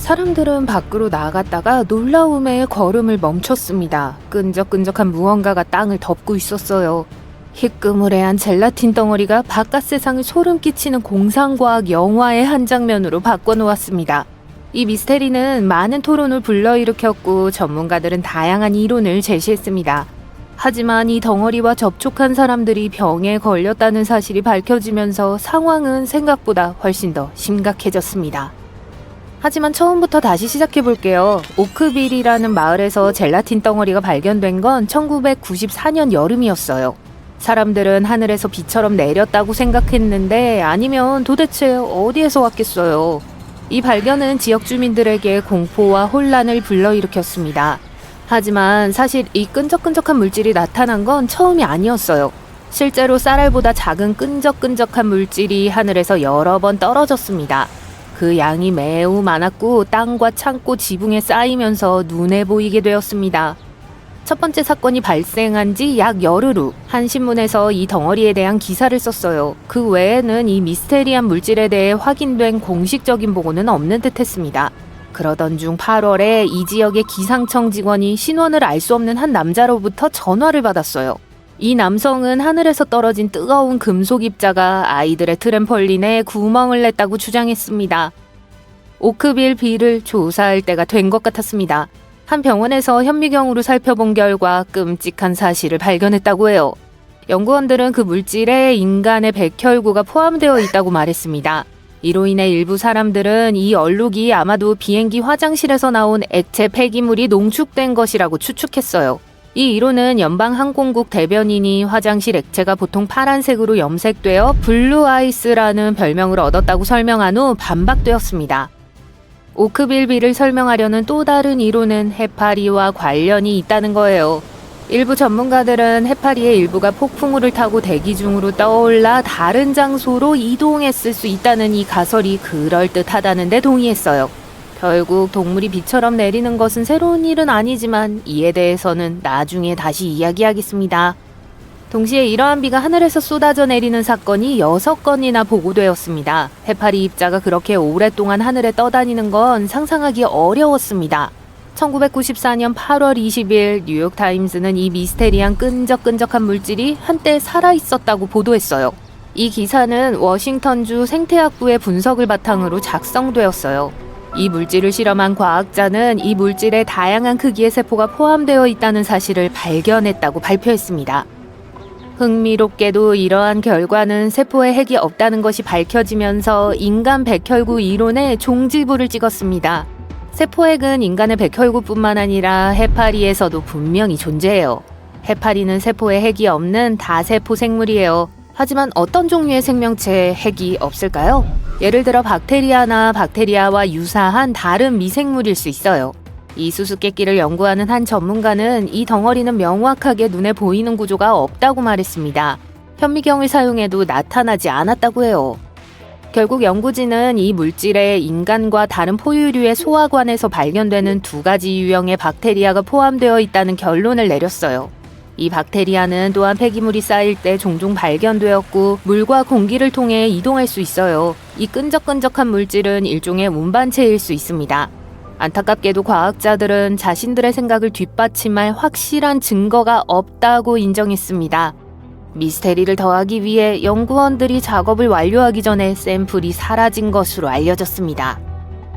사람들은 밖으로 나아갔다가 놀라움에 걸음을 멈췄습니다. 끈적끈적한 무언가가 땅을 덮고 있었어요. 희끄무레한 젤라틴 덩어리가 바깥 세상을 소름 끼치는 공상과학 영화의 한 장면으로 바꿔놓았습니다. 이 미스테리는 많은 토론을 불러일으켰고 전문가들은 다양한 이론을 제시했습니다. 하지만 이 덩어리와 접촉한 사람들이 병에 걸렸다는 사실이 밝혀지면서 상황은 생각보다 훨씬 더 심각해졌습니다. 하지만 처음부터 다시 시작해볼게요. 오크빌이라는 마을에서 젤라틴 덩어리가 발견된 건 1994년 여름이었어요. 사람들은 하늘에서 비처럼 내렸다고 생각했는데 아니면 도대체 어디에서 왔겠어요. 이 발견은 지역 주민들에게 공포와 혼란을 불러일으켰습니다. 하지만 사실 이 끈적끈적한 물질이 나타난 건 처음이 아니었어요. 실제로 쌀알보다 작은 끈적끈적한 물질이 하늘에서 여러 번 떨어졌습니다. 그 양이 매우 많았고 땅과 창고 지붕에 쌓이면서 눈에 보이게 되었습니다. 첫 번째 사건이 발생한 지 약 열흘 후 한 신문에서 이 덩어리에 대한 기사를 썼어요. 그 외에는 이 미스테리한 물질에 대해 확인된 공식적인 보고는 없는 듯했습니다. 그러던 중 8월에 이 지역의 기상청 직원이 신원을 알 수 없는 한 남자로부터 전화를 받았어요. 이 남성은 하늘에서 떨어진 뜨거운 금속 입자가 아이들의 트램펄린에 구멍을 냈다고 주장했습니다. 오크빌 비를 조사할 때가 된 것 같았습니다. 한 병원에서 현미경으로 살펴본 결과 끔찍한 사실을 발견했다고 해요. 연구원들은 그 물질에 인간의 백혈구가 포함되어 있다고 말했습니다. 이로 인해 일부 사람들은 이 얼룩이 아마도 비행기 화장실에서 나온 액체 폐기물이 농축된 것이라고 추측했어요. 이 이론은 연방항공국 대변인이 화장실 액체가 보통 파란색으로 염색되어 블루 아이스라는 별명을 얻었다고 설명한 후 반박되었습니다. 오크빌 비를 설명하려는 또 다른 이론은 해파리와 관련이 있다는 거예요. 일부 전문가들은 해파리의 일부가 폭풍우를 타고 대기 중으로 떠올라 다른 장소로 이동했을 수 있다는 이 가설이 그럴듯하다는 데 동의했어요. 결국 동물이 비처럼 내리는 것은 새로운 일은 아니지만 이에 대해서는 나중에 다시 이야기하겠습니다. 동시에 이러한 비가 하늘에서 쏟아져 내리는 사건이 6건이나 보고되었습니다. 해파리 입자가 그렇게 오랫동안 하늘에 떠다니는 건 상상하기 어려웠습니다. 1994년 8월 20일 뉴욕타임스는 이 미스테리한 끈적끈적한 물질이 한때 살아있었다고 보도했어요. 이 기사는 워싱턴주 생태학부의 분석을 바탕으로 작성되었어요. 이 물질을 실험한 과학자는 이 물질에 다양한 크기의 세포가 포함되어 있다는 사실을 발견했다고 발표했습니다. 흥미롭게도 이러한 결과는 세포에 핵이 없다는 것이 밝혀지면서 인간 백혈구 이론에 종지부를 찍었습니다. 세포핵은 인간의 백혈구뿐만 아니라 해파리에서도 분명히 존재해요. 해파리는 세포에 핵이 없는 다세포 생물이에요. 하지만 어떤 종류의 생명체에 핵이 없을까요? 예를 들어 박테리아나 박테리아와 유사한 다른 미생물일 수 있어요. 이 수수께끼를 연구하는 한 전문가는 이 덩어리는 명확하게 눈에 보이는 구조가 없다고 말했습니다. 현미경을 사용해도 나타나지 않았다고 해요. 결국 연구진은 이 물질에 인간과 다른 포유류의 소화관에서 발견되는 2가지 유형의 박테리아가 포함되어 있다는 결론을 내렸어요. 이 박테리아는 또한 폐기물이 쌓일 때 종종 발견되었고 물과 공기를 통해 이동할 수 있어요. 이 끈적끈적한 물질은 일종의 운반체일 수 있습니다. 안타깝게도 과학자들은 자신들의 생각을 뒷받침할 확실한 증거가 없다고 인정했습니다. 미스테리를 더하기 위해 연구원들이 작업을 완료하기 전에 샘플이 사라진 것으로 알려졌습니다.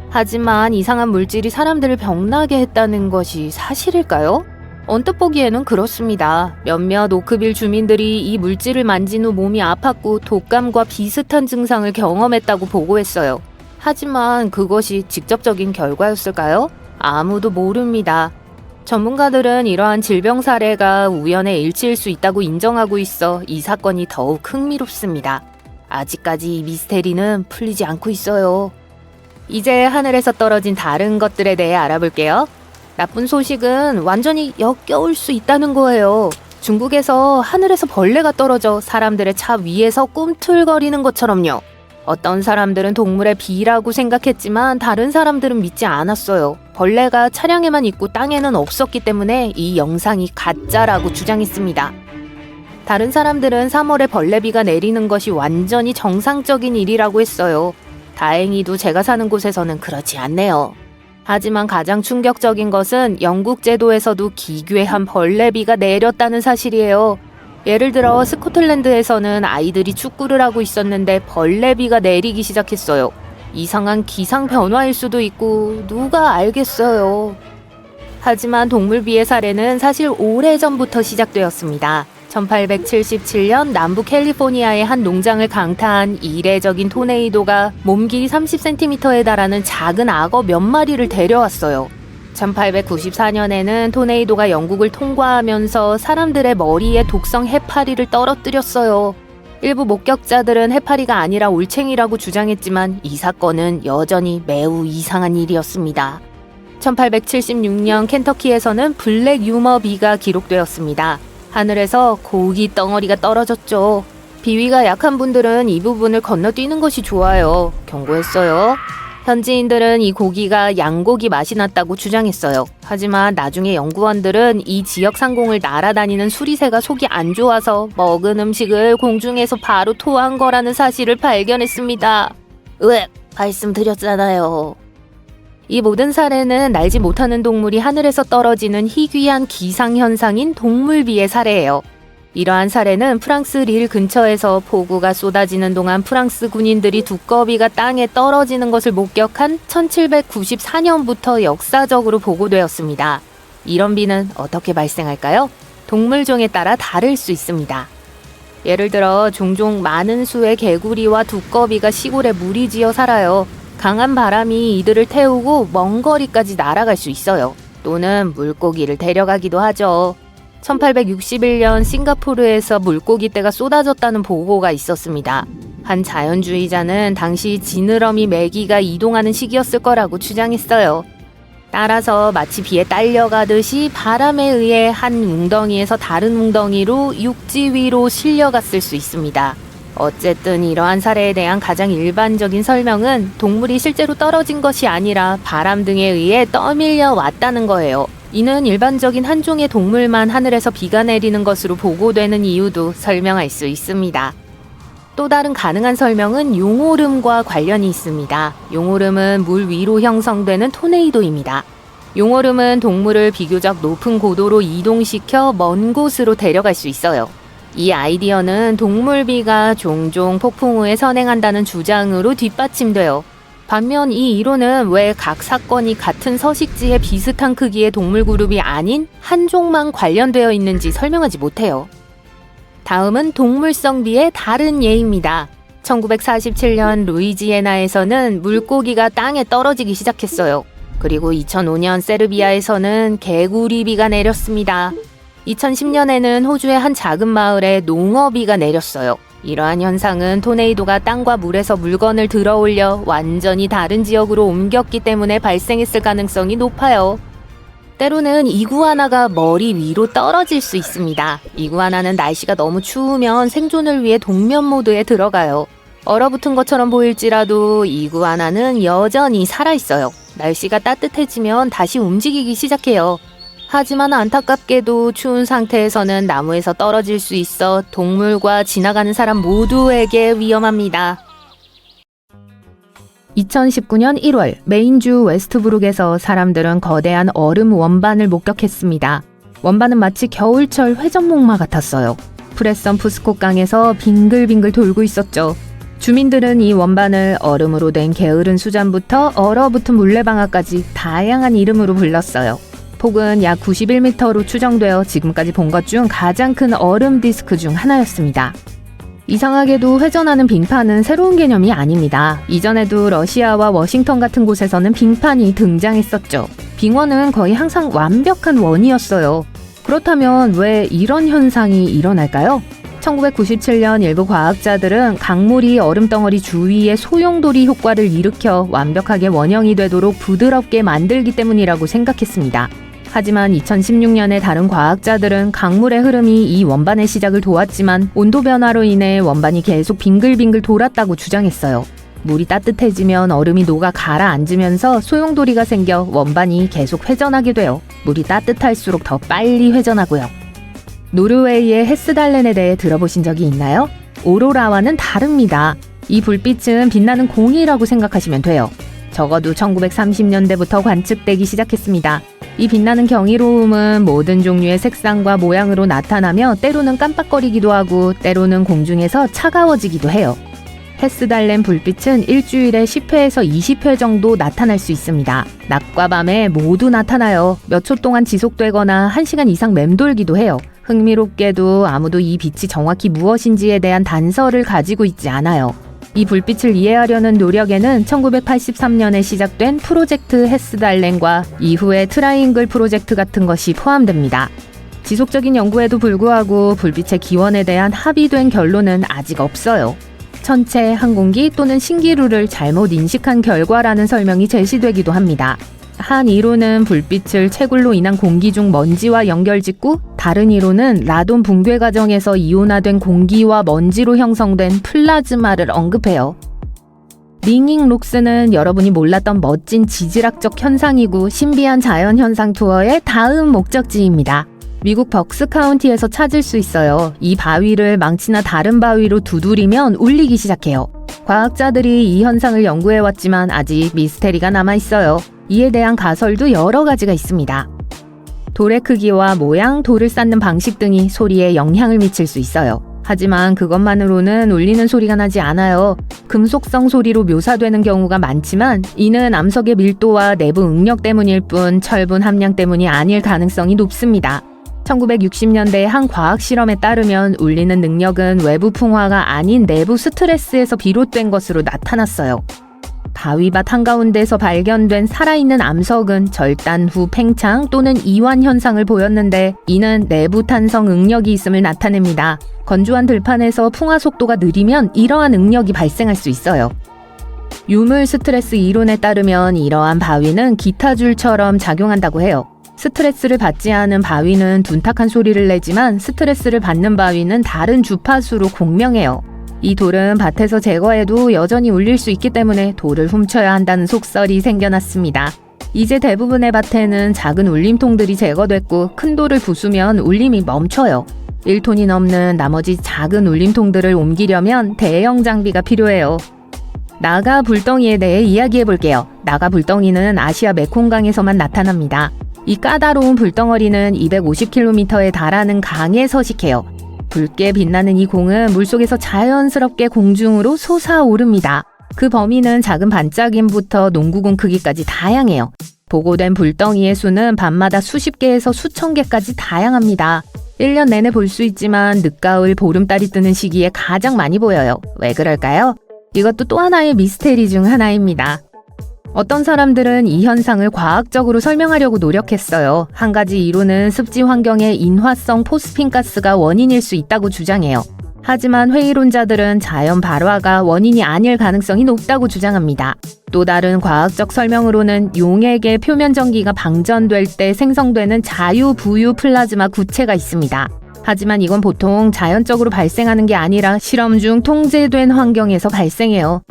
하지만 이상한 물질이 사람들을 병나게 했다는 것이 사실일까요? 언뜻 보기에는 그렇습니다. 몇몇 오크빌 주민들이 이 물질을 만진 후 몸이 아팠고 독감과 비슷한 증상을 경험했다고 보고했어요. 하지만 그것이 직접적인 결과였을까요? 아무도 모릅니다. 전문가들은 이러한 질병 사례가 우연의 일치일 수 있다고 인정하고 있어 이 사건이 더욱 흥미롭습니다. 아직까지 이 미스테리는 풀리지 않고 있어요. 이제 하늘에서 떨어진 다른 것들에 대해 알아볼게요. 나쁜 소식은 완전히 역겨울 수 있다는 거예요. 중국에서 하늘에서 벌레가 떨어져 사람들의 차 위에서 꿈틀거리는 것처럼요. 어떤 사람들은 동물의 비라고 생각했지만 다른 사람들은 믿지 않았어요. 벌레가 차량에만 있고 땅에는 없었기 때문에 이 영상이 가짜라고 주장했습니다. 다른 사람들은 3월에 벌레비가 내리는 것이 완전히 정상적인 일이라고 했어요. 다행히도 제가 사는 곳에서는 그렇지 않네요. 하지만 가장 충격적인 것은 영국 제도에서도 기괴한 벌레비가 내렸다는 사실이에요. 예를 들어 스코틀랜드에서는 아이들이 축구를 하고 있었는데 벌레비가 내리기 시작했어요. 이상한 기상 변화일 수도 있고 누가 알겠어요. 하지만 동물비의 사례는 사실 오래전부터 시작되었습니다. 1877년 남부 캘리포니아의 한 농장을 강타한 이례적인 토네이도가 몸 길이 30cm에 달하는 작은 악어 몇 마리를 데려왔어요. 1894년에는 토네이도가 영국을 통과하면서 사람들의 머리에 독성 해파리를 떨어뜨렸어요. 일부 목격자들은 해파리가 아니라 올챙이라고 주장했지만 이 사건은 여전히 매우 이상한 일이었습니다. 1876년 켄터키에서는 블랙 유머 비가 기록되었습니다. 하늘에서 고기 덩어리가 떨어졌죠. 비위가 약한 분들은 이 부분을 건너뛰는 것이 좋아요. 경고했어요. 현지인들은 이 고기가 양고기 맛이 났다고 주장했어요. 하지만 나중에 연구원들은 이 지역 상공을 날아다니는 수리새가 속이 안 좋아서 먹은 음식을 공중에서 바로 토한 거라는 사실을 발견했습니다. 으악! 말씀드렸잖아요. 이 모든 사례는 날지 못하는 동물이 하늘에서 떨어지는 희귀한 기상현상인 동물비의 사례예요. 이러한 사례는 프랑스 릴 근처에서 폭우가 쏟아지는 동안 프랑스 군인들이 두꺼비가 땅에 떨어지는 것을 목격한 1794년부터 역사적으로 보고되었습니다. 이런 비는 어떻게 발생할까요? 동물종에 따라 다를 수 있습니다. 예를 들어 종종 많은 수의 개구리와 두꺼비가 시골에 무리지어 살아요. 강한 바람이 이들을 태우고 먼 거리까지 날아갈 수 있어요. 또는 물고기를 데려가기도 하죠. 1861년 싱가포르에서 물고기떼가 쏟아졌다는 보고가 있었습니다. 한 자연주의자는 당시 지느러미 메기가 이동하는 시기였을 거라고 주장했어요. 따라서 마치 비에 딸려가듯이 바람에 의해 한 웅덩이에서 다른 웅덩이로 육지 위로 실려갔을 수 있습니다. 어쨌든 이러한 사례에 대한 가장 일반적인 설명은 동물이 실제로 떨어진 것이 아니라 바람 등에 의해 떠밀려 왔다는 거예요. 이는 일반적인 한 종의 동물만 하늘에서 비가 내리는 것으로 보고되는 이유도 설명할 수 있습니다. 또 다른 가능한 설명은 용오름과 관련이 있습니다. 용오름은 물 위로 형성되는 토네이도입니다. 용오름은 동물을 비교적 높은 고도로 이동시켜 먼 곳으로 데려갈 수 있어요. 이 아이디어는 동물비가 종종 폭풍 후에 선행한다는 주장으로 뒷받침돼요. 반면 이 이론은 왜 각 사건이 같은 서식지에 비슷한 크기의 동물 그룹이 아닌 한 종만 관련되어 있는지 설명하지 못해요. 다음은 동물성비의 다른 예입니다. 1947년 루이지애나에서는 물고기가 땅에 떨어지기 시작했어요. 그리고 2005년 세르비아에서는 개구리비가 내렸습니다. 2010년에는 호주의 한 작은 마을에 농어비가 내렸어요. 이러한 현상은 토네이도가 땅과 물에서 물건을 들어올려 완전히 다른 지역으로 옮겼기 때문에 발생했을 가능성이 높아요. 때로는 이구아나가 머리 위로 떨어질 수 있습니다. 이구아나는 날씨가 너무 추우면 생존을 위해 동면 모드에 들어가요. 얼어붙은 것처럼 보일지라도 이구아나는 여전히 살아있어요. 날씨가 따뜻해지면 다시 움직이기 시작해요. 하지만 안타깝게도 추운 상태에서는 나무에서 떨어질 수 있어 동물과 지나가는 사람 모두에게 위험합니다. 2019년 1월 메인주 웨스트브룩에서 사람들은 거대한 얼음 원반을 목격했습니다. 원반은 마치 겨울철 회전목마 같았어요. 프레선 푸스콧강에서 빙글빙글 돌고 있었죠. 주민들은 이 원반을 얼음으로 된 게으른 수잔부터 얼어붙은 물레방아까지 다양한 이름으로 불렀어요. 폭은 약 91m로 추정되어 지금까지 본 것 중 가장 큰 얼음 디스크 중 하나였습니다. 이상하게도 회전하는 빙판은 새로운 개념이 아닙니다. 이전에도 러시아와 워싱턴 같은 곳에서는 빙판이 등장했었죠. 빙원은 거의 항상 완벽한 원이었어요. 그렇다면 왜 이런 현상이 일어날까요? 1997년 일부 과학자들은 강물이 얼음덩어리 주위에 소용돌이 효과를 일으켜 완벽하게 원형이 되도록 부드럽게 만들기 때문이라고 생각했습니다. 하지만 2016년에 다른 과학자들은 강물의 흐름이 이 원반의 시작을 도왔지만 온도 변화로 인해 원반이 계속 빙글빙글 돌았다고 주장했어요. 물이 따뜻해지면 얼음이 녹아 가라앉으면서 소용돌이가 생겨 원반이 계속 회전하게 돼요. 물이 따뜻할수록 더 빨리 회전하고요. 노르웨이의 헤스달렌에 대해 들어보신 적이 있나요? 오로라와는 다릅니다. 이 불빛은 빛나는 공이라고 생각하시면 돼요. 적어도 1930년대부터 관측되기 시작했습니다. 이 빛나는 경이로움은 모든 종류의 색상과 모양으로 나타나며 때로는 깜빡거리기도 하고 때로는 공중에서 차가워지기도 해요. 헤스달렘 불빛은 일주일에 10회에서 20회 정도 나타날 수 있습니다. 낮과 밤에 모두 나타나요. 몇 초 동안 지속되거나 1시간 이상 맴돌기도 해요. 흥미롭게도 아무도 이 빛이 정확히 무엇인지에 대한 단서를 가지고 있지 않아요. 이 불빛을 이해하려는 노력에는 1983년에 시작된 프로젝트 헤스달렘과 이후의 트라이앵글 프로젝트 같은 것이 포함됩니다. 지속적인 연구에도 불구하고 불빛의 기원에 대한 합의된 결론은 아직 없어요. 천체, 항공기 또는 신기루를 잘못 인식한 결과라는 설명이 제시되기도 합니다. 한 이론은 불빛을 채굴로 인한 공기 중 먼지와 연결짓고 다른 이론은 라돈 붕괴 과정에서 이온화된 공기와 먼지로 형성된 플라즈마를 언급해요. 링잉 록스는 여러분이 몰랐던 멋진 지질학적 현상이고 신비한 자연현상 투어의 다음 목적지입니다. 미국 벅스 카운티에서 찾을 수 있어요. 이 바위를 망치나 다른 바위로 두드리면 울리기 시작해요. 과학자들이 이 현상을 연구해왔지만 아직 미스테리가 남아있어요. 이에 대한 가설도 여러 가지가 있습니다. 돌의 크기와 모양, 돌을 쌓는 방식 등이 소리에 영향을 미칠 수 있어요. 하지만 그것만으로는 울리는 소리가 나지 않아요. 금속성 소리로 묘사되는 경우가 많지만 이는 암석의 밀도와 내부 응력 때문일 뿐 철분 함량 때문이 아닐 가능성이 높습니다. 1960년대의 한 과학 실험에 따르면 울리는 능력은 외부 풍화가 아닌 내부 스트레스에서 비롯된 것으로 나타났어요. 바위밭 한가운데서 발견된 살아있는 암석은 절단 후 팽창 또는 이완 현상을 보였는데 이는 내부 탄성 응력이 있음을 나타냅니다. 건조한 들판에서 풍화 속도가 느리면 이러한 응력이 발생할 수 있어요. 유물 스트레스 이론에 따르면 이러한 바위는 기타줄처럼 작용한다고 해요. 스트레스를 받지 않은 바위는 둔탁한 소리를 내지만 스트레스를 받는 바위는 다른 주파수로 공명해요. 이 돌은 밭에서 제거해도 여전히 울릴 수 있기 때문에 돌을 훔쳐야 한다는 속설이 생겨났습니다. 이제 대부분의 밭에는 작은 울림통들이 제거됐고 큰 돌을 부수면 울림이 멈춰요. 1톤이 넘는 나머지 작은 울림통들을 옮기려면 대형 장비가 필요해요. 나가 불덩이에 대해 이야기해 볼게요. 나가 불덩이는 아시아 메콩강에서만 나타납니다. 이 까다로운 불덩어리는 250km에 달하는 강에 서식해요. 붉게 빛나는 이 공은 물속에서 자연스럽게 공중으로 솟아오릅니다. 그 범위는 작은 반짝임부터 농구공 크기까지 다양해요. 보고된 불덩이의 수는 밤마다 수십 개에서 수천 개까지 다양합니다. 1년 내내 볼 수 있지만 늦가을 보름달이 뜨는 시기에 가장 많이 보여요. 왜 그럴까요? 이것도 또 하나의 미스테리 중 하나입니다. 어떤 사람들은 이 현상을 과학적으로 설명하려고 노력했어요. 한 가지 이론은 습지 환경의 인화성 포스핀 가스가 원인일 수 있다고 주장해요. 하지만 회의론자들은 자연 발화가 원인이 아닐 가능성이 높다고 주장합니다. 또 다른 과학적 설명으로는 용액의 표면 전기가 방전될 때 생성되는 자유부유 플라즈마 구체가 있습니다. 하지만 이건 보통 자연적으로 발생하는 게 아니라 실험 중 통제된 환경에서 발생해요.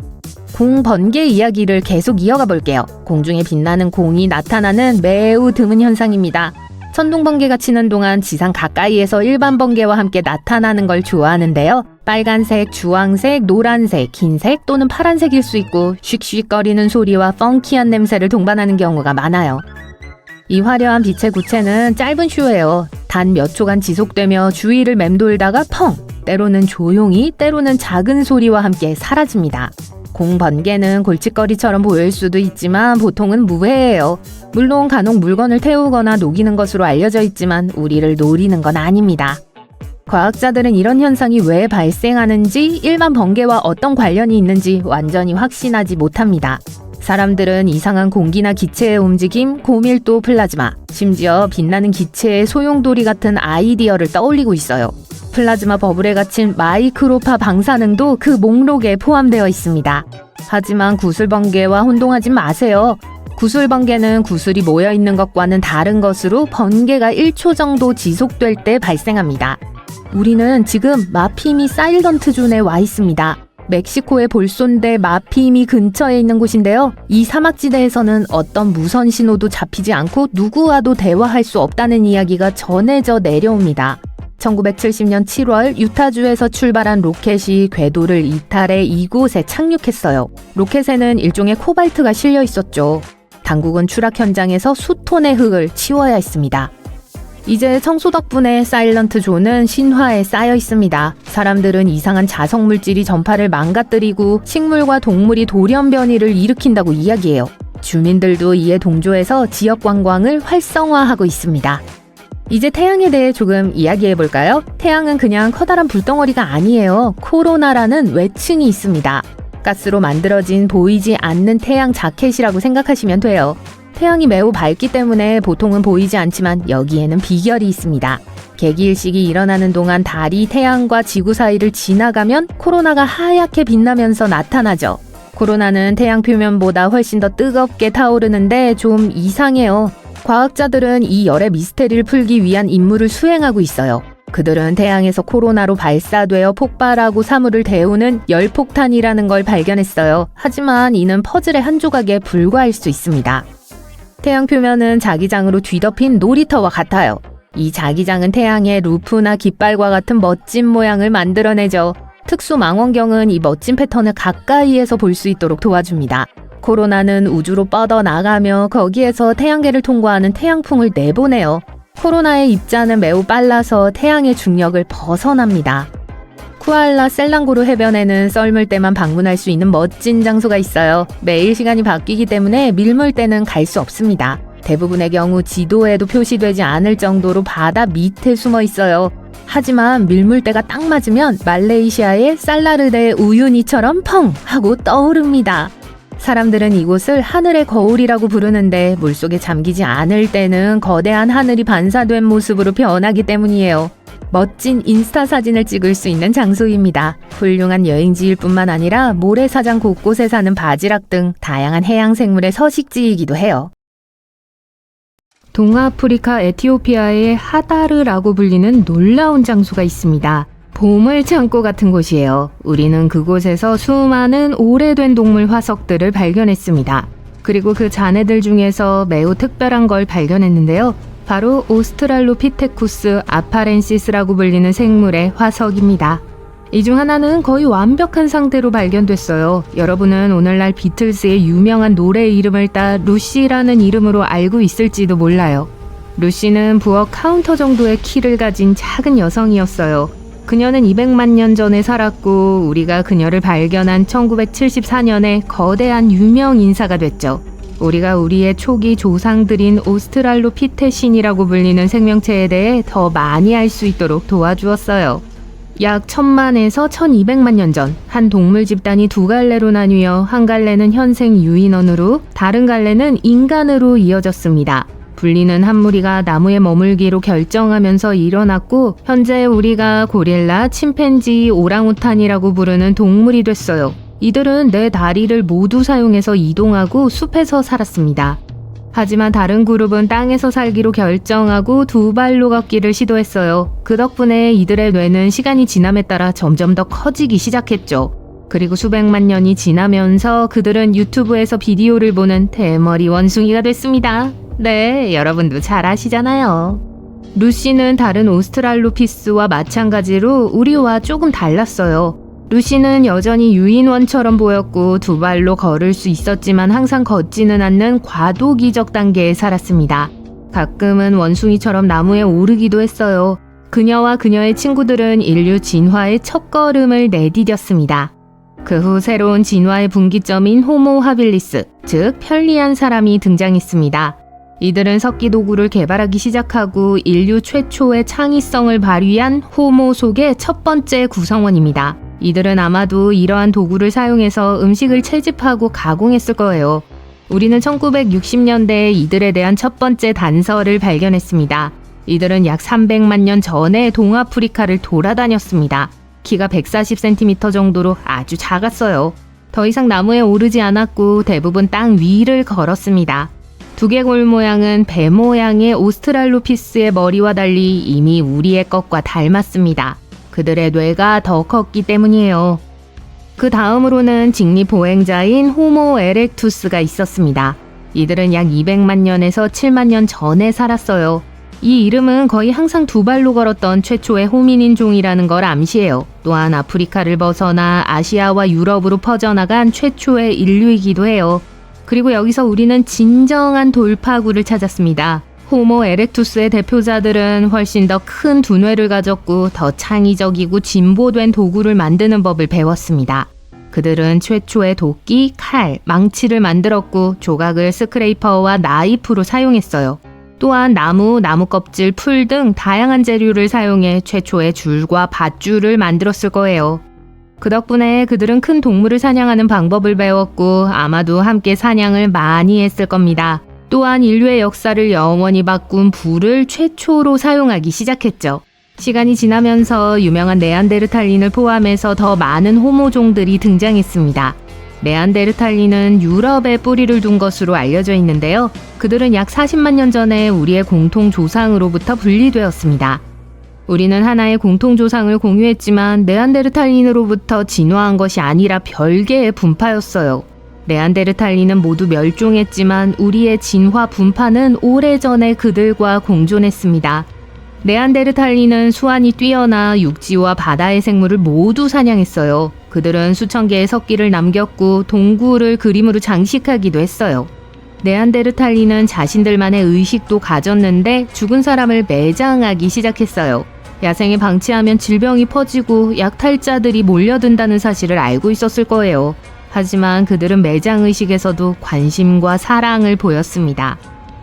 공 번개 이야기를 계속 이어가 볼게요. 공중에 빛나는 공이 나타나는 매우 드문 현상입니다. 천둥 번개가 치는 동안 지상 가까이에서 일반 번개와 함께 나타나는 걸 좋아하는데요. 빨간색, 주황색, 노란색, 흰색 또는 파란색일 수 있고 슉슉거리는 소리와 펑키한 냄새를 동반하는 경우가 많아요. 이 화려한 빛의 구체는 짧은 쇼예요. 단 몇 초간 지속되며 주위를 맴돌다가 펑! 때로는 조용히, 때로는 작은 소리와 함께 사라집니다. 공 번개는 골칫거리처럼 보일 수도 있지만 보통은 무해해요. 물론 간혹 물건을 태우거나 녹이는 것으로 알려져 있지만 우리를 노리는 건 아닙니다. 과학자들은 이런 현상이 왜 발생하는지 일반 번개와 어떤 관련이 있는지 완전히 확신하지 못합니다. 사람들은 이상한 공기나 기체의 움직임, 고밀도 플라즈마, 심지어 빛나는 기체의 소용돌이 같은 아이디어를 떠올리고 있어요. 플라즈마 버블에 갇힌 마이크로파 방사능도 그 목록에 포함되어 있습니다. 하지만 구슬번개와 혼동하지 마세요. 구슬번개는 구슬이 모여있는 것과는 다른 것으로 번개가 1초 정도 지속될 때 발생합니다. 우리는 지금 마피미 사일런트 존에 와 있습니다. 멕시코의 볼손데 마피미 근처에 있는 곳인데요. 이 사막지대에서는 어떤 무선 신호도 잡히지 않고 누구와도 대화할 수 없다는 이야기가 전해져 내려옵니다. 1970년 7월 유타주에서 출발한 로켓이 궤도를 이탈해 이곳에 착륙했어요. 로켓에는 일종의 코발트가 실려 있었죠. 당국은 추락 현장에서 수톤의 흙을 치워야 했습니다. 이제 청소 덕분에 사일런트 존은 신화에 쌓여 있습니다. 사람들은 이상한 자석 물질이 전파를 망가뜨리고 식물과 동물이 돌연변이를 일으킨다고 이야기해요. 주민들도 이에 동조해서 지역 관광을 활성화하고 있습니다. 이제 태양에 대해 조금 이야기해 볼까요? 태양은 그냥 커다란 불덩어리가 아니에요. 코로나라는 외칭이 있습니다. 가스로 만들어진 보이지 않는 태양 자켓이라고 생각하시면 돼요. 태양이 매우 밝기 때문에 보통은 보이지 않지만 여기에는 비결이 있습니다. 개기일식이 일어나는 동안 달이 태양과 지구 사이를 지나가면 코로나가 하얗게 빛나면서 나타나죠. 코로나는 태양 표면보다 훨씬 더 뜨겁게 타오르는데 좀 이상해요. 과학자들은 이 열의 미스테리를 풀기 위한 임무를 수행하고 있어요. 그들은 태양에서 코로나로 발사되어 폭발하고 사물을 데우는 열폭탄이라는 걸 발견했어요. 하지만 이는 퍼즐의 한 조각에 불과할 수 있습니다. 태양 표면은 자기장으로 뒤덮인 놀이터와 같아요. 이 자기장은 태양의 루프나 깃발과 같은 멋진 모양을 만들어내죠. 특수 망원경은 이 멋진 패턴을 가까이에서 볼 수 있도록 도와줍니다. 코로나는 우주로 뻗어나가며 거기에서 태양계를 통과하는 태양풍을 내보내요. 코로나의 입자는 매우 빨라서 태양의 중력을 벗어납니다. 쿠알라 셀랑고르 해변에는 썰물 때만 방문할 수 있는 멋진 장소가 있어요. 매일 시간이 바뀌기 때문에 밀물 때는 갈 수 없습니다. 대부분의 경우 지도에도 표시되지 않을 정도로 바다 밑에 숨어 있어요. 하지만 밀물때가 딱 맞으면 말레이시아의 살라르데 우유니처럼 펑 하고 떠오릅니다. 사람들은 이곳을 하늘의 거울이라고 부르는데 물속에 잠기지 않을 때는 거대한 하늘이 반사된 모습으로 변하기 때문이에요. 멋진 인스타 사진을 찍을 수 있는 장소입니다. 훌륭한 여행지일 뿐만 아니라 모래사장 곳곳에 사는 바지락 등 다양한 해양 생물의 서식지이기도 해요. 동아프리카 에티오피아의 하다르라고 불리는 놀라운 장소가 있습니다. 보물 창고 같은 곳이에요. 우리는 그곳에서 수많은 오래된 동물 화석들을 발견했습니다. 그리고 그 잔해들 중에서 매우 특별한 걸 발견했는데요. 바로 오스트랄로피테쿠스 아파렌시스라고 불리는 생물의 화석입니다. 이 중 하나는 거의 완벽한 상태로 발견됐어요. 여러분은 오늘날 비틀스의 유명한 노래 이름을 따 루시라는 이름으로 알고 있을지도 몰라요. 루시는 부엌 카운터 정도의 키를 가진 작은 여성이었어요. 그녀는 200만 년 전에 살았고 우리가 그녀를 발견한 1974년에 거대한 유명 인사가 됐죠. 우리가 우리의 초기 조상들인 오스트랄로피테신이라고 불리는 생명체에 대해 더 많이 알 수 있도록 도와주었어요. 약 1000만에서 1200만 년 전 한 동물 집단이 두 갈래로 나뉘어 한 갈래는 현생 유인원으로 다른 갈래는 인간으로 이어졌습니다. 분리는 한 무리가 나무에 머물기로 결정하면서 일어났고 현재 우리가 고릴라, 침팬지, 오랑우탄이라고 부르는 동물이 됐어요. 이들은 네 다리를 모두 사용해서 이동하고 숲에서 살았습니다. 하지만 다른 그룹은 땅에서 살기로 결정하고 두 발로 걷기를 시도했어요. 그 덕분에 이들의 뇌는 시간이 지남에 따라 점점 더 커지기 시작했죠. 그리고 수백만 년이 지나면서 그들은 유튜브에서 비디오를 보는 대머리 원숭이가 됐습니다. 네, 여러분도 잘 아시잖아요. 루시는 다른 오스트랄로피스와 마찬가지로 우리와 조금 달랐어요. 루시는 여전히 유인원처럼 보였고 두 발로 걸을 수 있었지만 항상 걷지는 않는 과도기적 단계에 살았습니다. 가끔은 원숭이처럼 나무에 오르기도 했어요. 그녀와 그녀의 친구들은 인류 진화의 첫걸음을 내디뎠습니다. 그 후 새로운 진화의 분기점인 호모 하빌리스, 즉 편리한 사람이 등장했습니다. 이들은 석기 도구를 개발하기 시작하고 인류 최초의 창의성을 발휘한 호모 속의 첫 번째 구성원입니다. 이들은 아마도 이러한 도구를 사용해서 음식을 채집하고 가공했을 거예요. 우리는 1960년대에 이들에 대한 첫 번째 단서를 발견했습니다. 이들은 약 300만 년 전에 동아프리카를 돌아다녔습니다. 키가 140cm 정도로 아주 작았어요. 더 이상 나무에 오르지 않았고 대부분 땅 위를 걸었습니다. 두개골 모양은 배 모양의 오스트랄로피스의 머리와 달리 이미 우리의 것과 닮았습니다. 그들의 뇌가 더 컸기 때문이에요. 그 다음으로는 직립보행자인 호모 에렉투스가 있었습니다. 이들은 약 200만 년에서 7만 년 전에 살았어요. 이 이름은 거의 항상 두 발로 걸었던 최초의 호미닌 종이라는 걸 암시해요. 또한 아프리카를 벗어나 아시아와 유럽으로 퍼져나간 최초의 인류이기도 해요. 그리고 여기서 우리는 진정한 돌파구를 찾았습니다. 호모 에렉투스의 대표자들은 훨씬 더 큰 두뇌를 가졌고 더 창의적이고 진보된 도구를 만드는 법을 배웠습니다. 그들은 최초의 도끼, 칼, 망치를 만들었고 조각을 스크레이퍼와 나이프로 사용했어요. 또한 나무 껍질, 풀 등 다양한 재료를 사용해 최초의 줄과 밧줄을 만들었을 거예요. 그 덕분에 그들은 큰 동물을 사냥하는 방법을 배웠고 아마도 함께 사냥을 많이 했을 겁니다. 또한 인류의 역사를 영원히 바꾼 불을 최초로 사용하기 시작했죠. 시간이 지나면서 유명한 네안데르탈린을 포함해서 더 많은 호모종들이 등장했습니다. 네안데르탈린은 유럽에 뿌리를 둔 것으로 알려져 있는데요. 그들은 약 40만 년 전에 우리의 공통 조상으로부터 분리되었습니다. 우리는 하나의 공통 조상을 공유했지만 네안데르탈린으로부터 진화한 것이 아니라 별개의 분파였어요. 네안데르탈린은 모두 멸종했지만 우리의 진화 분파는 오래전에 그들과 공존했습니다. 네안데르탈린은 수완이 뛰어나 육지와 바다의 생물을 모두 사냥했어요. 그들은 수천 개의 석기를 남겼고 동굴을 그림으로 장식하기도 했어요. 네안데르탈린은 자신들만의 의식도 가졌는데 죽은 사람을 매장하기 시작했어요. 야생에 방치하면 질병이 퍼지고 약탈자들이 몰려든다는 사실을 알고 있었을 거예요. 하지만 그들은 매장의식에서도 관심과 사랑을 보였습니다.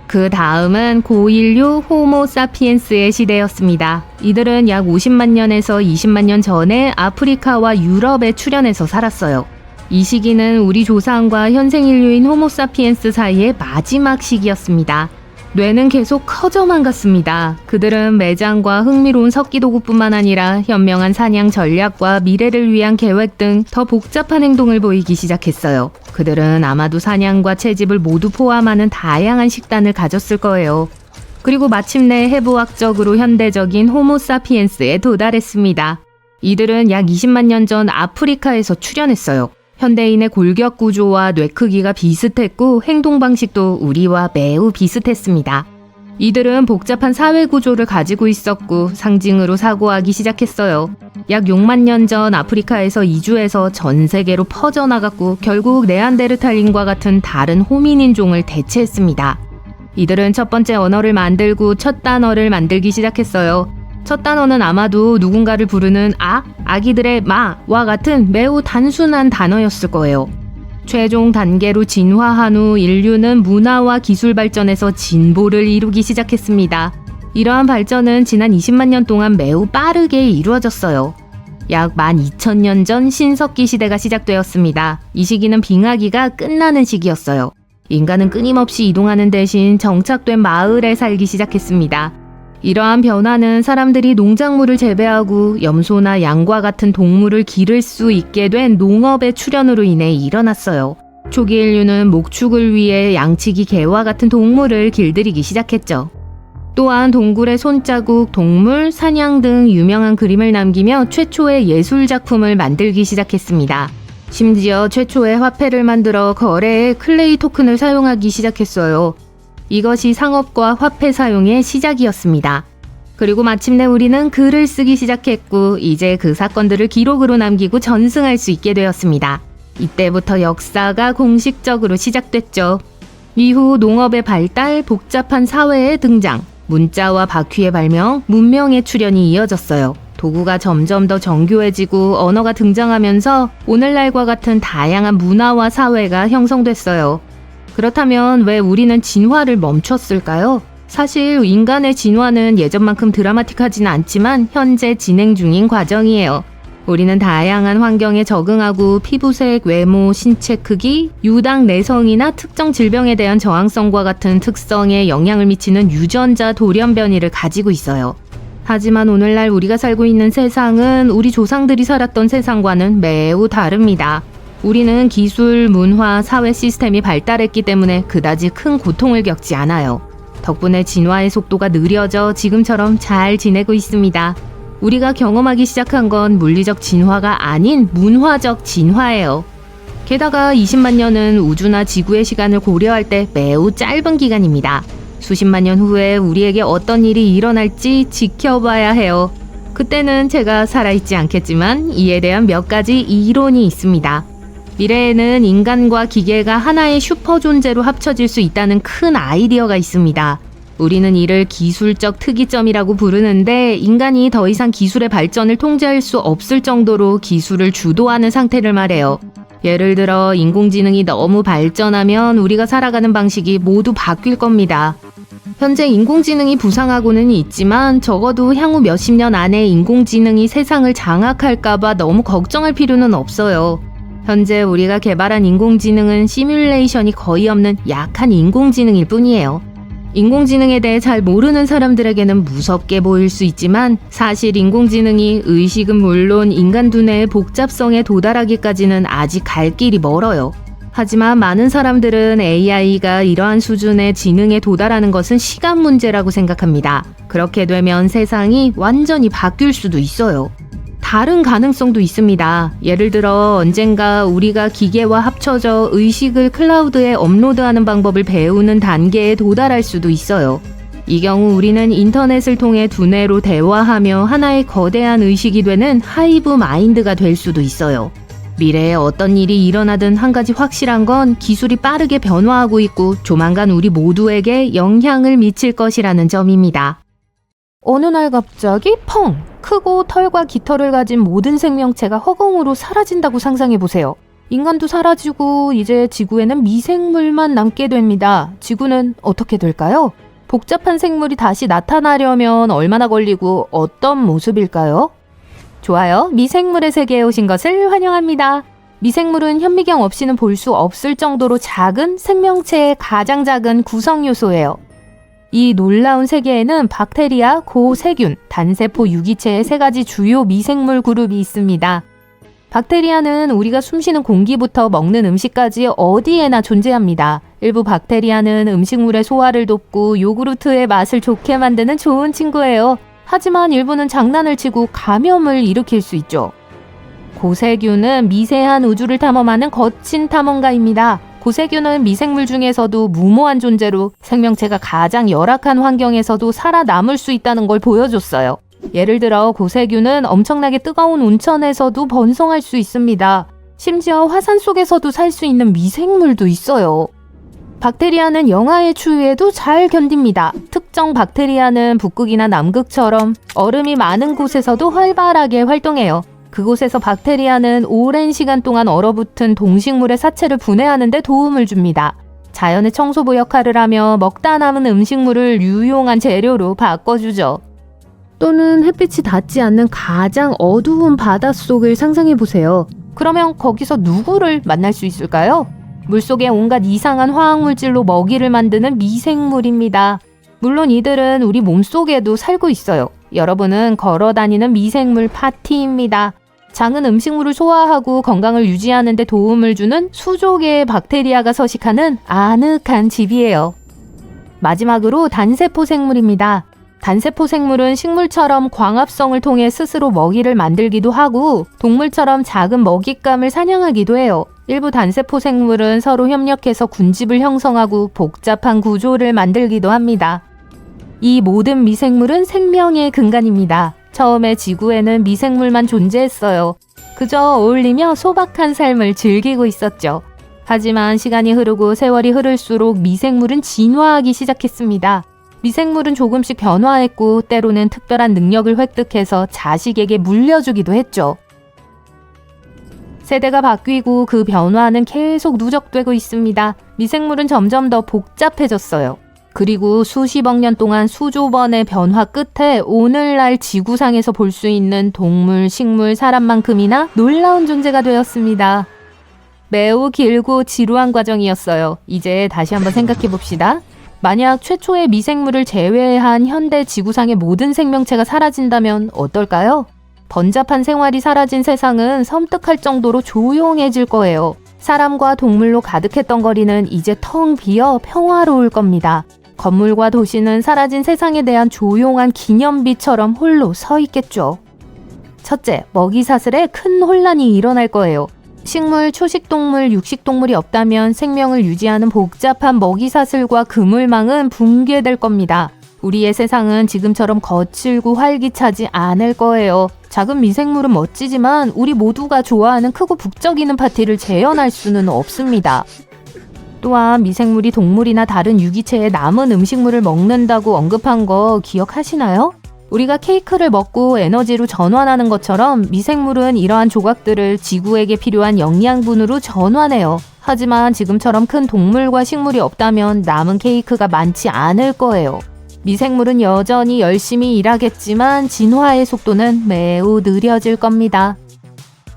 그 다음은 고인류 호모 사피엔스의 시대였습니다. 이들은 약 50만 년에서 20만 년 전에 아프리카와 유럽에 출현해서 살았어요. 이 시기는 우리 조상과 현생 인류인 호모 사피엔스 사이의 마지막 시기였습니다. 뇌는 계속 커져만 갔습니다. 그들은 매장과 흥미로운 석기도구뿐만 아니라 현명한 사냥 전략과 미래를 위한 계획 등 더 복잡한 행동을 보이기 시작했어요. 그들은 아마도 사냥과 채집을 모두 포함하는 다양한 식단을 가졌을 거예요. 그리고 마침내 해부학적으로 현대적인 호모 사피엔스에 도달했습니다. 이들은 약 20만 년 전 아프리카에서 출현했어요. 현대인의 골격 구조와 뇌 크기가 비슷했고 행동 방식도 우리와 매우 비슷했습니다. 이들은 복잡한 사회 구조를 가지고 있었고 상징으로 사고하기 시작했어요. 약 6만 년 전 아프리카에서 이주해서 전 세계로 퍼져나갔고 결국 네안데르탈린과 같은 다른 호미닌 종을 대체했습니다. 이들은 첫 번째 언어를 만들고 첫 단어를 만들기 시작했어요. 첫 단어는 아마도 누군가를 부르는 아기들의 마와 같은 매우 단순한 단어였을 거예요. 최종 단계로 진화한 후 인류는 문화와 기술 발전에서 진보를 이루기 시작했습니다. 이러한 발전은 지난 20만 년 동안 매우 빠르게 이루어졌어요. 약 12,000년 전 신석기 시대가 시작되었습니다. 이 시기는 빙하기가 끝나는 시기였어요. 인간은 끊임없이 이동하는 대신 정착된 마을에 살기 시작했습니다. 이러한 변화는 사람들이 농작물을 재배하고 염소나 양과 같은 동물을 기를 수 있게 된 농업의 출현으로 인해 일어났어요. 초기 인류는 목축을 위해 양치기 개와 같은 동물을 길들이기 시작했죠. 또한 동굴의 손자국, 동물, 사냥 등 유명한 그림을 남기며 최초의 예술 작품을 만들기 시작했습니다. 심지어 최초의 화폐를 만들어 거래에 클레이 토큰을 사용하기 시작했어요. 이것이 상업과 화폐 사용의 시작이었습니다. 그리고 마침내 우리는 글을 쓰기 시작했고 이제 그 사건들을 기록으로 남기고 전승할 수 있게 되었습니다. 이때부터 역사가 공식적으로 시작됐죠. 이후 농업의 발달, 복잡한 사회의 등장, 문자와 바퀴의 발명, 문명의 출현이 이어졌어요. 도구가 점점 더 정교해지고 언어가 등장하면서 오늘날과 같은 다양한 문화와 사회가 형성됐어요. 그렇다면 왜 우리는 진화를 멈췄을까요? 사실 인간의 진화는 예전만큼 드라마틱하지는 않지만 현재 진행 중인 과정이에요. 우리는 다양한 환경에 적응하고 피부색, 외모, 신체 크기, 유당 내성이나 특정 질병에 대한 저항성과 같은 특성에 영향을 미치는 유전자 돌연변이를 가지고 있어요. 하지만 오늘날 우리가 살고 있는 세상은 우리 조상들이 살았던 세상과는 매우 다릅니다. 우리는 기술, 문화, 사회 시스템이 발달했기 때문에 그다지 큰 고통을 겪지 않아요. 덕분에 진화의 속도가 느려져 지금처럼 잘 지내고 있습니다. 우리가 경험하기 시작한 건 물리적 진화가 아닌 문화적 진화예요. 게다가 20만 년은 우주나 지구의 시간을 고려할 때 매우 짧은 기간입니다. 수십만 년 후에 우리에게 어떤 일이 일어날지 지켜봐야 해요. 그때는 제가 살아있지 않겠지만 이에 대한 몇 가지 이론이 있습니다. 미래에는 인간과 기계가 하나의 슈퍼 존재로 합쳐질 수 있다는 큰 아이디어가 있습니다. 우리는 이를 기술적 특이점이라고 부르는데 인간이 더 이상 기술의 발전을 통제할 수 없을 정도로 기술을 주도하는 상태를 말해요. 예를 들어 인공지능이 너무 발전하면 우리가 살아가는 방식이 모두 바뀔 겁니다. 현재 인공지능이 부상하고는 있지만 적어도 향후 몇십 년 안에 인공지능이 세상을 장악할까봐 너무 걱정할 필요는 없어요. 현재 우리가 개발한 인공지능은 시뮬레이션이 거의 없는 약한 인공지능일 뿐이에요. 인공지능에 대해 잘 모르는 사람들에게는 무섭게 보일 수 있지만 사실 인공지능이 의식은 물론 인간 두뇌의 복잡성에 도달하기까지는 아직 갈 길이 멀어요. 하지만 많은 사람들은 AI가 이러한 수준의 지능에 도달하는 것은 시간 문제라고 생각합니다. 그렇게 되면 세상이 완전히 바뀔 수도 있어요. 다른 가능성도 있습니다. 예를 들어 언젠가 우리가 기계와 합쳐져 의식을 클라우드에 업로드하는 방법을 배우는 단계에 도달할 수도 있어요. 이 경우 우리는 인터넷을 통해 두뇌로 대화하며 하나의 거대한 의식이 되는 하이브 마인드가 될 수도 있어요. 미래에 어떤 일이 일어나든 한 가지 확실한 건 기술이 빠르게 변화하고 있고 조만간 우리 모두에게 영향을 미칠 것이라는 점입니다. 어느 날 갑자기 펑! 크고 털과 깃털을 가진 모든 생명체가 허공으로 사라진다고 상상해보세요. 인간도 사라지고 이제 지구에는 미생물만 남게 됩니다. 지구는 어떻게 될까요? 복잡한 생물이 다시 나타나려면 얼마나 걸리고 어떤 모습일까요? 좋아요. 미생물의 세계에 오신 것을 환영합니다. 미생물은 현미경 없이는 볼 수 없을 정도로 작은 생명체의 가장 작은 구성 요소예요. 이 놀라운 세계에는 박테리아, 고세균, 단세포 유기체의 세 가지 주요 미생물 그룹이 있습니다. 박테리아는 우리가 숨쉬는 공기부터 먹는 음식까지 어디에나 존재합니다. 일부 박테리아는 음식물의 소화를 돕고 요구르트의 맛을 좋게 만드는 좋은 친구예요. 하지만 일부는 장난을 치고 감염을 일으킬 수 있죠. 고세균은 미세한 우주를 탐험하는 거친 탐험가입니다. 고세균은 미생물 중에서도 무모한 존재로 생명체가 가장 열악한 환경에서도 살아남을 수 있다는 걸 보여줬어요. 예를 들어 고세균은 엄청나게 뜨거운 온천에서도 번성할 수 있습니다. 심지어 화산 속에서도 살 수 있는 미생물도 있어요. 박테리아는 영하의 추위에도 잘 견딥니다. 특정 박테리아는 북극이나 남극처럼 얼음이 많은 곳에서도 활발하게 활동해요. 그곳에서 박테리아는 오랜 시간 동안 얼어붙은 동식물의 사체를 분해하는 데 도움을 줍니다. 자연의 청소부 역할을 하며 먹다 남은 음식물을 유용한 재료로 바꿔주죠. 또는 햇빛이 닿지 않는 가장 어두운 바닷속을 상상해보세요. 그러면 거기서 누구를 만날 수 있을까요? 물속에 온갖 이상한 화학물질로 먹이를 만드는 미생물입니다. 물론 이들은 우리 몸속에도 살고 있어요. 여러분은 걸어다니는 미생물 파티입니다. 작은 음식물을 소화하고 건강을 유지하는 데 도움을 주는 수조개의 박테리아가 서식하는 아늑한 집이에요. 마지막으로 단세포 생물입니다. 단세포 생물은 식물처럼 광합성을 통해 스스로 먹이를 만들기도 하고 동물처럼 작은 먹잇감을 사냥하기도 해요. 일부 단세포 생물은 서로 협력해서 군집을 형성하고 복잡한 구조를 만들기도 합니다. 이 모든 미생물은 생명의 근간입니다. 처음에 지구에는 미생물만 존재했어요. 그저 어울리며 소박한 삶을 즐기고 있었죠. 하지만 시간이 흐르고 세월이 흐를수록 미생물은 진화하기 시작했습니다. 미생물은 조금씩 변화했고 때로는 특별한 능력을 획득해서 자식에게 물려주기도 했죠. 세대가 바뀌고 그 변화는 계속 누적되고 있습니다. 미생물은 점점 더 복잡해졌어요. 그리고 수십억 년 동안 수조 번의 변화 끝에 오늘날 지구상에서 볼 수 있는 동물, 식물, 사람만큼이나 놀라운 존재가 되었습니다. 매우 길고 지루한 과정이었어요. 이제 다시 한번 생각해 봅시다. 만약 최초의 미생물을 제외한 현대 지구상의 모든 생명체가 사라진다면 어떨까요? 번잡한 생활이 사라진 세상은 섬뜩할 정도로 조용해질 거예요. 사람과 동물로 가득했던 거리는 이제 텅 비어 평화로울 겁니다. 건물과 도시는 사라진 세상에 대한 조용한 기념비처럼 홀로 서 있겠죠. 첫째, 먹이 사슬에 큰 혼란이 일어날 거예요. 식물, 초식동물, 육식동물이 없다면 생명을 유지하는 복잡한 먹이사슬과 그물망은 붕괴될 겁니다. 우리의 세상은 지금처럼 거칠고 활기차지 않을 거예요. 작은 미생물은 멋지지만 우리 모두가 좋아하는 크고 북적이는 파티를 재현할 수는 없습니다. 또한 미생물이 동물이나 다른 유기체의 남은 음식물을 먹는다고 언급한 거 기억하시나요? 우리가 케이크를 먹고 에너지로 전환하는 것처럼 미생물은 이러한 조각들을 지구에게 필요한 영양분으로 전환해요. 하지만 지금처럼 큰 동물과 식물이 없다면 남은 케이크가 많지 않을 거예요. 미생물은 여전히 열심히 일하겠지만 진화의 속도는 매우 느려질 겁니다.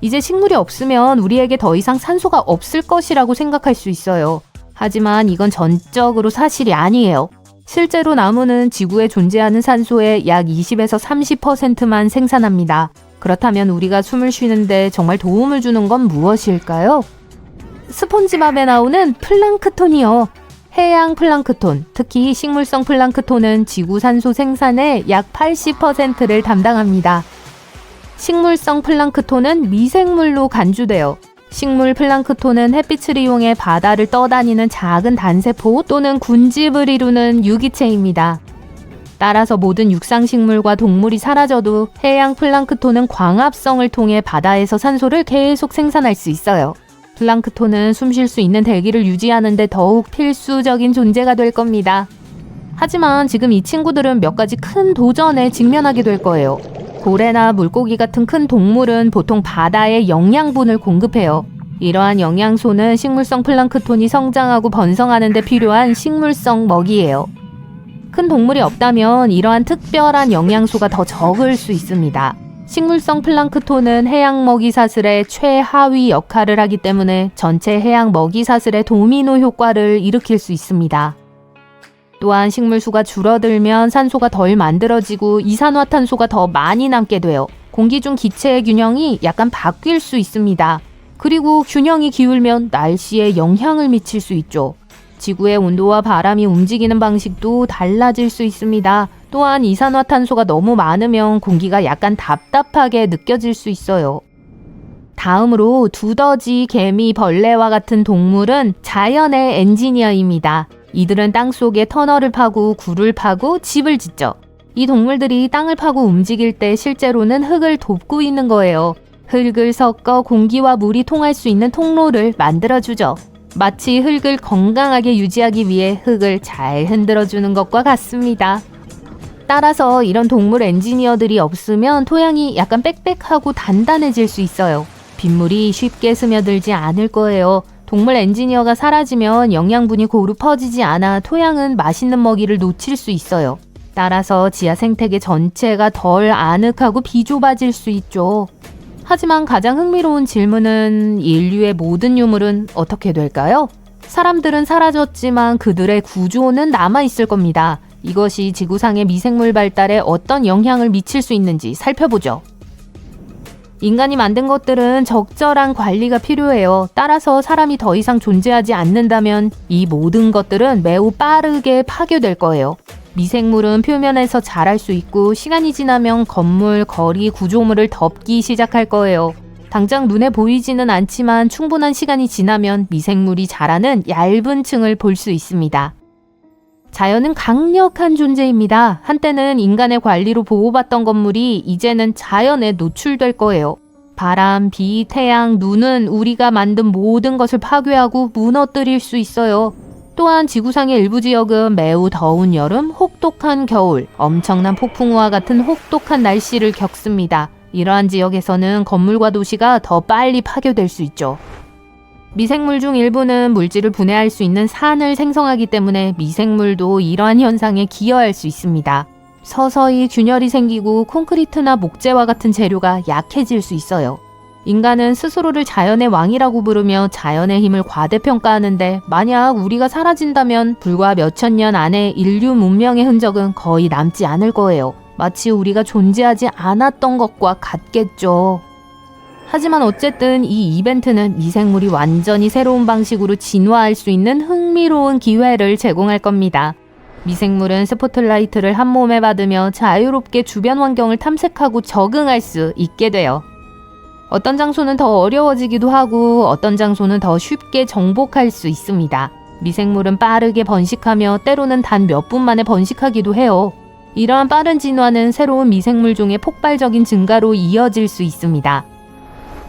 이제 식물이 없으면 우리에게 더 이상 산소가 없을 것이라고 생각할 수 있어요. 하지만 이건 전적으로 사실이 아니에요. 실제로 나무는 지구에 존재하는 산소의 약 20에서 30%만 생산합니다. 그렇다면 우리가 숨을 쉬는데 정말 도움을 주는 건 무엇일까요? 스폰지밥에 나오는 플랑크톤이요. 해양 플랑크톤, 특히 식물성 플랑크톤은 지구 산소 생산의 약 80%를 담당합니다. 식물성 플랑크톤은 미생물로 간주돼요. 식물 플랑크톤은 햇빛을 이용해 바다를 떠다니는 작은 단세포 또는 군집을 이루는 유기체입니다. 따라서 모든 육상식물과 동물이 사라져도 해양 플랑크톤은 광합성을 통해 바다에서 산소를 계속 생산할 수 있어요. 플랑크톤은 숨 쉴 수 있는 대기를 유지하는 데 더욱 필수적인 존재가 될 겁니다. 하지만 지금 이 친구들은 몇 가지 큰 도전에 직면하게 될 거예요. 고래나 물고기 같은 큰 동물은 보통 바다에 영양분을 공급해요. 이러한 영양소는 식물성 플랑크톤이 성장하고 번성하는 데 필요한 식물성 먹이예요. 큰 동물이 없다면 이러한 특별한 영양소가 더 적을 수 있습니다. 식물성 플랑크톤은 해양 먹이 사슬의 최하위 역할을 하기 때문에 전체 해양 먹이 사슬의 도미노 효과를 일으킬 수 있습니다. 또한 식물 수가 줄어들면 산소가 덜 만들어지고 이산화탄소가 더 많이 남게 돼요. 공기 중 기체의 균형이 약간 바뀔 수 있습니다. 그리고 균형이 기울면 날씨에 영향을 미칠 수 있죠. 지구의 온도와 바람이 움직이는 방식도 달라질 수 있습니다. 또한 이산화탄소가 너무 많으면 공기가 약간 답답하게 느껴질 수 있어요. 다음으로 두더지, 개미, 벌레와 같은 동물은 자연의 엔지니어입니다. 이들은 땅속에 터널을 파고 굴을 파고 집을 짓죠. 이 동물들이 땅을 파고 움직일 때 실제로는 흙을 돕고 있는 거예요. 흙을 섞어 공기와 물이 통할 수 있는 통로를 만들어주죠. 마치 흙을 건강하게 유지하기 위해 흙을 잘 흔들어주는 것과 같습니다. 따라서 이런 동물 엔지니어들이 없으면 토양이 약간 빽빽하고 단단해질 수 있어요. 빗물이 쉽게 스며들지 않을 거예요. 동물 엔지니어가 사라지면 영양분이 고루 퍼지지 않아 토양은 맛있는 먹이를 놓칠 수 있어요. 따라서 지하 생태계 전체가 덜 아늑하고 비좁아질 수 있죠. 하지만 가장 흥미로운 질문은 인류의 모든 유물은 어떻게 될까요? 사람들은 사라졌지만 그들의 구조는 남아있을 겁니다. 이것이 지구상의 미생물 발달에 어떤 영향을 미칠 수 있는지 살펴보죠. 인간이 만든 것들은 적절한 관리가 필요해요. 따라서 사람이 더 이상 존재하지 않는다면 이 모든 것들은 매우 빠르게 파괴될 거예요. 미생물은 표면에서 자랄 수 있고 시간이 지나면 건물, 거리, 구조물을 덮기 시작할 거예요. 당장 눈에 보이지는 않지만 충분한 시간이 지나면 미생물이 자라는 얇은 층을 볼 수 있습니다. 자연은 강력한 존재입니다. 한때는 인간의 관리로 보호받던 건물이 이제는 자연에 노출될 거예요. 바람, 비, 태양, 눈은 우리가 만든 모든 것을 파괴하고 무너뜨릴 수 있어요. 또한 지구상의 일부 지역은 매우 더운 여름, 혹독한 겨울, 엄청난 폭풍우와 같은 혹독한 날씨를 겪습니다. 이러한 지역에서는 건물과 도시가 더 빨리 파괴될 수 있죠. 미생물 중 일부는 물질을 분해할 수 있는 산을 생성하기 때문에 미생물도 이러한 현상에 기여할 수 있습니다. 서서히 균열이 생기고 콘크리트나 목재와 같은 재료가 약해질 수 있어요. 인간은 스스로를 자연의 왕이라고 부르며 자연의 힘을 과대평가하는데 만약 우리가 사라진다면 불과 몇천 년 안에 인류 문명의 흔적은 거의 남지 않을 거예요. 마치 우리가 존재하지 않았던 것과 같겠죠. 하지만 어쨌든 이 이벤트는 미생물이 완전히 새로운 방식으로 진화할 수 있는 흥미로운 기회를 제공할 겁니다. 미생물은 스포트라이트를 한 몸에 받으며 자유롭게 주변 환경을 탐색하고 적응할 수 있게 돼요. 어떤 장소는 더 어려워지기도 하고 어떤 장소는 더 쉽게 정복할 수 있습니다. 미생물은 빠르게 번식하며 때로는 단 몇 분 만에 번식하기도 해요. 이러한 빠른 진화는 새로운 미생물종의 폭발적인 증가로 이어질 수 있습니다.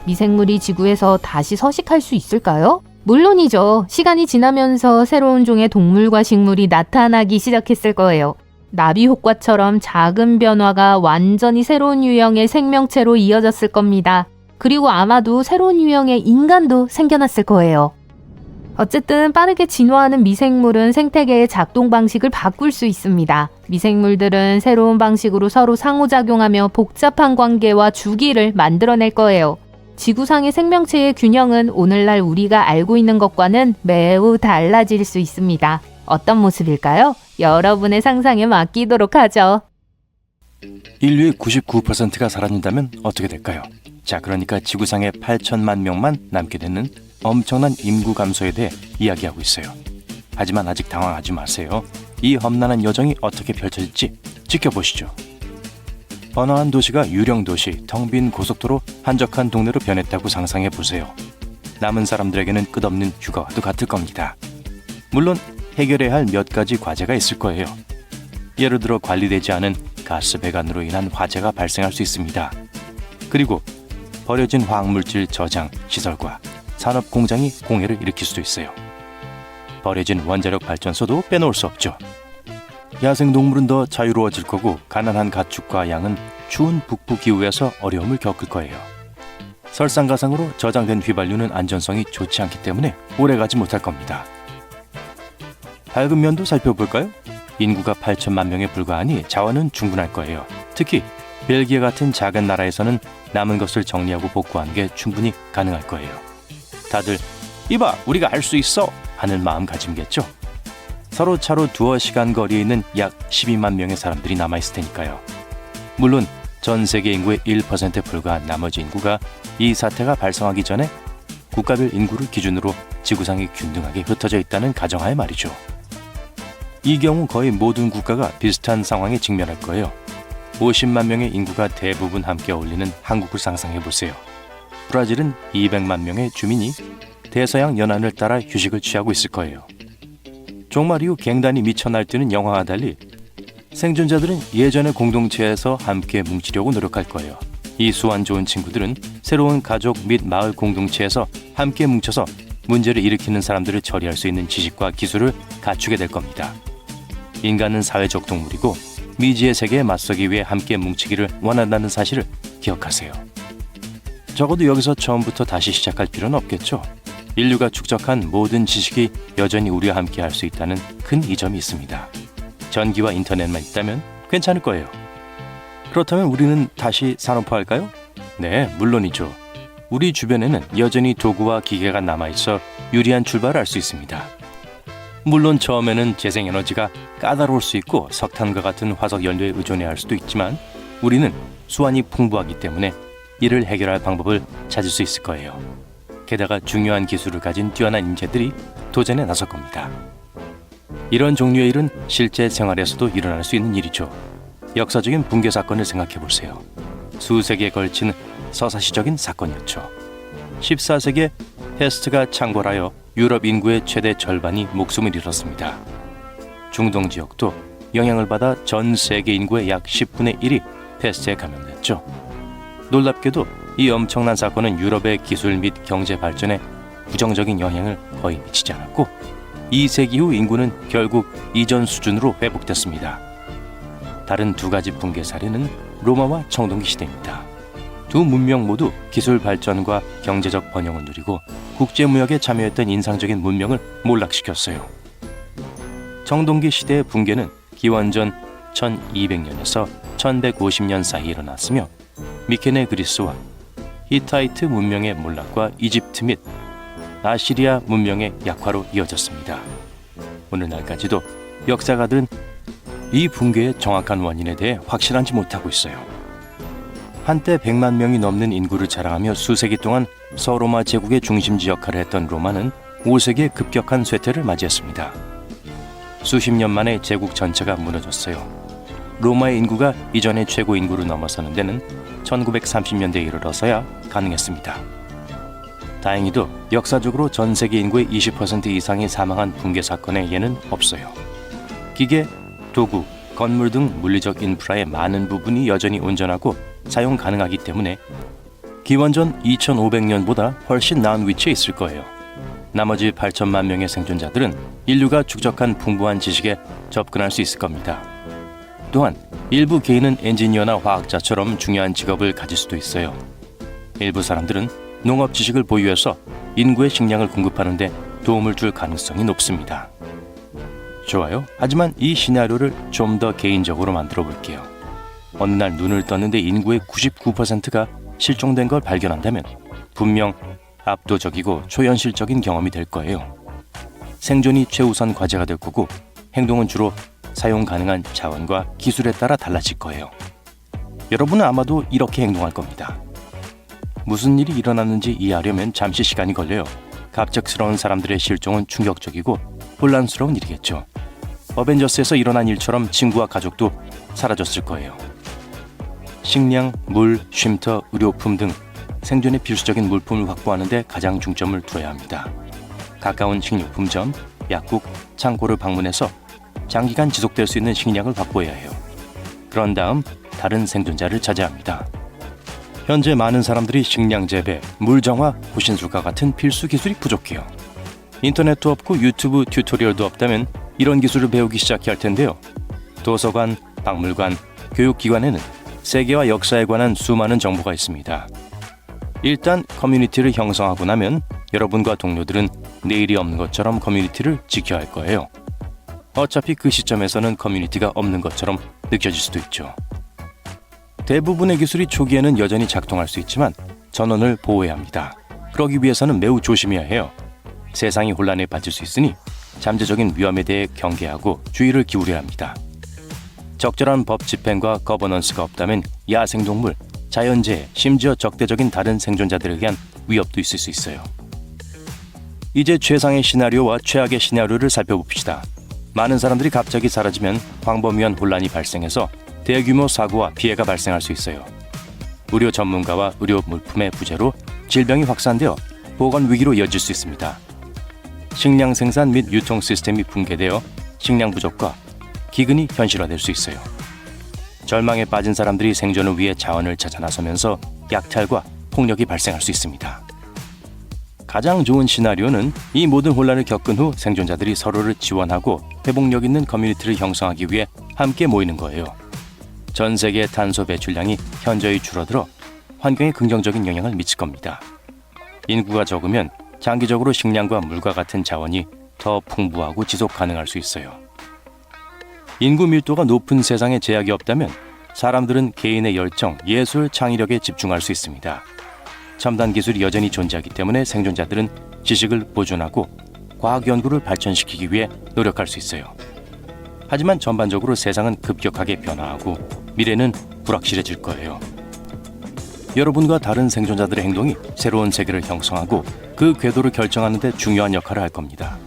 미생물이 지구에서 다시 서식할 수 있을까요? 물론이죠. 시간이 지나면서 새로운 종의 동물과 식물이 나타나기 시작했을 거예요. 나비 효과처럼 작은 변화가 완전히 새로운 유형의 생명체로 이어졌을 겁니다. 그리고 아마도 새로운 유형의 인간도 생겨났을 거예요. 어쨌든 빠르게 진화하는 미생물은 생태계의 작동 방식을 바꿀 수 있습니다. 미생물들은 새로운 방식으로 서로 상호작용하며 복잡한 관계와 주기를 만들어낼 거예요. 지구상의 생명체의 균형은 오늘날 우리가 알고 있는 것과는 매우 달라질 수 있습니다. 어떤 모습일까요? 여러분의 상상에 맡기도록 하죠. 인류의 99%가 사라진다면 어떻게 될까요? 자, 그러니까 지구상에 8천만 명만 남게 되는 엄청난 인구 감소에 대해 이야기하고 있어요. 하지만 아직 당황하지 마세요. 이 험난한 여정이 어떻게 펼쳐질지 지켜보시죠. 번화한 도시가 유령 도시, 텅 빈 고속도로, 한적한 동네로 변했다고 상상해 보세요. 남은 사람들에게는 끝없는 휴가와도 같을 겁니다. 물론 해결해야 할 몇 가지 과제가 있을 거예요. 예를 들어 관리되지 않은 가스 배관으로 인한 화재가 발생할 수 있습니다. 그리고 버려진 화학물질 저장 시설과 산업 공장이 공해를 일으킬 수도 있어요. 버려진 원자력 발전소도 빼놓을 수 없죠. 야생동물은 더 자유로워질 거고 가난한 가축과 양은 추운 북부 기후에서 어려움을 겪을 거예요. 설상가상으로 저장된 휘발유는 안전성이 좋지 않기 때문에 오래가지 못할 겁니다. 밝은 면도 살펴볼까요? 인구가 8천만 명에 불과하니 자원은 충분할 거예요. 특히 벨기에 같은 작은 나라에서는 남은 것을 정리하고 복구하는 게 충분히 가능할 거예요. 다들 이봐 우리가 할 수 있어 하는 마음가짐겠죠. 서로 차로 두어 시간 거리에 있는 약 12만 명의 사람들이 남아있을 테니까요. 물론 전 세계 인구의 1%에 불과한 나머지 인구가 이 사태가 발생하기 전에 국가별 인구를 기준으로 지구상에 균등하게 흩어져 있다는 가정하에 말이죠. 이 경우 거의 모든 국가가 비슷한 상황에 직면할 거예요. 50만 명의 인구가 대부분 함께 어울리는 한국을 상상해 보세요. 브라질은 200만 명의 주민이 대서양 연안을 따라 휴식을 취하고 있을 거예요. 종말 이후 갱단이 미쳐 날뛰는 영화와 달리 생존자들은 예전의 공동체에서 함께 뭉치려고 노력할 거예요. 이 수완 좋은 친구들은 새로운 가족 및 마을 공동체에서 함께 뭉쳐서 문제를 일으키는 사람들을 처리할 수 있는 지식과 기술을 갖추게 될 겁니다. 인간은 사회적 동물이고 미지의 세계에 맞서기 위해 함께 뭉치기를 원한다는 사실을 기억하세요. 적어도 여기서 처음부터 다시 시작할 필요는 없겠죠. 인류가 축적한 모든 지식이 여전히 우리와 함께 할 수 있다는 큰 이점이 있습니다. 전기와 인터넷만 있다면 괜찮을 거예요. 그렇다면 우리는 다시 산업화할까요? 네, 물론이죠. 우리 주변에는 여전히 도구와 기계가 남아있어 유리한 출발을 할 수 있습니다. 물론 처음에는 재생에너지가 까다로울 수 있고 석탄과 같은 화석 연료에 의존해야 할 수도 있지만 우리는 수완이 풍부하기 때문에 이를 해결할 방법을 찾을 수 있을 거예요. 게다가 중요한 기술을 가진 뛰어난 인재들이 도전에 나설 겁니다. 이런 종류의 일은 실제 생활에서도 일어날 수 있는 일이죠. 역사적인 붕괴 사건을 생각해 보세요. 수세기에 걸친 서사시적인 사건이었죠. 14세기에 패스트가 창궐하여 유럽 인구의 최대 절반이 목숨을 잃었습니다. 중동 지역도 영향을 받아 전 세계 인구의 약 10분의 1이 패스트에 감염됐죠. 놀랍게도 이 엄청난 사건은 유럽의 기술 및 경제 발전에 부정적인 영향을 거의 미치지 않았고 2세기 후 인구는 결국 이전 수준으로 회복됐습니다. 다른 두 가지 붕괴 사례는 로마와 청동기 시대입니다. 두 문명 모두 기술 발전과 경제적 번영을 누리고 국제무역에 참여했던 인상적인 문명을 몰락시켰어요. 청동기 시대의 붕괴는 기원전 1200년에서 1150년 사이에 일어났으며 미케네 그리스와 히타이트 문명의 몰락과 이집트 및 아시리아 문명의 약화로 이어졌습니다. 오늘날까지도 역사가들은 이 붕괴의 정확한 원인에 대해 확실하지 못하고 있어요. 한때 100만 명이 넘는 인구를 자랑하며 수세기 동안 서로마 제국의 중심지 역할을 했던 로마는 5세기에 급격한 쇠퇴를 맞이했습니다. 수십 년 만에 제국 전체가 무너졌어요. 로마의 인구가 이전의 최고 인구를 넘어서는 데는 1930년대에 이르러서야 가능했습니다. 다행히도 역사적으로 전 세계 인구의 20% 이상이 사망한 붕괴 사건의 예는 없어요. 기계, 도구, 건물 등 물리적 인프라의 많은 부분이 여전히 온전하고 사용 가능하기 때문에 기원전 2500년보다 훨씬 나은 위치에 있을 거예요. 나머지 8천만 명의 생존자들은 인류가 축적한 풍부한 지식에 접근할 수 있을 겁니다. 또한 일부 개인은 엔지니어나 화학자처럼 중요한 직업을 가질 수도 있어요. 일부 사람들은 농업 지식을 보유해서 인구의 식량을 공급하는 데 도움을 줄 가능성이 높습니다. 좋아요. 하지만 이 시나리오를 좀 더 개인적으로 만들어 볼게요. 어느 날 눈을 떴는데 인구의 99%가 실종된 걸 발견한다면 분명 압도적이고 초현실적인 경험이 될 거예요. 생존이 최우선 과제가 될 거고 행동은 주로 사용 가능한 자원과 기술에 따라 달라질 거예요. 여러분은 아마도 이렇게 행동할 겁니다. 무슨 일이 일어났는지 이해하려면 잠시 시간이 걸려요. 갑작스러운 사람들의 실종은 충격적이고 혼란스러운 일이겠죠. 어벤져스에서 일어난 일처럼 친구와 가족도 사라졌을 거예요. 식량, 물, 쉼터, 의료품 등 생존에 필수적인 물품을 확보하는 데 가장 중점을 두어야 합니다. 가까운 식료품점, 약국, 창고를 방문해서 장기간 지속될 수 있는 식량을 확보해야 해요. 그런 다음 다른 생존자를 찾아야 합니다. 현재 많은 사람들이 식량 재배, 물 정화, 호신술과 같은 필수 기술이 부족해요. 인터넷도 없고 유튜브 튜토리얼도 없다면 이런 기술을 배우기 시작해야 할 텐데요. 도서관, 박물관, 교육기관에는 세계와 역사에 관한 수많은 정보가 있습니다. 일단 커뮤니티를 형성하고 나면 여러분과 동료들은 내일이 없는 것처럼 커뮤니티를 지켜야 할 거예요. 어차피 그 시점에서는 커뮤니티가 없는 것처럼 느껴질 수도 있죠. 대부분의 기술이 초기에는 여전히 작동할 수 있지만 전원을 보호해야 합니다. 그러기 위해서는 매우 조심해야 해요. 세상이 혼란에 빠질 수 있으니 잠재적인 위험에 대해 경계하고 주의를 기울여야 합니다. 적절한 법 집행과 거버넌스가 없다면 야생동물, 자연재해, 심지어 적대적인 다른 생존자들에 대한 위협도 있을 수 있어요. 이제 최상의 시나리오와 최악의 시나리오를 살펴봅시다. 많은 사람들이 갑자기 사라지면 광범위한 혼란이 발생해서 대규모 사고와 피해가 발생할 수 있어요. 의료 전문가와 의료 물품의 부재로 질병이 확산되어 보건 위기로 이어질 수 있습니다. 식량 생산 및 유통 시스템이 붕괴되어 식량 부족과 기근이 현실화될 수 있어요. 절망에 빠진 사람들이 생존을 위해 자원을 찾아 나서면서 약탈과 폭력이 발생할 수 있습니다. 가장 좋은 시나리오는 이 모든 혼란을 겪은 후 생존자들이 서로를 지원하고 회복력 있는 커뮤니티를 형성하기 위해 함께 모이는 거예요. 전 세계의 탄소 배출량이 현저히 줄어들어 환경에 긍정적인 영향을 미칠 겁니다. 인구가 적으면 장기적으로 식량과 물과 같은 자원이 더 풍부하고 지속 가능할 수 있어요. 인구 밀도가 높은 세상에 제약이 없다면 사람들은 개인의 열정, 예술, 창의력에 집중할 수 있습니다. 첨단 기술이 여전히 존재하기 때문에 생존자들은 지식을 보존하고 과학 연구를 발전시키기 위해 노력할 수 있어요. 하지만 전반적으로 세상은 급격하게 변화하고 미래는 불확실해질 거예요. 여러분과 다른 생존자들의 행동이 새로운 세계를 형성하고 그 궤도를 결정하는 데 중요한 역할을 할 겁니다.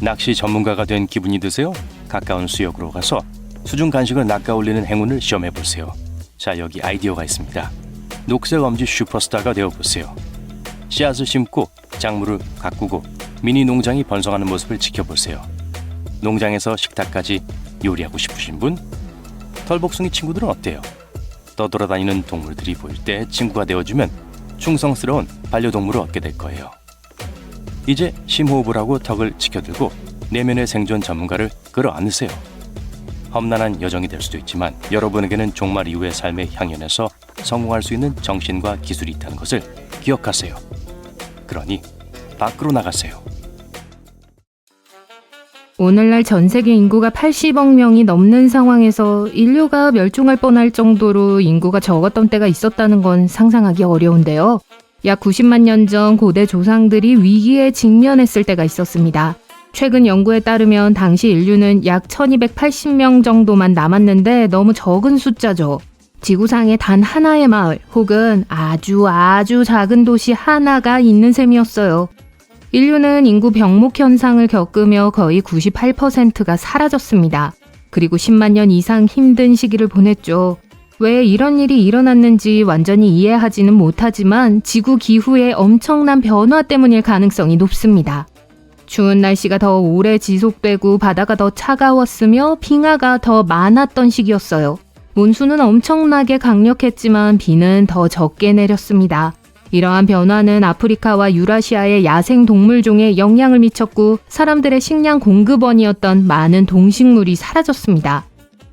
낚시 전문가가 된 기분이 드세요? 가까운 수역으로 가서 수중 간식을 낚아올리는 행운을 시험해 보세요. 자, 여기 아이디어가 있습니다. 녹색 엄지 슈퍼스타가 되어보세요. 씨앗을 심고 작물을 가꾸고 미니 농장이 번성하는 모습을 지켜보세요. 농장에서 식탁까지 요리하고 싶으신 분? 털복숭이 친구들은 어때요? 떠돌아다니는 동물들이 보일 때 친구가 되어주면 충성스러운 반려동물을 얻게 될 거예요. 이제 심호흡을 하고 턱을 지켜들고 내면의 생존 전문가를 끌어안으세요. 험난한 여정이 될 수도 있지만 여러분에게는 종말 이후의 삶의 향연에서 성공할 수 있는 정신과 기술이 있다는 것을 기억하세요. 그러니 밖으로 나가세요. 오늘날 전 세계 인구가 80억 명이 넘는 상황에서 인류가 멸종할 뻔할 정도로 인구가 적었던 때가 있었다는 건 상상하기 어려운데요. 약 90만 년 전 고대 조상들이 위기에 직면했을 때가 있었습니다. 최근 연구에 따르면 당시 인류는 약 1280명 정도만 남았는데 너무 적은 숫자죠. 지구상에 단 하나의 마을 혹은 아주 작은 도시 하나가 있는 셈이었어요. 인류는 인구 병목 현상을 겪으며 거의 98%가 사라졌습니다. 그리고 10만 년 이상 힘든 시기를 보냈죠. 왜 이런 일이 일어났는지 완전히 이해하지는 못하지만 지구 기후의 엄청난 변화 때문일 가능성이 높습니다. 추운 날씨가 더 오래 지속되고 바다가 더 차가웠으며 빙하가 더 많았던 시기였어요. 몬순은 엄청나게 강력했지만 비는 더 적게 내렸습니다. 이러한 변화는 아프리카와 유라시아의 야생 동물종에 영향을 미쳤고 사람들의 식량 공급원이었던 많은 동식물이 사라졌습니다.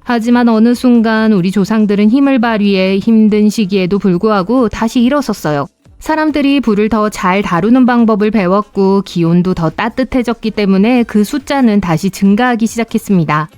하지만 어느 순간 우리 조상들은 힘을 발휘해 힘든 시기에도 불구하고 다시 일어섰어요. 사람들이 불을 더 잘 다루는 방법을 배웠고 기온도 더 따뜻해졌기 때문에 그 숫자는 다시 증가하기 시작했습니다.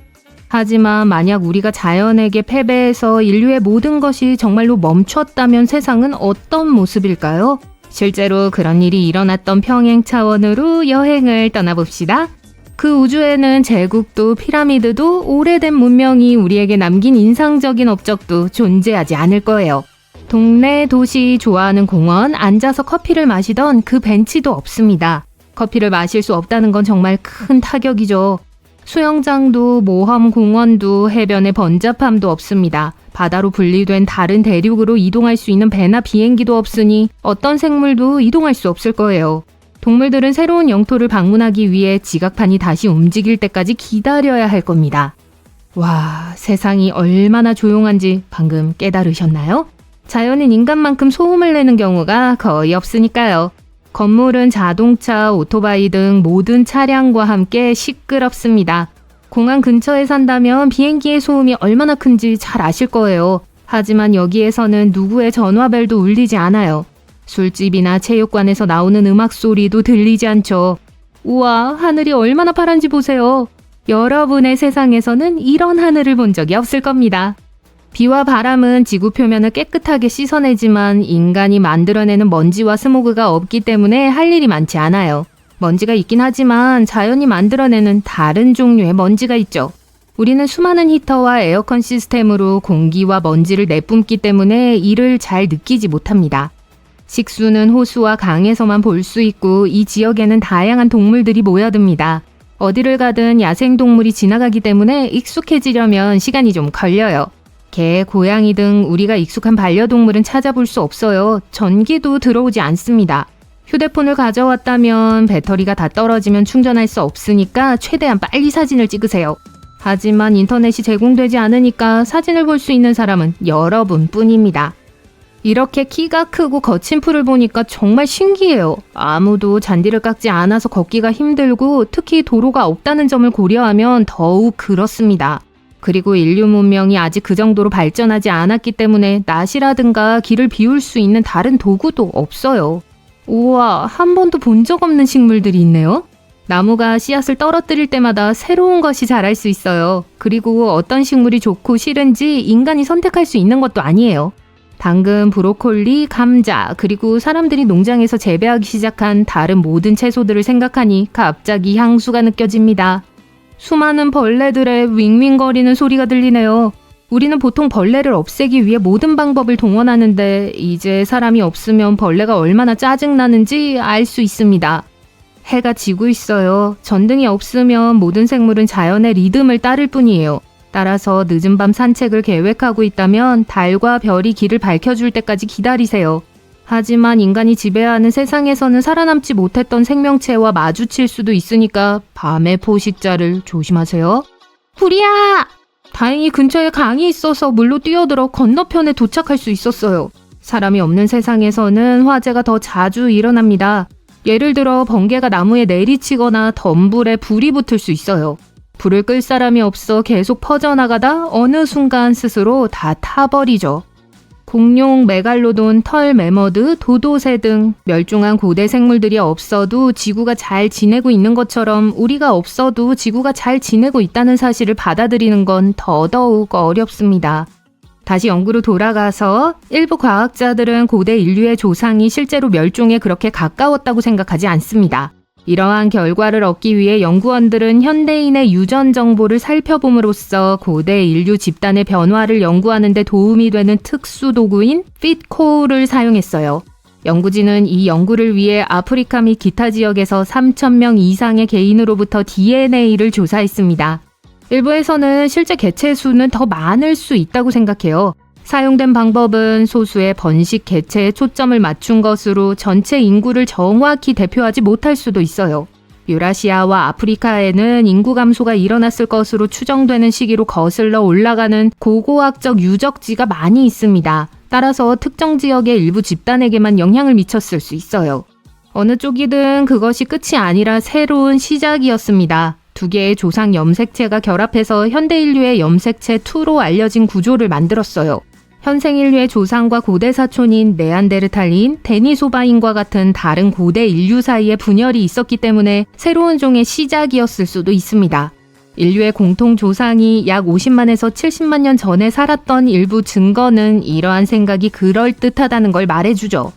하지만 만약 우리가 자연에게 패배해서 인류의 모든 것이 정말로 멈췄다면 세상은 어떤 모습일까요? 실제로 그런 일이 일어났던 평행 차원으로 여행을 떠나봅시다. 그 우주에는 제국도 피라미드도 오래된 문명이 우리에게 남긴 인상적인 업적도 존재하지 않을 거예요. 동네, 도시, 좋아하는 공원, 앉아서 커피를 마시던 그 벤치도 없습니다. 커피를 마실 수 없다는 건 정말 큰 타격이죠. 수영장도 모험공원도 해변의 번잡함도 없습니다. 바다로 분리된 다른 대륙으로 이동할 수 있는 배나 비행기도 없으니 어떤 생물도 이동할 수 없을 거예요. 동물들은 새로운 영토를 방문하기 위해 지각판이 다시 움직일 때까지 기다려야 할 겁니다. 와, 세상이 얼마나 조용한지 방금 깨달으셨나요? 자연은 인간만큼 소음을 내는 경우가 거의 없으니까요. 건물은 자동차, 오토바이 등 모든 차량과 함께 시끄럽습니다. 공항 근처에 산다면 비행기의 소음이 얼마나 큰지 잘 아실 거예요. 하지만 여기에서는 누구의 전화벨도 울리지 않아요. 술집이나 체육관에서 나오는 음악 소리도 들리지 않죠. 우와, 하늘이 얼마나 파란지 보세요. 여러분의 세상에서는 이런 하늘을 본 적이 없을 겁니다. 비와 바람은 지구 표면을 깨끗하게 씻어내지만 인간이 만들어내는 먼지와 스모그가 없기 때문에 할 일이 많지 않아요. 먼지가 있긴 하지만 자연이 만들어내는 다른 종류의 먼지가 있죠. 우리는 수많은 히터와 에어컨 시스템으로 공기와 먼지를 내뿜기 때문에 이를 잘 느끼지 못합니다. 식수는 호수와 강에서만 볼 수 있고 이 지역에는 다양한 동물들이 모여듭니다. 어디를 가든 야생동물이 지나가기 때문에 익숙해지려면 시간이 좀 걸려요. 개, 고양이 등 우리가 익숙한 반려동물은 찾아볼 수 없어요. 전기도 들어오지 않습니다. 휴대폰을 가져왔다면 배터리가 다 떨어지면 충전할 수 없으니까 최대한 빨리 사진을 찍으세요. 하지만 인터넷이 제공되지 않으니까 사진을 볼 수 있는 사람은 여러분뿐입니다. 이렇게 키가 크고 거친 풀을 보니까 정말 신기해요. 아무도 잔디를 깎지 않아서 걷기가 힘들고 특히 도로가 없다는 점을 고려하면 더욱 그렇습니다. 그리고 인류 문명이 아직 그 정도로 발전하지 않았기 때문에 낫이라든가 길을 비울 수 있는 다른 도구도 없어요. 우와, 한 번도 본 적 없는 식물들이 있네요. 나무가 씨앗을 떨어뜨릴 때마다 새로운 것이 자랄 수 있어요. 그리고 어떤 식물이 좋고 싫은지 인간이 선택할 수 있는 것도 아니에요. 당근, 브로콜리, 감자, 그리고 사람들이 농장에서 재배하기 시작한 다른 모든 채소들을 생각하니 갑자기 향수가 느껴집니다. 수많은 벌레들의 윙윙거리는 소리가 들리네요. 우리는 보통 벌레를 없애기 위해 모든 방법을 동원하는데 이제 사람이 없으면 벌레가 얼마나 짜증나는지 알 수 있습니다. 해가 지고 있어요. 전등이 없으면 모든 생물은 자연의 리듬을 따를 뿐이에요. 따라서 늦은 밤 산책을 계획하고 있다면 달과 별이 길을 밝혀줄 때까지 기다리세요. 하지만 인간이 지배하는 세상에서는 살아남지 못했던 생명체와 마주칠 수도 있으니까 밤의 포식자를 조심하세요. 불이야! 다행히 근처에 강이 있어서 물로 뛰어들어 건너편에 도착할 수 있었어요. 사람이 없는 세상에서는 화재가 더 자주 일어납니다. 예를 들어 번개가 나무에 내리치거나 덤불에 불이 붙을 수 있어요. 불을 끌 사람이 없어 계속 퍼져나가다 어느 순간 스스로 다 타버리죠. 공룡, 메갈로돈, 털 매머드, 도도새 등 멸종한 고대 생물들이 없어도 지구가 잘 지내고 있는 것처럼 우리가 없어도 지구가 잘 지내고 있다는 사실을 받아들이는 건 더더욱 어렵습니다. 다시 연구로 돌아가서 일부 과학자들은 고대 인류의 조상이 실제로 멸종에 그렇게 가까웠다고 생각하지 않습니다. 이러한 결과를 얻기 위해 연구원들은 현대인의 유전 정보를 살펴봄으로써 고대 인류 집단의 변화를 연구하는 데 도움이 되는 특수 도구인 핏코를 사용했어요. 연구진은 이 연구를 위해 아프리카 및 기타 지역에서 3,000명 이상의 개인으로부터 DNA를 조사했습니다. 일부에서는 실제 개체 수는 더 많을 수 있다고 생각해요. 사용된 방법은 소수의 번식 개체에 초점을 맞춘 것으로 전체 인구를 정확히 대표하지 못할 수도 있어요. 유라시아와 아프리카에는 인구 감소가 일어났을 것으로 추정되는 시기로 거슬러 올라가는 고고학적 유적지가 많이 있습니다. 따라서 특정 지역의 일부 집단에게만 영향을 미쳤을 수 있어요. 어느 쪽이든 그것이 끝이 아니라 새로운 시작이었습니다. 두 개의 조상 염색체가 결합해서 현대 인류의 염색체 2로 알려진 구조를 만들었어요. 현생 인류의 조상과 고대 사촌인 네안데르탈인, 데니소바인과 같은 다른 고대 인류 사이에 분열이 있었기 때문에 새로운 종의 시작이었을 수도 있습니다. 인류의 공통 조상이 약 50만에서 70만 년 전에 살았던 일부 증거는 이러한 생각이 그럴듯하다는 걸 말해주죠.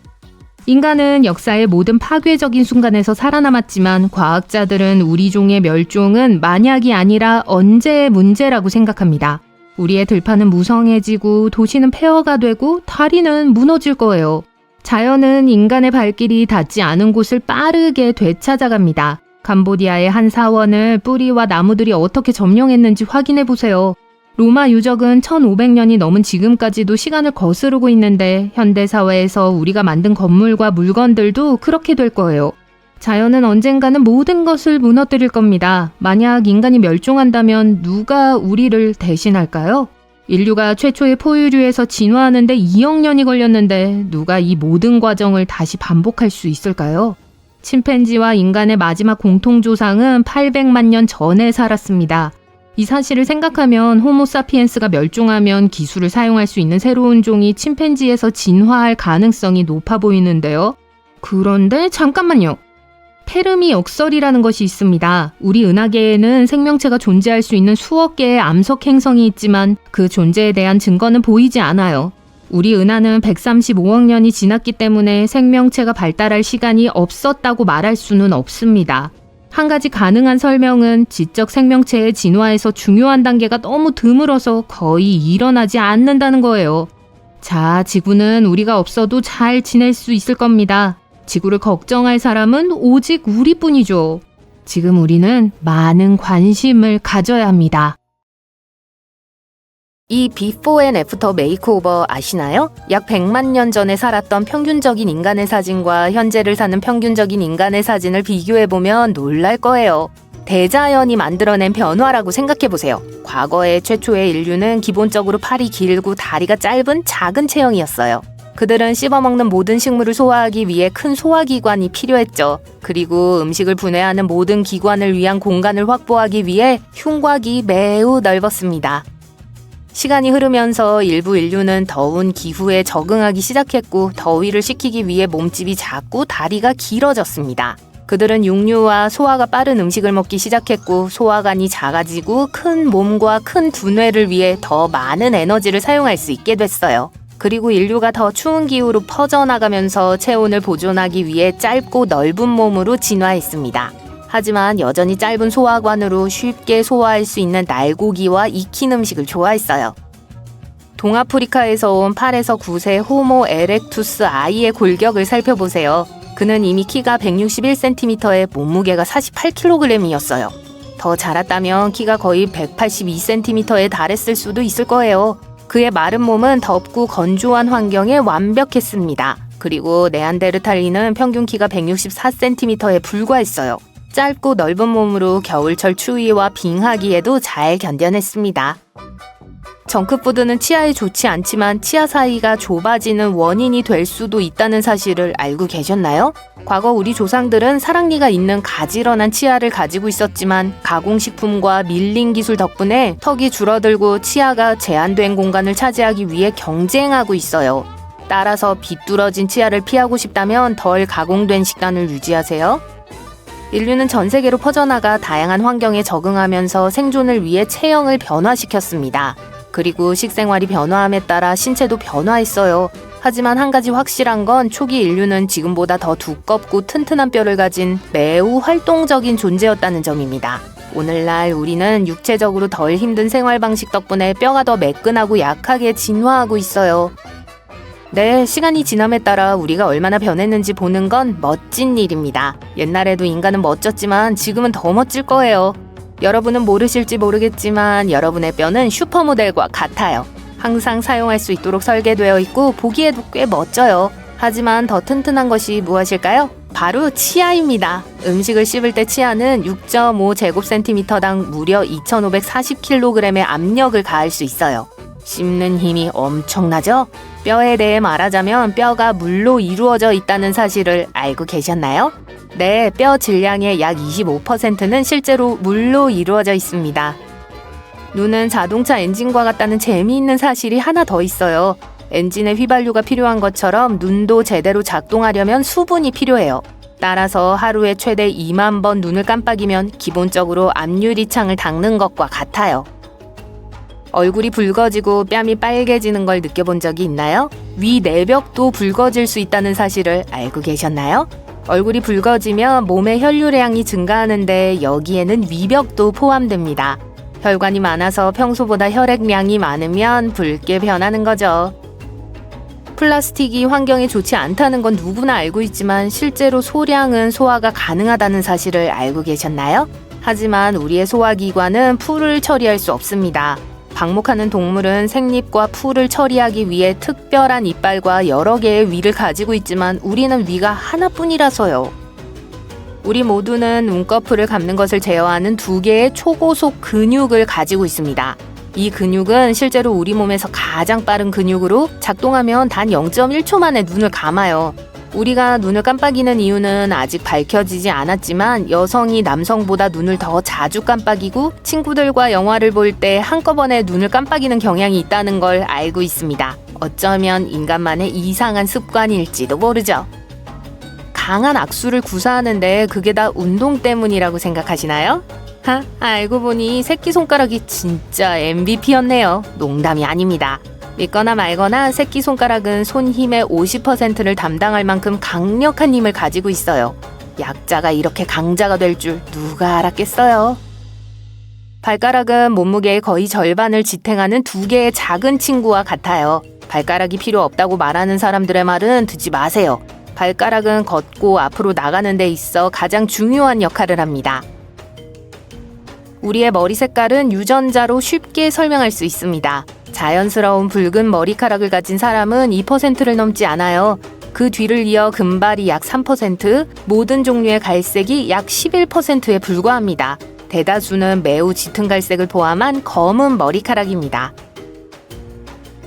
인간은 역사의 모든 파괴적인 순간에서 살아남았지만 과학자들은 우리 종의 멸종은 만약이 아니라 언제의 문제라고 생각합니다. 우리의 들판은 무성해지고 도시는 폐허가 되고 다리는 무너질 거예요. 자연은 인간의 발길이 닿지 않은 곳을 빠르게 되찾아갑니다. 캄보디아의 한 사원을 뿌리와 나무들이 어떻게 점령했는지 확인해 보세요. 로마 유적은 1500년이 넘은 지금까지도 시간을 거스르고 있는데 현대사회에서 우리가 만든 건물과 물건들도 그렇게 될 거예요. 자연은 언젠가는 모든 것을 무너뜨릴 겁니다. 만약 인간이 멸종한다면 누가 우리를 대신할까요? 인류가 최초의 포유류에서 진화하는데 2억 년이 걸렸는데 누가 이 모든 과정을 다시 반복할 수 있을까요? 침팬지와 인간의 마지막 공통조상은 800만 년 전에 살았습니다. 이 사실을 생각하면 호모사피엔스가 멸종하면 기술을 사용할 수 있는 새로운 종이 침팬지에서 진화할 가능성이 높아 보이는데요. 그런데 잠깐만요. 페르미 역설이라는 것이 있습니다. 우리 은하계에는 생명체가 존재할 수 있는 수억 개의 암석 행성이 있지만 그 존재에 대한 증거는 보이지 않아요. 우리 은하는 135억 년이 지났기 때문에 생명체가 발달할 시간이 없었다고 말할 수는 없습니다. 한 가지 가능한 설명은 지적 생명체의 진화에서 중요한 단계가 너무 드물어서 거의 일어나지 않는다는 거예요. 자, 지구는 우리가 없어도 잘 지낼 수 있을 겁니다. 지구를 걱정할 사람은 오직 우리뿐이죠. 지금 우리는 많은 관심을 가져야 합니다. 이 비포 앤 애프터 메이크오버 아시나요? 약 100만 년 전에 살았던 평균적인 인간의 사진과 현재를 사는 평균적인 인간의 사진을 비교해보면 놀랄 거예요. 대자연이 만들어낸 변화라고 생각해보세요. 과거의 최초의 인류는 기본적으로 팔이 길고 다리가 짧은 작은 체형이었어요. 그들은 씹어먹는 모든 식물을 소화하기 위해 큰 소화기관이 필요했죠. 그리고 음식을 분해하는 모든 기관을 위한 공간을 확보하기 위해 흉곽이 매우 넓었습니다. 시간이 흐르면서 일부 인류는 더운 기후에 적응하기 시작했고 더위를 식히기 위해 몸집이 작고 다리가 길어졌습니다. 그들은 육류와 소화가 빠른 음식을 먹기 시작했고 소화관이 작아지고 큰 몸과 큰 두뇌를 위해 더 많은 에너지를 사용할 수 있게 됐어요. 그리고 인류가 더 추운 기후로 퍼져나가면서 체온을 보존하기 위해 짧고 넓은 몸으로 진화했습니다. 하지만 여전히 짧은 소화관으로 쉽게 소화할 수 있는 날고기와 익힌 음식을 좋아했어요. 동아프리카에서 온 8에서 9세 호모 에렉투스 아이의 골격을 살펴보세요. 그는 이미 키가 161cm에 몸무게가 48kg이었어요. 더 자랐다면 키가 거의 182cm에 달했을 수도 있을 거예요. 그의 마른 몸은 덥고 건조한 환경에 완벽했습니다. 그리고 네안데르탈린은 평균 키가 164cm에 불과했어요. 짧고 넓은 몸으로 겨울철 추위와 빙하기에도 잘 견뎌냈습니다. 정크푸드는 치아에 좋지 않지만 치아 사이가 좁아지는 원인이 될 수도 있다는 사실을 알고 계셨나요? 과거 우리 조상들은 사랑니가 있는 가지런한 치아를 가지고 있었지만 가공식품과 밀링 기술 덕분에 턱이 줄어들고 치아가 제한된 공간을 차지하기 위해 경쟁하고 있어요. 따라서 비뚤어진 치아를 피하고 싶다면 덜 가공된 식단을 유지하세요. 인류는 전 세계로 퍼져나가 다양한 환경에 적응하면서 생존을 위해 체형을 변화시켰습니다. 그리고 식생활이 변화함에 따라 신체도 변화했어요. 하지만 한 가지 확실한 건 초기 인류는 지금보다 더 두껍고 튼튼한 뼈를 가진 매우 활동적인 존재였다는 점입니다. 오늘날 우리는 육체적으로 덜 힘든 생활 방식 덕분에 뼈가 더 매끈하고 약하게 진화하고 있어요. 네, 시간이 지남에 따라 우리가 얼마나 변했는지 보는 건 멋진 일입니다. 옛날에도 인간은 멋졌지만 지금은 더 멋질 거예요. 여러분은 모르실지 모르겠지만 여러분의 뼈는 슈퍼모델과 같아요. 항상 사용할 수 있도록 설계되어 있고 보기에도 꽤 멋져요. 하지만 더 튼튼한 것이 무엇일까요? 바로 치아입니다. 음식을 씹을 때 치아는 6.5제곱센티미터당 무려 2,540kg의 압력을 가할 수 있어요. 씹는 힘이 엄청나죠? 뼈에 대해 말하자면 뼈가 물로 이루어져 있다는 사실을 알고 계셨나요? 네, 뼈 질량의 약 25%는 실제로 물로 이루어져 있습니다. 눈은 자동차 엔진과 같다는 재미있는 사실이 하나 더 있어요. 엔진에 휘발유가 필요한 것처럼 눈도 제대로 작동하려면 수분이 필요해요. 따라서 하루에 최대 2만 번 눈을 깜빡이면 기본적으로 앞유리창을 닦는 것과 같아요. 얼굴이 붉어지고 뺨이 빨개지는 걸 느껴본 적이 있나요? 위 내벽도 붉어질 수 있다는 사실을 알고 계셨나요? 얼굴이 붉어지면 몸의 혈류량이 증가하는데 여기에는 위벽도 포함됩니다. 혈관이 많아서 평소보다 혈액량이 많으면 붉게 변하는 거죠. 플라스틱이 환경에 좋지 않다는 건 누구나 알고 있지만 실제로 소량은 소화가 가능하다는 사실을 알고 계셨나요? 하지만 우리의 소화기관은 풀을 처리할 수 없습니다. 방목하는 동물은 생립과 풀을 처리하기 위해 특별한 이빨과 여러 개의 위를 가지고 있지만 우리는 위가 하나뿐이라서요. 우리 모두는 눈꺼풀을 감는 것을 제어하는 2개의 초고속 근육을 가지고 있습니다. 이 근육은 실제로 우리 몸에서 가장 빠른 근육으로 작동하면 단 0.1초 만에 눈을 감아요. 우리가 눈을 깜빡이는 이유는 아직 밝혀지지 않았지만 여성이 남성보다 눈을 더 자주 깜빡이고 친구들과 영화를 볼 때 한꺼번에 눈을 깜빡이는 경향이 있다는 걸 알고 있습니다. 어쩌면 인간만의 이상한 습관일지도 모르죠. 강한 악수를 구사하는데 그게 다 운동 때문이라고 생각하시나요? 알고 보니 새끼손가락이 진짜 MVP였네요. 농담이 아닙니다. 믿거나 말거나 새끼손가락은 손 힘의 50%를 담당할 만큼 강력한 힘을 가지고 있어요. 약자가 이렇게 강자가 될 줄 누가 알았겠어요? 발가락은 몸무게의 거의 절반을 지탱하는 2개의 작은 친구와 같아요. 발가락이 필요 없다고 말하는 사람들의 말은 듣지 마세요. 발가락은 걷고 앞으로 나가는 데 있어 가장 중요한 역할을 합니다. 우리의 머리 색깔은 유전자로 쉽게 설명할 수 있습니다. 자연스러운 붉은 머리카락을 가진 사람은 2%를 넘지 않아요. 그 뒤를 이어 금발이 약 3%, 모든 종류의 갈색이 약 11%에 불과합니다. 대다수는 매우 짙은 갈색을 포함한 검은 머리카락입니다.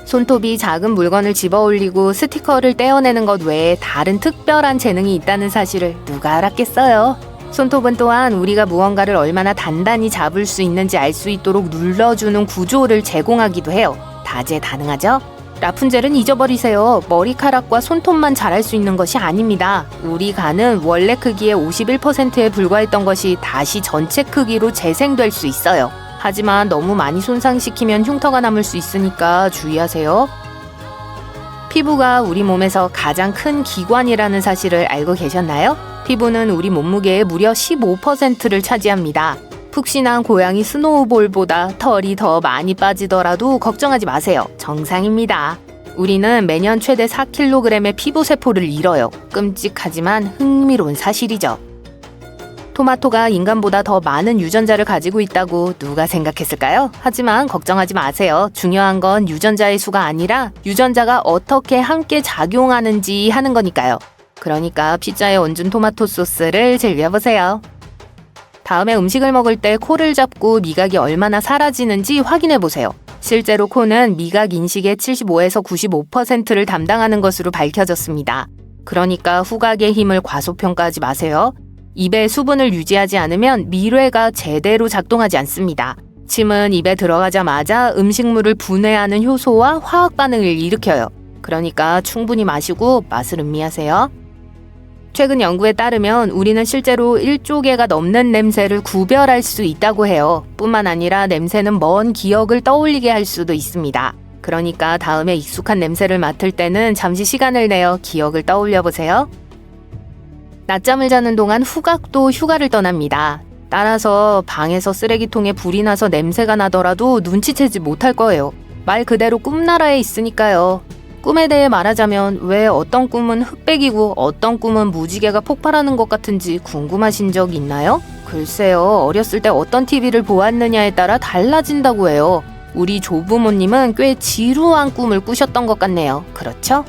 손톱이 작은 물건을 집어 올리고 스티커를 떼어내는 것 외에 다른 특별한 재능이 있다는 사실을 누가 알았겠어요? 손톱은 또한 우리가 무언가를 얼마나 단단히 잡을 수 있는지 알 수 있도록 눌러주는 구조를 제공하기도 해요. 다재다능하죠? 라푼젤은 잊어버리세요. 머리카락과 손톱만 자랄 수 있는 것이 아닙니다. 우리 간은 원래 크기의 51%에 불과했던 것이 다시 전체 크기로 재생될 수 있어요. 하지만 너무 많이 손상시키면 흉터가 남을 수 있으니까 주의하세요. 피부가 우리 몸에서 가장 큰 기관이라는 사실을 알고 계셨나요? 피부는 우리 몸무게의 무려 15%를 차지합니다. 푹신한 고양이 스노우볼보다 털이 더 많이 빠지더라도 걱정하지 마세요. 정상입니다. 우리는 매년 최대 4kg의 피부세포를 잃어요. 끔찍하지만 흥미로운 사실이죠. 토마토가 인간보다 더 많은 유전자를 가지고 있다고 누가 생각했을까요? 하지만 걱정하지 마세요. 중요한 건 유전자의 수가 아니라 유전자가 어떻게 함께 작용하는지 하는 거니까요. 그러니까 피자에 얹은 토마토 소스를 즐겨보세요. 다음에 음식을 먹을 때 코를 잡고 미각이 얼마나 사라지는지 확인해보세요. 실제로 코는 미각 인식의 75에서 95%를 담당하는 것으로 밝혀졌습니다. 그러니까 후각의 힘을 과소평가하지 마세요. 입에 수분을 유지하지 않으면 미뢰가 제대로 작동하지 않습니다. 침은 입에 들어가자마자 음식물을 분해하는 효소와 화학 반응을 일으켜요. 그러니까 충분히 마시고 맛을 음미하세요. 최근 연구에 따르면 우리는 실제로 1조 개가 넘는 냄새를 구별할 수 있다고 해요. 뿐만 아니라 냄새는 먼 기억을 떠올리게 할 수도 있습니다. 그러니까 다음에 익숙한 냄새를 맡을 때는 잠시 시간을 내어 기억을 떠올려 보세요. 낮잠을 자는 동안 후각도 휴가를 떠납니다. 따라서 방에서 쓰레기통에 불이 나서 냄새가 나더라도 눈치채지 못할 거예요. 말 그대로 꿈나라에 있으니까요. 꿈에 대해 말하자면 왜 어떤 꿈은 흑백이고 어떤 꿈은 무지개가 폭발하는 것 같은지 궁금하신 적 있나요? 글쎄요, 어렸을 때 어떤 TV를 보았느냐에 따라 달라진다고 해요. 우리 조부모님은 꽤 지루한 꿈을 꾸셨던 것 같네요. 그렇죠?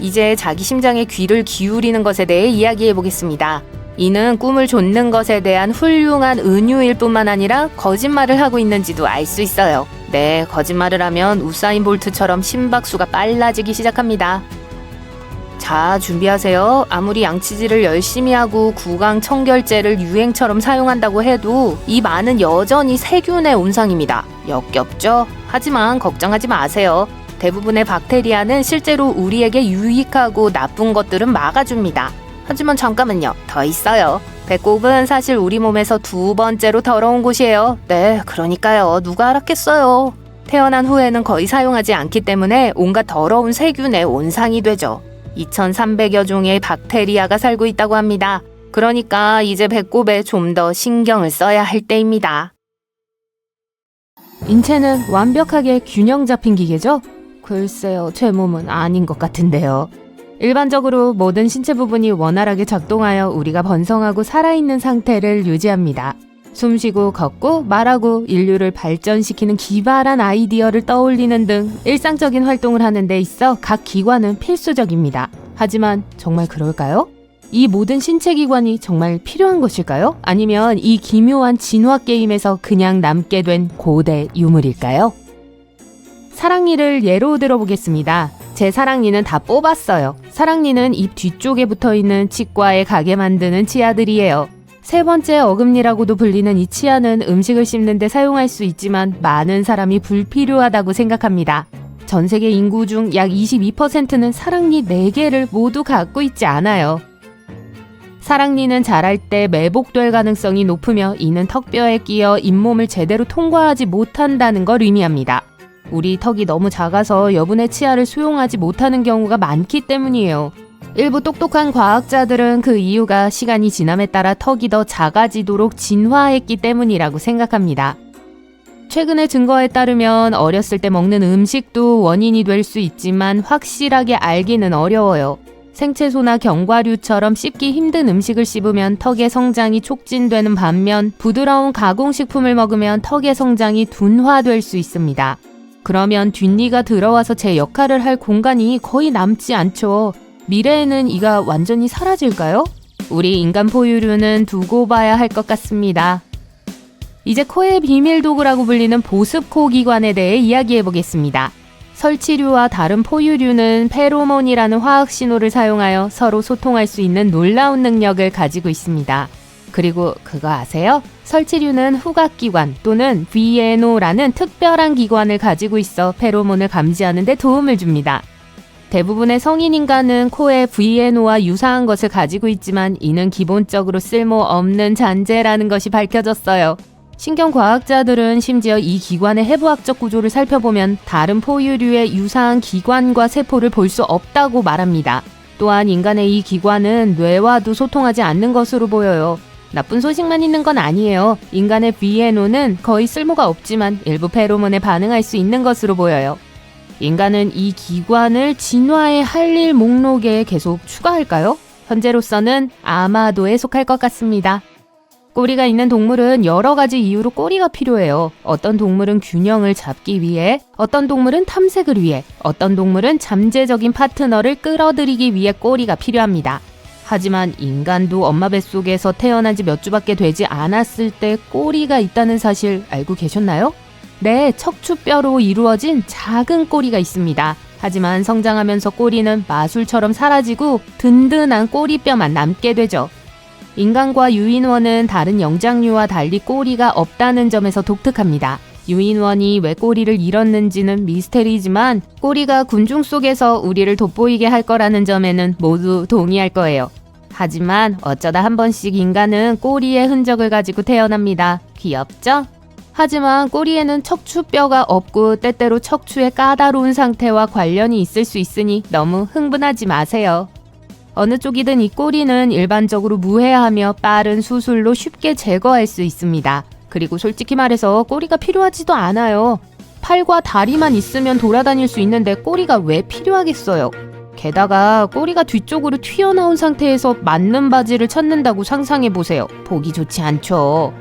이제 자기 심장에 귀를 기울이는 것에 대해 이야기해 보겠습니다. 이는 꿈을 좇는 것에 대한 훌륭한 은유일 뿐만 아니라 거짓말을 하고 있는지도 알 수 있어요. 네, 거짓말을 하면 우사인 볼트처럼 심박수가 빨라지기 시작합니다. 자, 준비하세요. 아무리 양치질을 열심히 하고 구강 청결제를 유행처럼 사용한다고 해도 이 많은 여전히 세균의 온상입니다. 역겹죠? 하지만 걱정하지 마세요. 대부분의 박테리아는 실제로 우리에게 유익하고 나쁜 것들은 막아줍니다. 하지만 잠깐만요. 더 있어요. 배꼽은 사실 우리 몸에서 두 번째로 더러운 곳이에요. 네, 그러니까요. 누가 알았겠어요. 태어난 후에는 거의 사용하지 않기 때문에 온갖 더러운 세균의 온상이 되죠. 2300여 종의 박테리아가 살고 있다고 합니다. 그러니까 이제 배꼽에 좀 더 신경을 써야 할 때입니다. 인체는 완벽하게 균형 잡힌 기계죠? 글쎄요, 제 몸은 아닌 것 같은데요. 일반적으로 모든 신체 부분이 원활하게 작동하여 우리가 번성하고 살아있는 상태를 유지합니다. 숨쉬고 걷고 말하고 인류를 발전시키는 기발한 아이디어를 떠올리는 등 일상적인 활동을 하는 데 있어 각 기관은 필수적입니다. 하지만 정말 그럴까요? 이 모든 신체 기관이 정말 필요한 것일까요? 아니면 이 기묘한 진화 게임에서 그냥 남게 된 고대 유물일까요? 사랑니를 예로 들어보겠습니다. 제 사랑니는 다 뽑았어요. 사랑니는 입 뒤쪽에 붙어있는 치과에 가게 만드는 치아들이에요. 세 번째 어금니라고도 불리는 이 치아는 음식을 씹는 데 사용할 수 있지만 많은 사람이 불필요하다고 생각합니다. 전 세계 인구 중 약 22%는 사랑니 4개를 모두 갖고 있지 않아요. 사랑니는 자랄 때 매복될 가능성이 높으며 이는 턱뼈에 끼어 잇몸을 제대로 통과하지 못한다는 걸 의미합니다. 우리 턱이 너무 작아서 여분의 치아를 수용하지 못하는 경우가 많기 때문이에요. 일부 똑똑한 과학자들은 그 이유가 시간이 지남에 따라 턱이 더 작아지도록 진화했기 때문이라고 생각합니다. 최근의 증거에 따르면 어렸을 때 먹는 음식도 원인이 될 수 있지만 확실하게 알기는 어려워요. 생채소나 견과류처럼 씹기 힘든 음식을 씹으면 턱의 성장이 촉진되는 반면 부드러운 가공식품을 먹으면 턱의 성장이 둔화될 수 있습니다. 그러면 뒷니가 들어와서 제 역할을 할 공간이 거의 남지 않죠. 미래에는 이가 완전히 사라질까요? 우리 인간 포유류는 두고 봐야 할 것 같습니다. 이제 코의 비밀 도구라고 불리는 보습코 기관에 대해 이야기해 보겠습니다. 설치류와 다른 포유류는 페로몬이라는 화학 신호를 사용하여 서로 소통할 수 있는 놀라운 능력을 가지고 있습니다. 그리고 그거 아세요? 설치류는 후각기관 또는 VNO라는 특별한 기관을 가지고 있어 페로몬을 감지하는 데 도움을 줍니다. 대부분의 성인 인간은 코에 VNO와 유사한 것을 가지고 있지만 이는 기본적으로 쓸모없는 잔재라는 것이 밝혀졌어요. 신경과학자들은 심지어 이 기관의 해부학적 구조를 살펴보면 다른 포유류의 유사한 기관과 세포를 볼 수 없다고 말합니다. 또한 인간의 이 기관은 뇌와도 소통하지 않는 것으로 보여요. 나쁜 소식만 있는 건 아니에요. 인간의 VNO는 거의 쓸모가 없지만 일부 페로몬에 반응할 수 있는 것으로 보여요. 인간은 이 기관을 진화의 할 일 목록에 계속 추가할까요? 현재로서는 아마도에 속할 것 같습니다. 꼬리가 있는 동물은 여러 가지 이유로 꼬리가 필요해요. 어떤 동물은 균형을 잡기 위해, 어떤 동물은 탐색을 위해, 어떤 동물은 잠재적인 파트너를 끌어들이기 위해 꼬리가 필요합니다. 하지만 인간도 엄마 뱃속에서 태어난 지 몇 주밖에 되지 않았을 때 꼬리가 있다는 사실 알고 계셨나요? 네, 척추뼈로 이루어진 작은 꼬리가 있습니다. 하지만 성장하면서 꼬리는 마술처럼 사라지고 든든한 꼬리뼈만 남게 되죠. 인간과 유인원은 다른 영장류와 달리 꼬리가 없다는 점에서 독특합니다. 유인원이 왜 꼬리를 잃었는지는 미스테리지만 꼬리가 군중 속에서 우리를 돋보이게 할 거라는 점에는 모두 동의할 거예요. 하지만 어쩌다 한 번씩 인간은 꼬리의 흔적을 가지고 태어납니다. 귀엽죠? 하지만 꼬리에는 척추뼈가 없고 때때로 척추의 까다로운 상태와 관련이 있을 수 있으니 너무 흥분하지 마세요. 어느 쪽이든 이 꼬리는 일반적으로 무해하며 빠른 수술로 쉽게 제거할 수 있습니다. 그리고 솔직히 말해서 꼬리가 필요하지도 않아요. 팔과 다리만 있으면 돌아다닐 수 있는데 꼬리가 왜 필요하겠어요? 게다가 꼬리가 뒤쪽으로 튀어나온 상태에서 맞는 바지를 찾는다고 상상해보세요. 보기 좋지 않죠.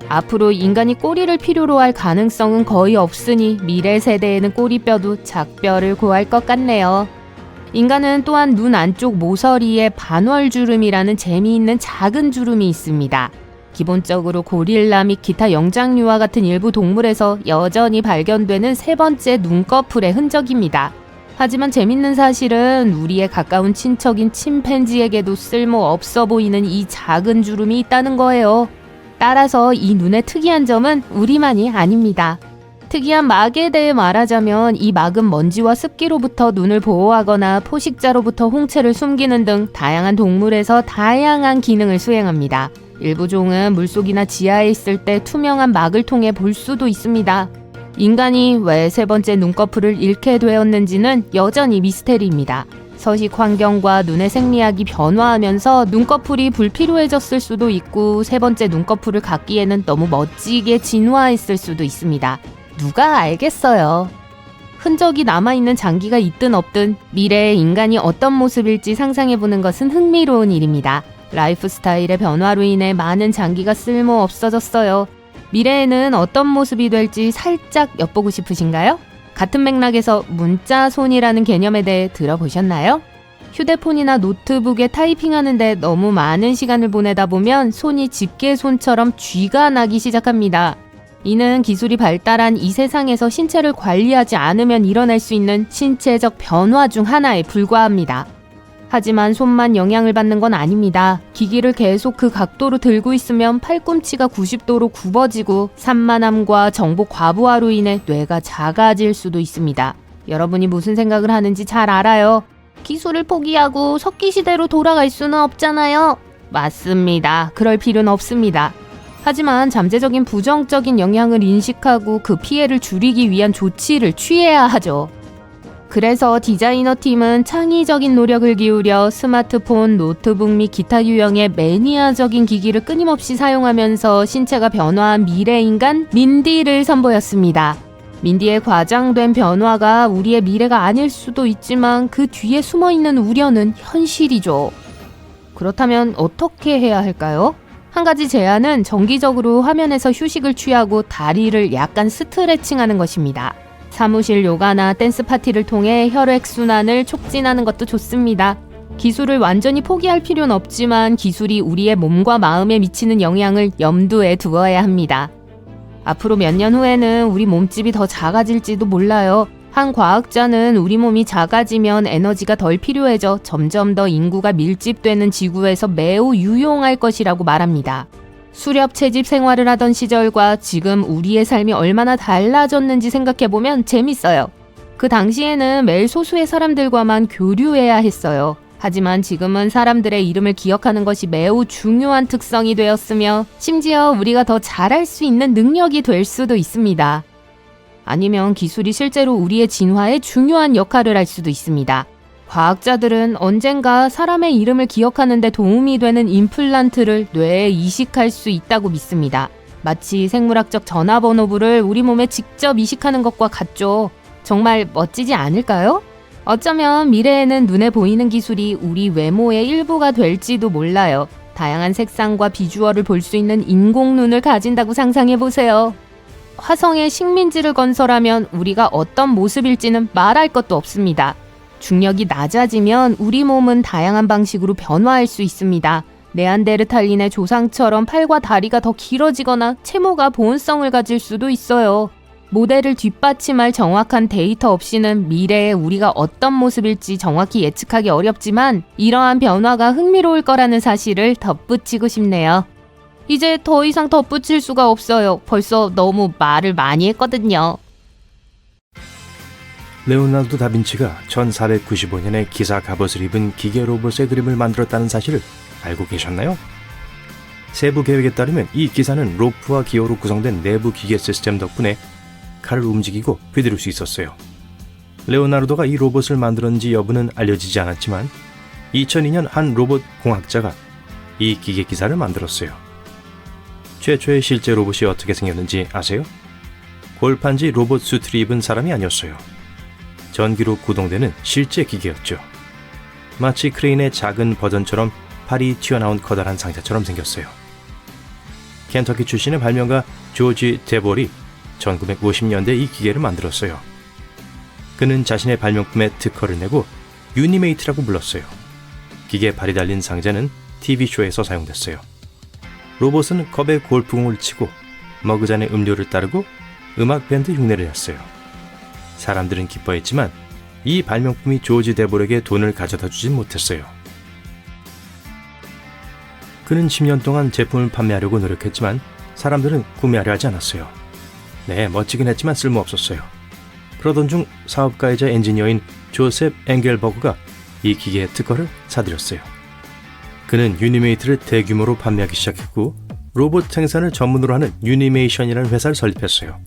앞으로 인간이 꼬리를 필요로 할 가능성은 거의 없으니 미래 세대에는 꼬리뼈도 작별을 고할 것 같네요. 인간은 또한 눈 안쪽 모서리에 반월주름이라는 재미있는 작은 주름이 있습니다. 기본적으로 고릴라 및 기타 영장류와 같은 일부 동물에서 여전히 발견되는 세 번째 눈꺼풀의 흔적입니다. 하지만 재밌는 사실은 우리의 가까운 친척인 침팬지에게도 쓸모없어 보이는 이 작은 주름이 있다는 거예요. 따라서 이 눈의 특이한 점은 우리만이 아닙니다. 특이한 막에 대해 말하자면 이 막은 먼지와 습기로부터 눈을 보호하거나 포식자로부터 홍채를 숨기는 등 다양한 동물에서 다양한 기능을 수행합니다. 일부 종은 물속이나 지하에 있을 때 투명한 막을 통해 볼 수도 있습니다. 인간이 왜 세 번째 눈꺼풀을 잃게 되었는지는 여전히 미스테리입니다. 서식 환경과 눈의 생리학이 변화하면서 눈꺼풀이 불필요해졌을 수도 있고 세 번째 눈꺼풀을 갖기에는 너무 멋지게 진화했을 수도 있습니다. 누가 알겠어요. 흔적이 남아있는 장기가 있든 없든 미래의 인간이 어떤 모습일지 상상해보는 것은 흥미로운 일입니다. 라이프 스타일의 변화로 인해 많은 장기가 쓸모 없어졌어요. 미래에는 어떤 모습이 될지 살짝 엿보고 싶으신가요? 같은 맥락에서 문자손이라는 개념에 대해 들어보셨나요? 휴대폰이나 노트북에 타이핑하는데 너무 많은 시간을 보내다 보면 손이 집게손처럼 쥐가 나기 시작합니다. 이는 기술이 발달한 이 세상에서 신체를 관리하지 않으면 일어날 수 있는 신체적 변화 중 하나에 불과합니다. 하지만 손만 영향을 받는 건 아닙니다. 기기를 계속 그 각도로 들고 있으면 팔꿈치가 90도로 굽어지고 산만함과 정보 과부하로 인해 뇌가 작아질 수도 있습니다. 여러분이 무슨 생각을 하는지 잘 알아요. 기술을 포기하고 석기 시대로 돌아갈 수는 없잖아요. 맞습니다. 그럴 필요는 없습니다. 하지만 잠재적인 부정적인 영향을 인식하고 그 피해를 줄이기 위한 조치를 취해야 하죠. 그래서 디자이너 팀은 창의적인 노력을 기울여 스마트폰, 노트북 및 기타 유형의 매니아적인 기기를 끊임없이 사용하면서 신체가 변화한 미래인간 민디를 선보였습니다. 민디의 과장된 변화가 우리의 미래가 아닐 수도 있지만 그 뒤에 숨어있는 우려는 현실이죠. 그렇다면 어떻게 해야 할까요? 한 가지 제안은 정기적으로 화면에서 휴식을 취하고 다리를 약간 스트레칭하는 것입니다. 사무실 요가나 댄스 파티를 통해 혈액순환을 촉진하는 것도 좋습니다. 기술을 완전히 포기할 필요는 없지만 기술이 우리의 몸과 마음에 미치는 영향을 염두에 두어야 합니다. 앞으로 몇 년 후에는 우리 몸집이 더 작아질지도 몰라요. 한 과학자는 우리 몸이 작아지면 에너지가 덜 필요해져 점점 더 인구가 밀집되는 지구에서 매우 유용할 것이라고 말합니다. 수렵 채집 생활을 하던 시절과 지금 우리의 삶이 얼마나 달라졌는지 생각해보면 재밌어요. 그 당시에는 매일 소수의 사람들과만 교류해야 했어요. 하지만 지금은 사람들의 이름을 기억하는 것이 매우 중요한 특성이 되었으며 심지어 우리가 더 잘할 수 있는 능력이 될 수도 있습니다. 아니면 기술이 실제로 우리의 진화에 중요한 역할을 할 수도 있습니다. 과학자들은 언젠가 사람의 이름을 기억하는 데 도움이 되는 임플란트를 뇌에 이식할 수 있다고 믿습니다. 마치 생물학적 전화번호부를 우리 몸에 직접 이식하는 것과 같죠. 정말 멋지지 않을까요? 어쩌면 미래에는 눈에 보이는 기술이 우리 외모의 일부가 될지도 몰라요. 다양한 색상과 비주얼을 볼 수 있는 인공눈을 가진다고 상상해보세요. 화성에 식민지를 건설하면 우리가 어떤 모습일지는 말할 것도 없습니다. 중력이 낮아지면 우리 몸은 다양한 방식으로 변화할 수 있습니다. 네안데르탈린의 조상처럼 팔과 다리가 더 길어지거나 채모가 보온성을 가질 수도 있어요. 모델을 뒷받침할 정확한 데이터 없이는 미래에 우리가 어떤 모습일지 정확히 예측하기 어렵지만 이러한 변화가 흥미로울 거라는 사실을 덧붙이고 싶네요. 이제 더 이상 덧붙일 수가 없어요. 벌써 너무 말을 많이 했거든요. 레오나르도 다빈치가 1495년에 기사 갑옷을 입은 기계 로봇의 그림을 만들었다는 사실을 알고 계셨나요? 세부 계획에 따르면 이 기사는 로프와 기어로 구성된 내부 기계 시스템 덕분에 칼을 움직이고 휘두를 수 있었어요. 레오나르도가 이 로봇을 만들었는지 여부는 알려지지 않았지만 2002년 한 로봇 공학자가 이 기계 기사를 만들었어요. 최초의 실제 로봇이 어떻게 생겼는지 아세요? 골판지 로봇 수트를 입은 사람이 아니었어요. 전기로 구동되는 실제 기계였죠. 마치 크레인의 작은 버전처럼 팔이 튀어나온 커다란 상자처럼 생겼어요. 켄터키 출신의 발명가 조지 데볼이 1950년대 이 기계를 만들었어요. 그는 자신의 발명품에 특허를 내고 유니메이트라고 불렀어요. 기계에 발이 달린 상자는 TV쇼에서 사용됐어요. 로봇은 컵에 골프공을 치고 머그잔에 음료를 따르고 음악 밴드 흉내를 냈어요. 사람들은 기뻐했지만 이 발명품이 조지 데볼에게 돈을 가져다 주진 못했어요. 그는 10년 동안 제품을 판매하려고 노력했지만 사람들은 구매하려 하지 않았어요. 네, 멋지긴 했지만 쓸모없었어요. 그러던 중 사업가이자 엔지니어인 조셉 앵겔버그가 이 기계의 특허를 사들였어요. 그는 유니메이트를 대규모로 판매하기 시작했고 로봇 생산을 전문으로 하는 유니메이션이라는 회사를 설립했어요.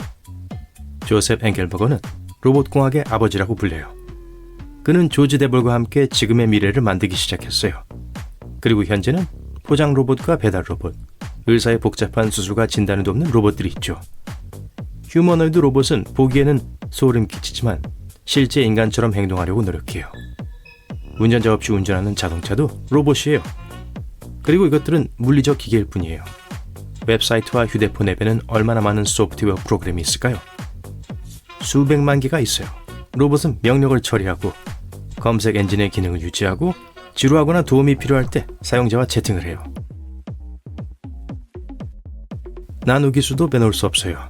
조셉 앵겔버거는 로봇공학의 아버지라고 불려요. 그는 조지 데볼과 함께 지금의 미래를 만들기 시작했어요. 그리고 현재는 포장 로봇과 배달 로봇, 의사의 복잡한 수술과 진단을 돕는 로봇들이 있죠. 휴머노이드 로봇은 보기에는 소름 끼치지만 실제 인간처럼 행동하려고 노력해요. 운전자 없이 운전하는 자동차도 로봇이에요. 그리고 이것들은 물리적 기계일 뿐이에요. 웹사이트와 휴대폰 앱에는 얼마나 많은 소프트웨어 프로그램이 있을까요? 수백만 개가 있어요. 로봇은 명령을 처리하고 검색 엔진의 기능을 유지하고 지루하거나 도움이 필요할 때 사용자와 채팅을 해요. 나노기술도 빼놓을 수 없어요.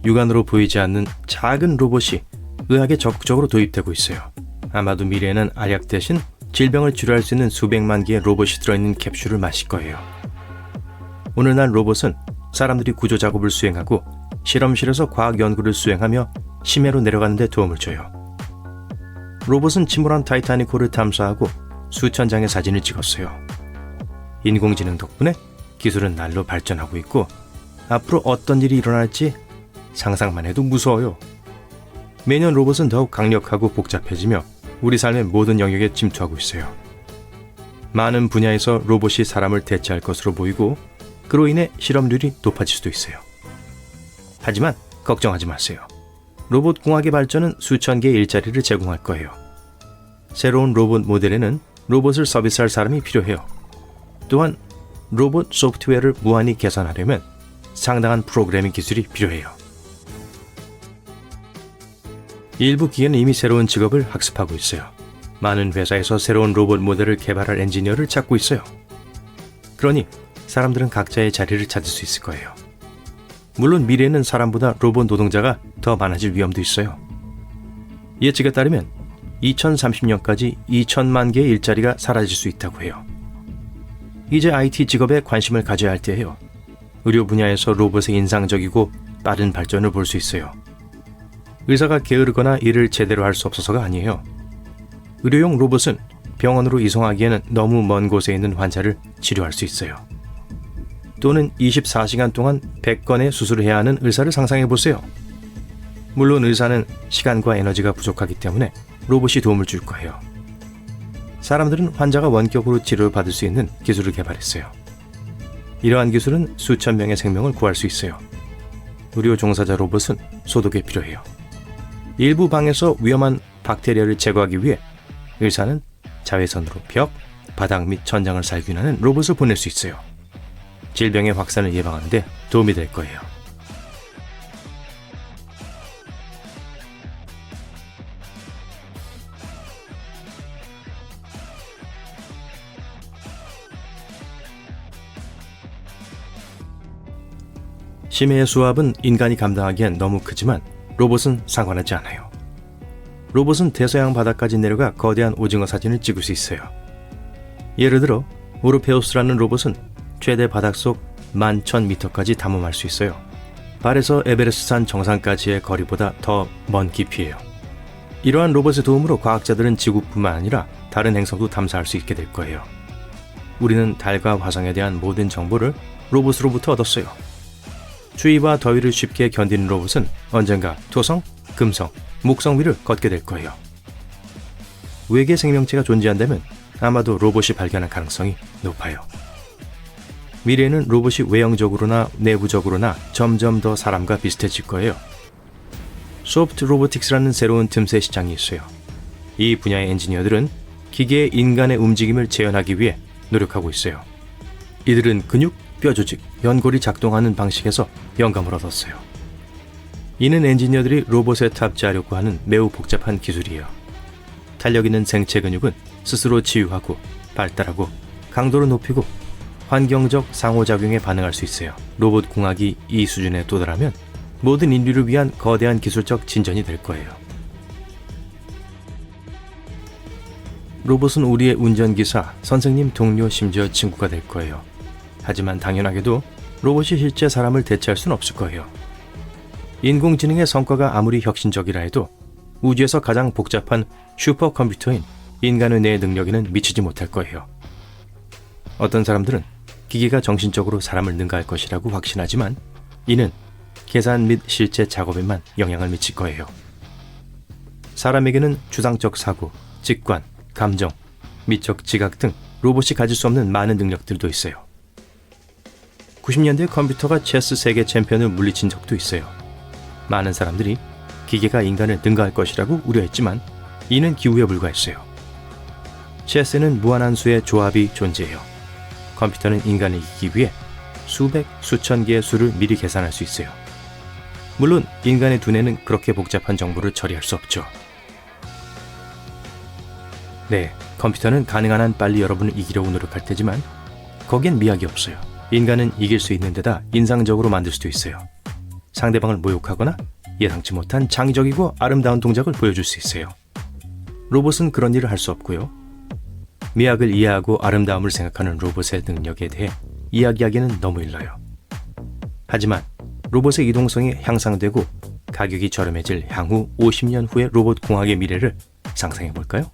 육안으로 보이지 않는 작은 로봇이 의학에 적극적으로 도입되고 있어요. 아마도 미래에는 알약 대신 질병을 치료할 수 있는 수백만 개의 로봇이 들어있는 캡슐을 마실 거예요. 오늘날 로봇은 사람들이 구조 작업을 수행하고 실험실에서 과학 연구를 수행하며 심해로 내려가는 데 도움을 줘요. 로봇은 침몰한 타이타닉호를 탐사하고 수천 장의 사진을 찍었어요. 인공지능 덕분에 기술은 날로 발전하고 있고 앞으로 어떤 일이 일어날지 상상만 해도 무서워요. 매년 로봇은 더욱 강력하고 복잡해지며 우리 삶의 모든 영역에 침투하고 있어요. 많은 분야에서 로봇이 사람을 대체할 것으로 보이고 그로 인해 실업률이 높아질 수도 있어요. 하지만 걱정하지 마세요. 로봇 공학의 발전은 수천 개의 일자리를 제공할 거예요. 새로운 로봇 모델에는 로봇을 서비스할 사람이 필요해요. 또한 로봇 소프트웨어를 무한히 개선하려면 상당한 프로그래밍 기술이 필요해요. 일부 기계는 이미 새로운 직업을 학습하고 있어요. 많은 회사에서 새로운 로봇 모델을 개발할 엔지니어를 찾고 있어요. 그러니 사람들은 각자의 자리를 찾을 수 있을 거예요. 물론 미래에는 사람보다 로봇 노동자가 더 많아질 위험도 있어요. 예측에 따르면 2030년까지 2천만 개의 일자리가 사라질 수 있다고 해요. 이제 IT 직업에 관심을 가져야 할 때예요. 의료 분야에서 로봇의 인상적이고 빠른 발전을 볼 수 있어요. 의사가 게으르거나 일을 제대로 할 수 없어서가 아니에요. 의료용 로봇은 병원으로 이송하기에는 너무 먼 곳에 있는 환자를 치료할 수 있어요. 또는 24시간 동안 100건의 수술을 해야 하는 의사를 상상해 보세요. 물론 의사는 시간과 에너지가 부족하기 때문에 로봇이 도움을 줄 거예요. 사람들은 환자가 원격으로 치료를 받을 수 있는 기술을 개발했어요. 이러한 기술은 수천 명의 생명을 구할 수 있어요. 의료 종사자 로봇은 소독에 필요해요. 일부 방에서 위험한 박테리아를 제거하기 위해 의사는 자외선으로 벽, 바닥 및 천장을 살균하는 로봇을 보낼 수 있어요. 질병의 확산을 예방하는 데 도움이 될 거예요. 심해의 수압은 인간이 감당하기엔 너무 크지만 로봇은 상관하지 않아요. 로봇은 대서양 바다까지 내려가 거대한 오징어 사진을 찍을 수 있어요. 예를 들어 오르페우스라는 로봇은 최대 바닷속 11,000m까지 탐험할 수 있어요. 발에서 에베레스트산 정상까지의 거리보다 더 먼 깊이에요. 이러한 로봇의 도움으로 과학자들은 지구뿐만 아니라 다른 행성도 탐사할 수 있게 될 거예요. 우리는 달과 화성에 대한 모든 정보를 로봇으로부터 얻었어요. 추위와 더위를 쉽게 견디는 로봇은 언젠가 토성, 금성, 목성 위를 걷게 될 거예요. 외계 생명체가 존재한다면 아마도 로봇이 발견할 가능성이 높아요. 미래에는 로봇이 외형적으로나 내부적으로나 점점 더 사람과 비슷해질 거예요. 소프트 로보틱스라는 새로운 틈새 시장이 있어요. 이 분야의 엔지니어들은 기계의 인간의 움직임을 재현하기 위해 노력하고 있어요. 이들은 근육, 뼈 조직, 연골이 작동하는 방식에서 영감을 얻었어요. 이는 엔지니어들이 로봇에 탑재하려고 하는 매우 복잡한 기술이에요. 탄력 있는 생체 근육은 스스로 치유하고 발달하고 강도를 높이고 환경적 상호작용에 반응할 수 있어요. 로봇 공학이 이 수준에 도달하면 모든 인류를 위한 거대한 기술적 진전이 될 거예요. 로봇은 우리의 운전기사, 선생님, 동료, 심지어 친구가 될 거예요. 하지만 당연하게도 로봇이 실제 사람을 대체할 수는 없을 거예요. 인공지능의 성과가 아무리 혁신적이라 해도 우주에서 가장 복잡한 슈퍼컴퓨터인 인간의 뇌 능력에는 미치지 못할 거예요. 어떤 사람들은 기계가 정신적으로 사람을 능가할 것이라고 확신하지만 이는 계산 및 실제 작업에만 영향을 미칠 거예요. 사람에게는 추상적 사고, 직관, 감정, 미적 지각 등 로봇이 가질 수 없는 많은 능력들도 있어요. 90년대 컴퓨터가 체스 세계 챔피언을 물리친 적도 있어요. 많은 사람들이 기계가 인간을 능가할 것이라고 우려했지만 이는 기우에 불과했어요. 체스에는 무한한 수의 조합이 존재해요. 컴퓨터는 인간을 이기기 위해 수백, 수천 개의 수를 미리 계산할 수 있어요. 물론 인간의 두뇌는 그렇게 복잡한 정보를 처리할 수 없죠. 네, 컴퓨터는 가능한 한 빨리 여러분을 이기려고 노력할 테지만 거기엔 미학이 없어요. 인간은 이길 수 있는 데다 인상적으로 만들 수도 있어요. 상대방을 모욕하거나 예상치 못한 창의적이고 아름다운 동작을 보여줄 수 있어요. 로봇은 그런 일을 할 수 없고요. 미학을 이해하고 아름다움을 생각하는 로봇의 능력에 대해 이야기하기는 너무 일러요. 하지만 로봇의 이동성이 향상되고 가격이 저렴해질 향후 50년 후의 로봇 공학의 미래를 상상해 볼까요?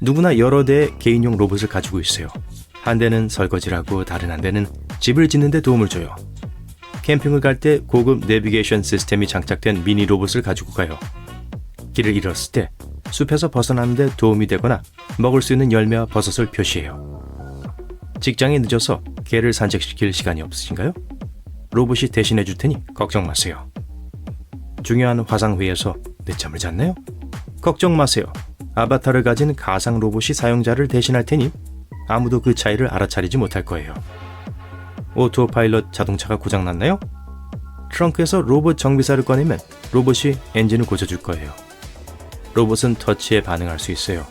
누구나 여러 대의 개인용 로봇을 가지고 있어요. 한 대는 설거지를 하고 다른 한 대는 집을 짓는 데 도움을 줘요. 캠핑을 갈 때 고급 내비게이션 시스템이 장착된 미니 로봇을 가지고 가요. 길을 잃었을 때 숲에서 벗어나는 데 도움이 되거나 먹을 수 있는 열매와 버섯을 표시해요. 직장에 늦어서 개를 산책시킬 시간이 없으신가요? 로봇이 대신해 줄 테니 걱정 마세요. 중요한 화상회의에서 늦잠을 잤나요? 걱정 마세요. 아바타를 가진 가상 로봇이 사용자를 대신할 테니 아무도 그 차이를 알아차리지 못할 거예요. 오토파일럿 자동차가 고장났나요? 트렁크에서 로봇 정비사를 꺼내면 로봇이 엔진을 고쳐줄 거예요. 로봇은 터치에 반응할 수 있어요.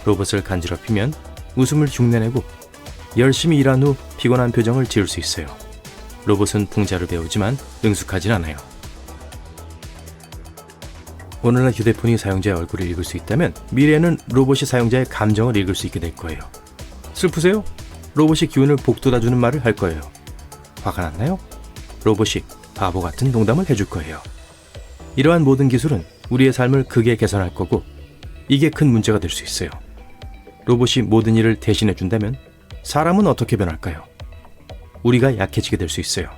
로봇을 간지럽히면 웃음을 흉내내고 열심히 일한 후 피곤한 표정을 지을 수 있어요. 로봇은 풍자를 배우지만 능숙하진 않아요. 오늘날 휴대폰이 사용자의 얼굴을 읽을 수 있다면 미래에는 로봇이 사용자의 감정을 읽을 수 있게 될 거예요. 슬프세요? 로봇이 기운을 북돋아주는 말을 할 거예요. 화가 났나요? 로봇이 바보 같은 농담을 해줄 거예요. 이러한 모든 기술은 우리의 삶을 크게 개선할 거고 이게 큰 문제가 될 수 있어요. 로봇이 모든 일을 대신해 준다면 사람은 어떻게 변할까요? 우리가 약해지게 될 수 있어요.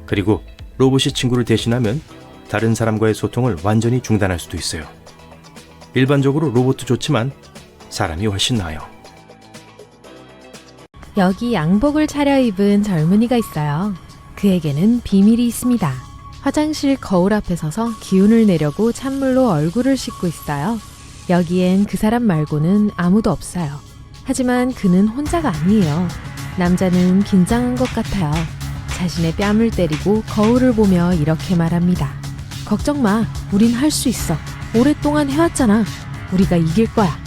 그리고 로봇이 친구를 대신하면 다른 사람과의 소통을 완전히 중단할 수도 있어요. 일반적으로 로봇도 좋지만 사람이 훨씬 나아요. 여기 양복을 차려입은 젊은이가 있어요. 그에게는 비밀이 있습니다. 화장실 거울 앞에 서서 기운을 내려고 찬물로 얼굴을 씻고 있어요. 여기엔 그 사람 말고는 아무도 없어요. 하지만 그는 혼자가 아니에요. 남자는 긴장한 것 같아요. 자신의 뺨을 때리고 거울을 보며 이렇게 말합니다. 걱정 마. 우린 할 수 있어. 오랫동안 해왔잖아. 우리가 이길 거야.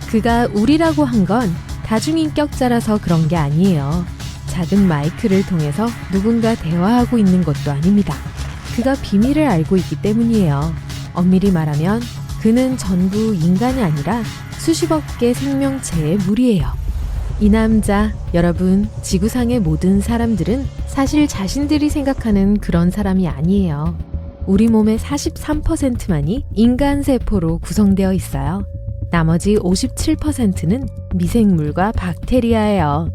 그가 우리라고 한 건 다중인격자라서 그런 게 아니에요. 작은 마이크를 통해서 누군가 대화하고 있는 것도 아닙니다. 그가 비밀을 알고 있기 때문이에요. 엄밀히 말하면 그는 전부 인간이 아니라 수십억 개 생명체의 무리예요. 이 남자, 여러분, 지구상의 모든 사람들은 사실 자신들이 생각하는 그런 사람이 아니에요. 우리 몸의 43%만이 인간 세포로 구성되어 있어요. 나머지 57%는 미생물과 박테리아예요.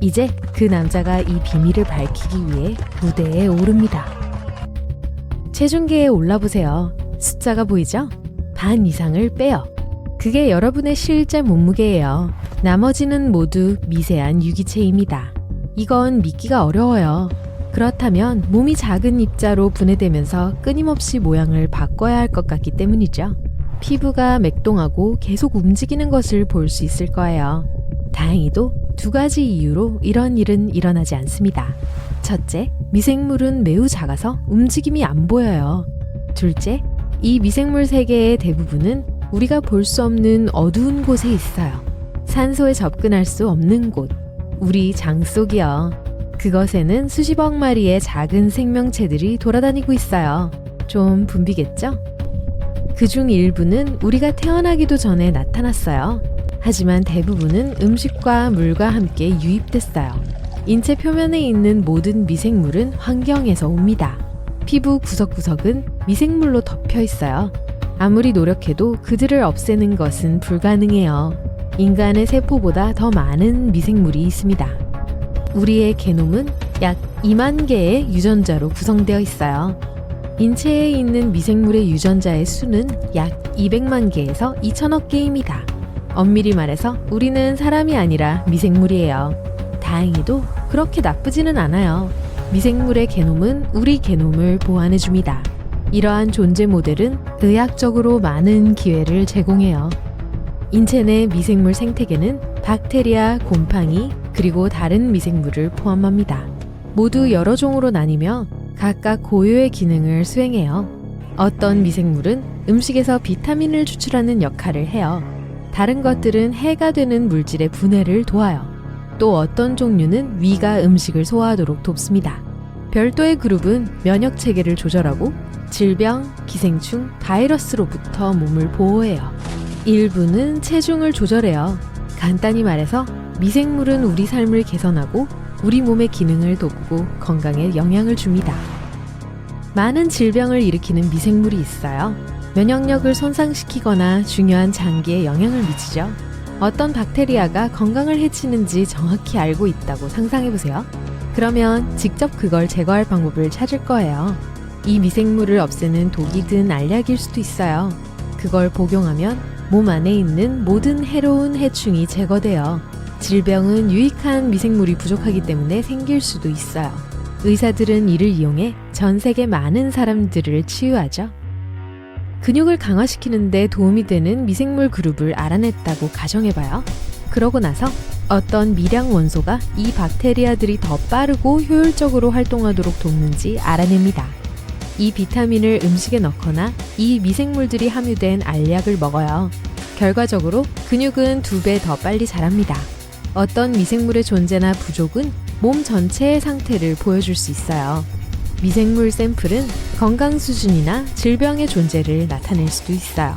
이제 그 남자가 이 비밀을 밝히기 위해 무대에 오릅니다. 체중계에 올라보세요. 숫자가 보이죠? 반 이상을 빼요. 그게 여러분의 실제 몸무게예요. 나머지는 모두 미세한 유기체입니다. 이건 믿기가 어려워요. 그렇다면 몸이 작은 입자로 분해되면서 끊임없이 모양을 바꿔야 할 것 같기 때문이죠. 피부가 맥동하고 계속 움직이는 것을 볼 수 있을 거예요. 다행히도 두 가지 이유로 이런 일은 일어나지 않습니다. 첫째, 미생물은 매우 작아서 움직임이 안 보여요. 둘째, 이 미생물 세계의 대부분은 우리가 볼 수 없는 어두운 곳에 있어요. 산소에 접근할 수 없는 곳, 우리 장 속이요. 그것에는 수십억 마리의 작은 생명체들이 돌아다니고 있어요. 좀 붐비겠죠? 그중 일부는 우리가 태어나기도 전에 나타났어요. 하지만 대부분은 음식과 물과 함께 유입됐어요. 인체 표면에 있는 모든 미생물은 환경에서 옵니다. 피부 구석구석은 미생물로 덮여 있어요. 아무리 노력해도 그들을 없애는 것은 불가능해요. 인간의 세포보다 더 많은 미생물이 있습니다. 우리의 게놈은 약 2만 개의 유전자로 구성되어 있어요. 인체에 있는 미생물의 유전자의 수는 약 200만 개에서 2천억 개입니다. 엄밀히 말해서 우리는 사람이 아니라 미생물이에요. 다행히도 그렇게 나쁘지는 않아요. 미생물의 게놈은 우리 게놈을 보완해줍니다. 이러한 존재 모델은 의학적으로 많은 기회를 제공해요. 인체 내 미생물 생태계는 박테리아, 곰팡이, 그리고 다른 미생물을 포함합니다. 모두 여러 종으로 나뉘며 각각 고유의 기능을 수행해요. 어떤 미생물은 음식에서 비타민을 추출하는 역할을 해요. 다른 것들은 해가 되는 물질의 분해를 도와요. 또 어떤 종류는 위가 음식을 소화하도록 돕습니다. 별도의 그룹은 면역 체계를 조절하고 질병, 기생충, 바이러스로부터 몸을 보호해요. 일부는 체중을 조절해요. 간단히 말해서 미생물은 우리 삶을 개선하고 우리 몸의 기능을 돕고 건강에 영향을 줍니다. 많은 질병을 일으키는 미생물이 있어요. 면역력을 손상시키거나 중요한 장기에 영향을 미치죠. 어떤 박테리아가 건강을 해치는지 정확히 알고 있다고 상상해보세요. 그러면 직접 그걸 제거할 방법을 찾을 거예요. 이 미생물을 없애는 독이든 알약일 수도 있어요. 그걸 복용하면 몸 안에 있는 모든 해로운 해충이 제거돼요. 질병은 유익한 미생물이 부족하기 때문에 생길 수도 있어요. 의사들은 이를 이용해 전 세계 많은 사람들을 치유하죠. 근육을 강화시키는데 도움이 되는 미생물 그룹을 알아냈다고 가정해봐요. 그러고 나서 어떤 미량 원소가 이 박테리아들이 더 빠르고 효율적으로 활동하도록 돕는지 알아냅니다. 이 비타민을 음식에 넣거나 이 미생물들이 함유된 알약을 먹어요. 결과적으로 근육은 2배 더 빨리 자랍니다. 어떤 미생물의 존재나 부족은 몸 전체의 상태를 보여줄 수 있어요. 미생물 샘플은 건강 수준이나 질병의 존재를 나타낼 수도 있어요.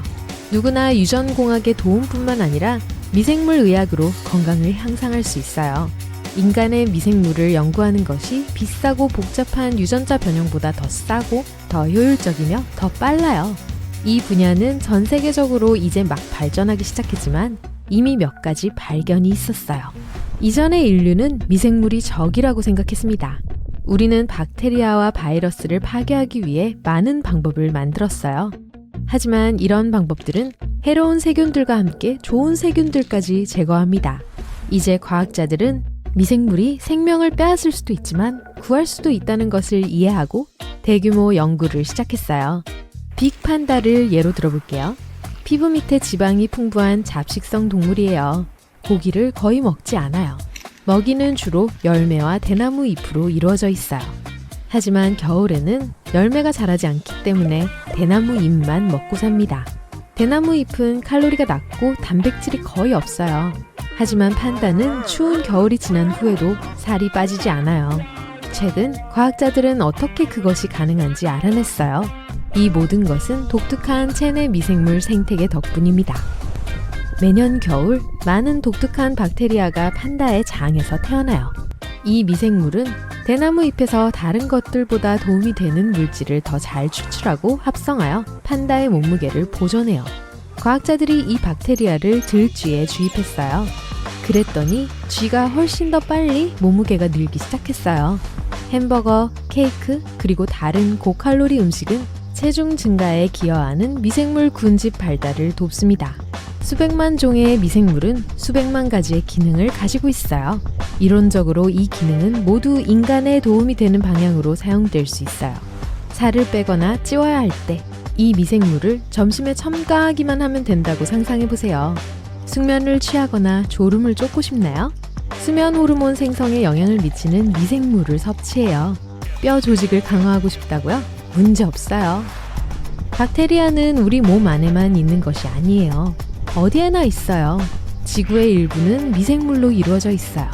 누구나 유전공학의 도움뿐만 아니라 미생물 의학으로 건강을 향상할 수 있어요. 인간의 미생물을 연구하는 것이 비싸고 복잡한 유전자 변형보다 더 싸고 더 효율적이며 더 빨라요. 이 분야는 전 세계적으로 이제 막 발전하기 시작했지만 이미 몇 가지 발견이 있었어요. 이전의 인류는 미생물이 적이라고 생각했습니다. 우리는 박테리아와 바이러스를 파괴하기 위해 많은 방법을 만들었어요. 하지만 이런 방법들은 해로운 세균들과 함께 좋은 세균들까지 제거합니다. 이제 과학자들은 미생물이 생명을 빼앗을 수도 있지만 구할 수도 있다는 것을 이해하고 대규모 연구를 시작했어요. 빅판다를 예로 들어볼게요. 피부 밑에 지방이 풍부한 잡식성 동물이에요. 고기를 거의 먹지 않아요. 먹이는 주로 열매와 대나무 잎으로 이루어져 있어요. 하지만 겨울에는 열매가 자라지 않기 때문에 대나무 잎만 먹고 삽니다. 대나무 잎은 칼로리가 낮고 단백질이 거의 없어요. 하지만 판다는 추운 겨울이 지난 후에도 살이 빠지지 않아요. 최근 과학자들은 어떻게 그것이 가능한지 알아냈어요. 이 모든 것은 독특한 체내 미생물 생태계 덕분입니다. 매년 겨울 많은 독특한 박테리아가 판다의 장에서 태어나요. 이 미생물은 대나무 잎에서 다른 것들보다 도움이 되는 물질을 더 잘 추출하고 합성하여 판다의 몸무게를 보존해요. 과학자들이 이 박테리아를 들쥐에 주입했어요. 그랬더니 쥐가 훨씬 더 빨리 몸무게가 늘기 시작했어요. 햄버거, 케이크, 그리고 다른 고칼로리 음식은 체중 증가에 기여하는 미생물 군집 발달을 돕습니다. 수백만 종의 미생물은 수백만 가지의 기능을 가지고 있어요. 이론적으로 이 기능은 모두 인간에 도움이 되는 방향으로 사용될 수 있어요. 살을 빼거나 찌워야 할 때 이 미생물을 점심에 첨가하기만 하면 된다고 상상해보세요. 숙면을 취하거나 졸음을 쫓고 싶나요? 수면 호르몬 생성에 영향을 미치는 미생물을 섭취해요. 뼈 조직을 강화하고 싶다고요? 문제 없어요. 박테리아는 우리 몸 안에만 있는 것이 아니에요. 어디에나 있어요. 지구의 일부는 미생물로 이루어져 있어요.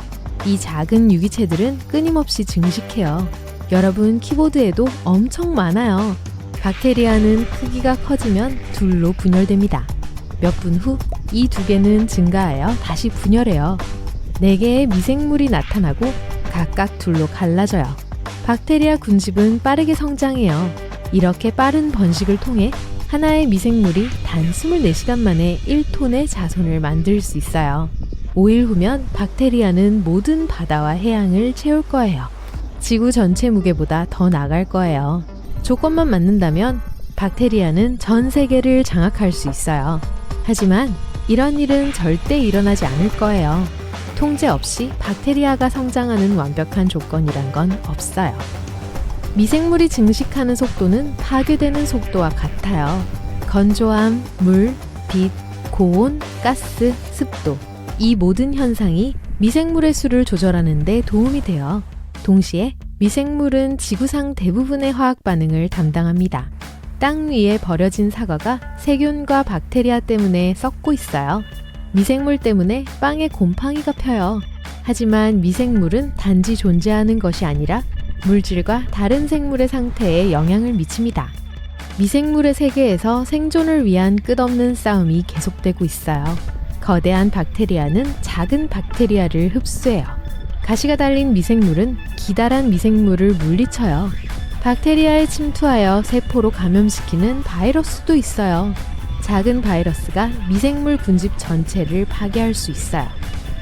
이 작은 유기체들은 끊임없이 증식해요. 여러분 키보드에도 엄청 많아요. 박테리아는 크기가 커지면 둘로 분열됩니다. 몇 분 후 이 두 개는 증가하여 다시 분열해요. 4개의 미생물이 나타나고 각각 둘로 갈라져요. 박테리아 군집은 빠르게 성장해요. 이렇게 빠른 번식을 통해 하나의 미생물이 단 24시간 만에 1톤의 자손을 만들 수 있어요. 5일 후면 박테리아는 모든 바다와 해양을 채울 거예요. 지구 전체 무게보다 더 나갈 거예요. 조건만 맞는다면 박테리아는 전 세계를 장악할 수 있어요. 하지만 이런 일은 절대 일어나지 않을 거예요. 통제 없이 박테리아가 성장하는 완벽한 조건이란 건 없어요. 미생물이 증식하는 속도는 파괴되는 속도와 같아요. 건조함, 물, 빛, 고온, 가스, 습도 이 모든 현상이 미생물의 수를 조절하는 데 도움이 돼요. 동시에 미생물은 지구상 대부분의 화학 반응을 담당합니다. 땅 위에 버려진 사과가 세균과 박테리아 때문에 썩고 있어요. 미생물 때문에 빵에 곰팡이가 펴요. 하지만 미생물은 단지 존재하는 것이 아니라 물질과 다른 생물의 상태에 영향을 미칩니다. 미생물의 세계에서 생존을 위한 끝없는 싸움이 계속되고 있어요. 거대한 박테리아는 작은 박테리아를 흡수해요. 가시가 달린 미생물은 기다란 미생물을 물리쳐요. 박테리아에 침투하여 세포로 감염시키는 바이러스도 있어요. 작은 바이러스가 미생물 군집 전체를 파괴할 수 있어요.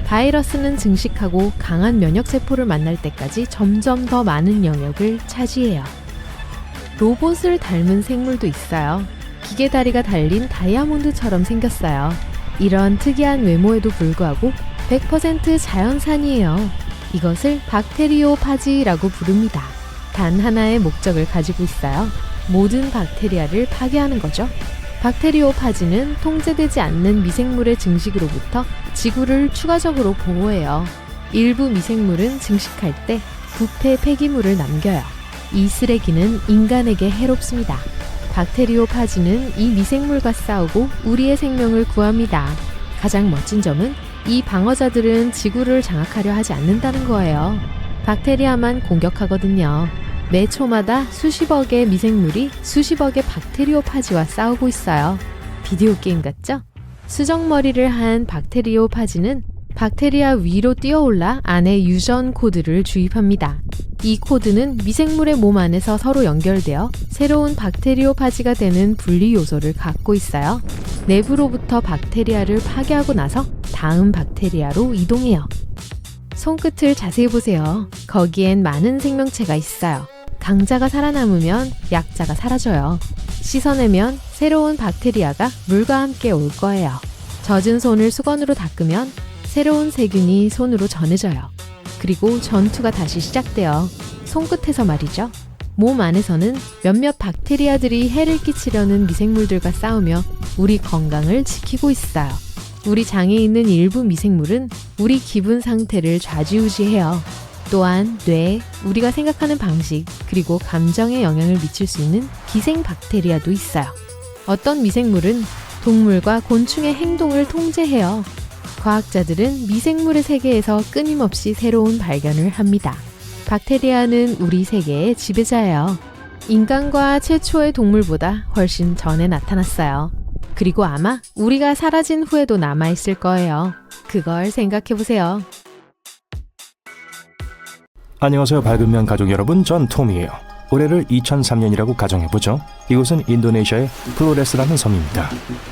바이러스는 증식하고 강한 면역세포를 만날 때까지 점점 더 많은 영역을 차지해요. 로봇을 닮은 생물도 있어요. 기계다리가 달린 다이아몬드처럼 생겼어요. 이런 특이한 외모에도 불구하고 100% 자연산이에요. 이것을 박테리오파지라고 부릅니다. 단 하나의 목적을 가지고 있어요. 모든 박테리아를 파괴하는 거죠. 박테리오파지는 통제되지 않는 미생물의 증식으로부터 지구를 추가적으로 보호해요. 일부 미생물은 증식할 때 부패 폐기물을 남겨요. 이 쓰레기는 인간에게 해롭습니다. 박테리오파지는 이 미생물과 싸우고 우리의 생명을 구합니다. 가장 멋진 점은 이 방어자들은 지구를 장악하려 하지 않는다는 거예요. 박테리아만 공격하거든요. 매 초마다 수십억의 미생물이 수십억의 박테리오파지와 싸우고 있어요. 비디오 게임 같죠? 수정머리를 한 박테리오파지는 박테리아 위로 뛰어올라 안에 유전 코드를 주입합니다. 이 코드는 미생물의 몸 안에서 서로 연결되어 새로운 박테리오파지가 되는 분리 요소를 갖고 있어요. 내부로부터 박테리아를 파괴하고 나서 다음 박테리아로 이동해요. 손끝을 자세히 보세요. 거기엔 많은 생명체가 있어요. 강자가 살아남으면 약자가 사라져요. 씻어내면 새로운 박테리아가 물과 함께 올 거예요. 젖은 손을 수건으로 닦으면 새로운 세균이 손으로 전해져요. 그리고 전투가 다시 시작돼요. 손끝에서 말이죠. 몸 안에서는 몇몇 박테리아들이 해를 끼치려는 미생물들과 싸우며 우리 건강을 지키고 있어요. 우리 장에 있는 일부 미생물은 우리 기분 상태를 좌지우지해요. 또한 뇌, 우리가 생각하는 방식, 그리고 감정에 영향을 미칠 수 있는 기생 박테리아도 있어요. 어떤 미생물은 동물과 곤충의 행동을 통제해요. 과학자들은 미생물의 세계에서 끊임없이 새로운 발견을 합니다. 박테리아는 우리 세계의 지배자예요. 인간과 최초의 동물보다 훨씬 전에 나타났어요. 그리고 아마 우리가 사라진 후에도 남아있을 거예요. 그걸 생각해보세요. 안녕하세요, 밝은 면 가족 여러분. 전 톰이에요. 올해를 2003년이라고 가정해보죠. 이곳은 인도네시아의 플로레스라는 섬입니다.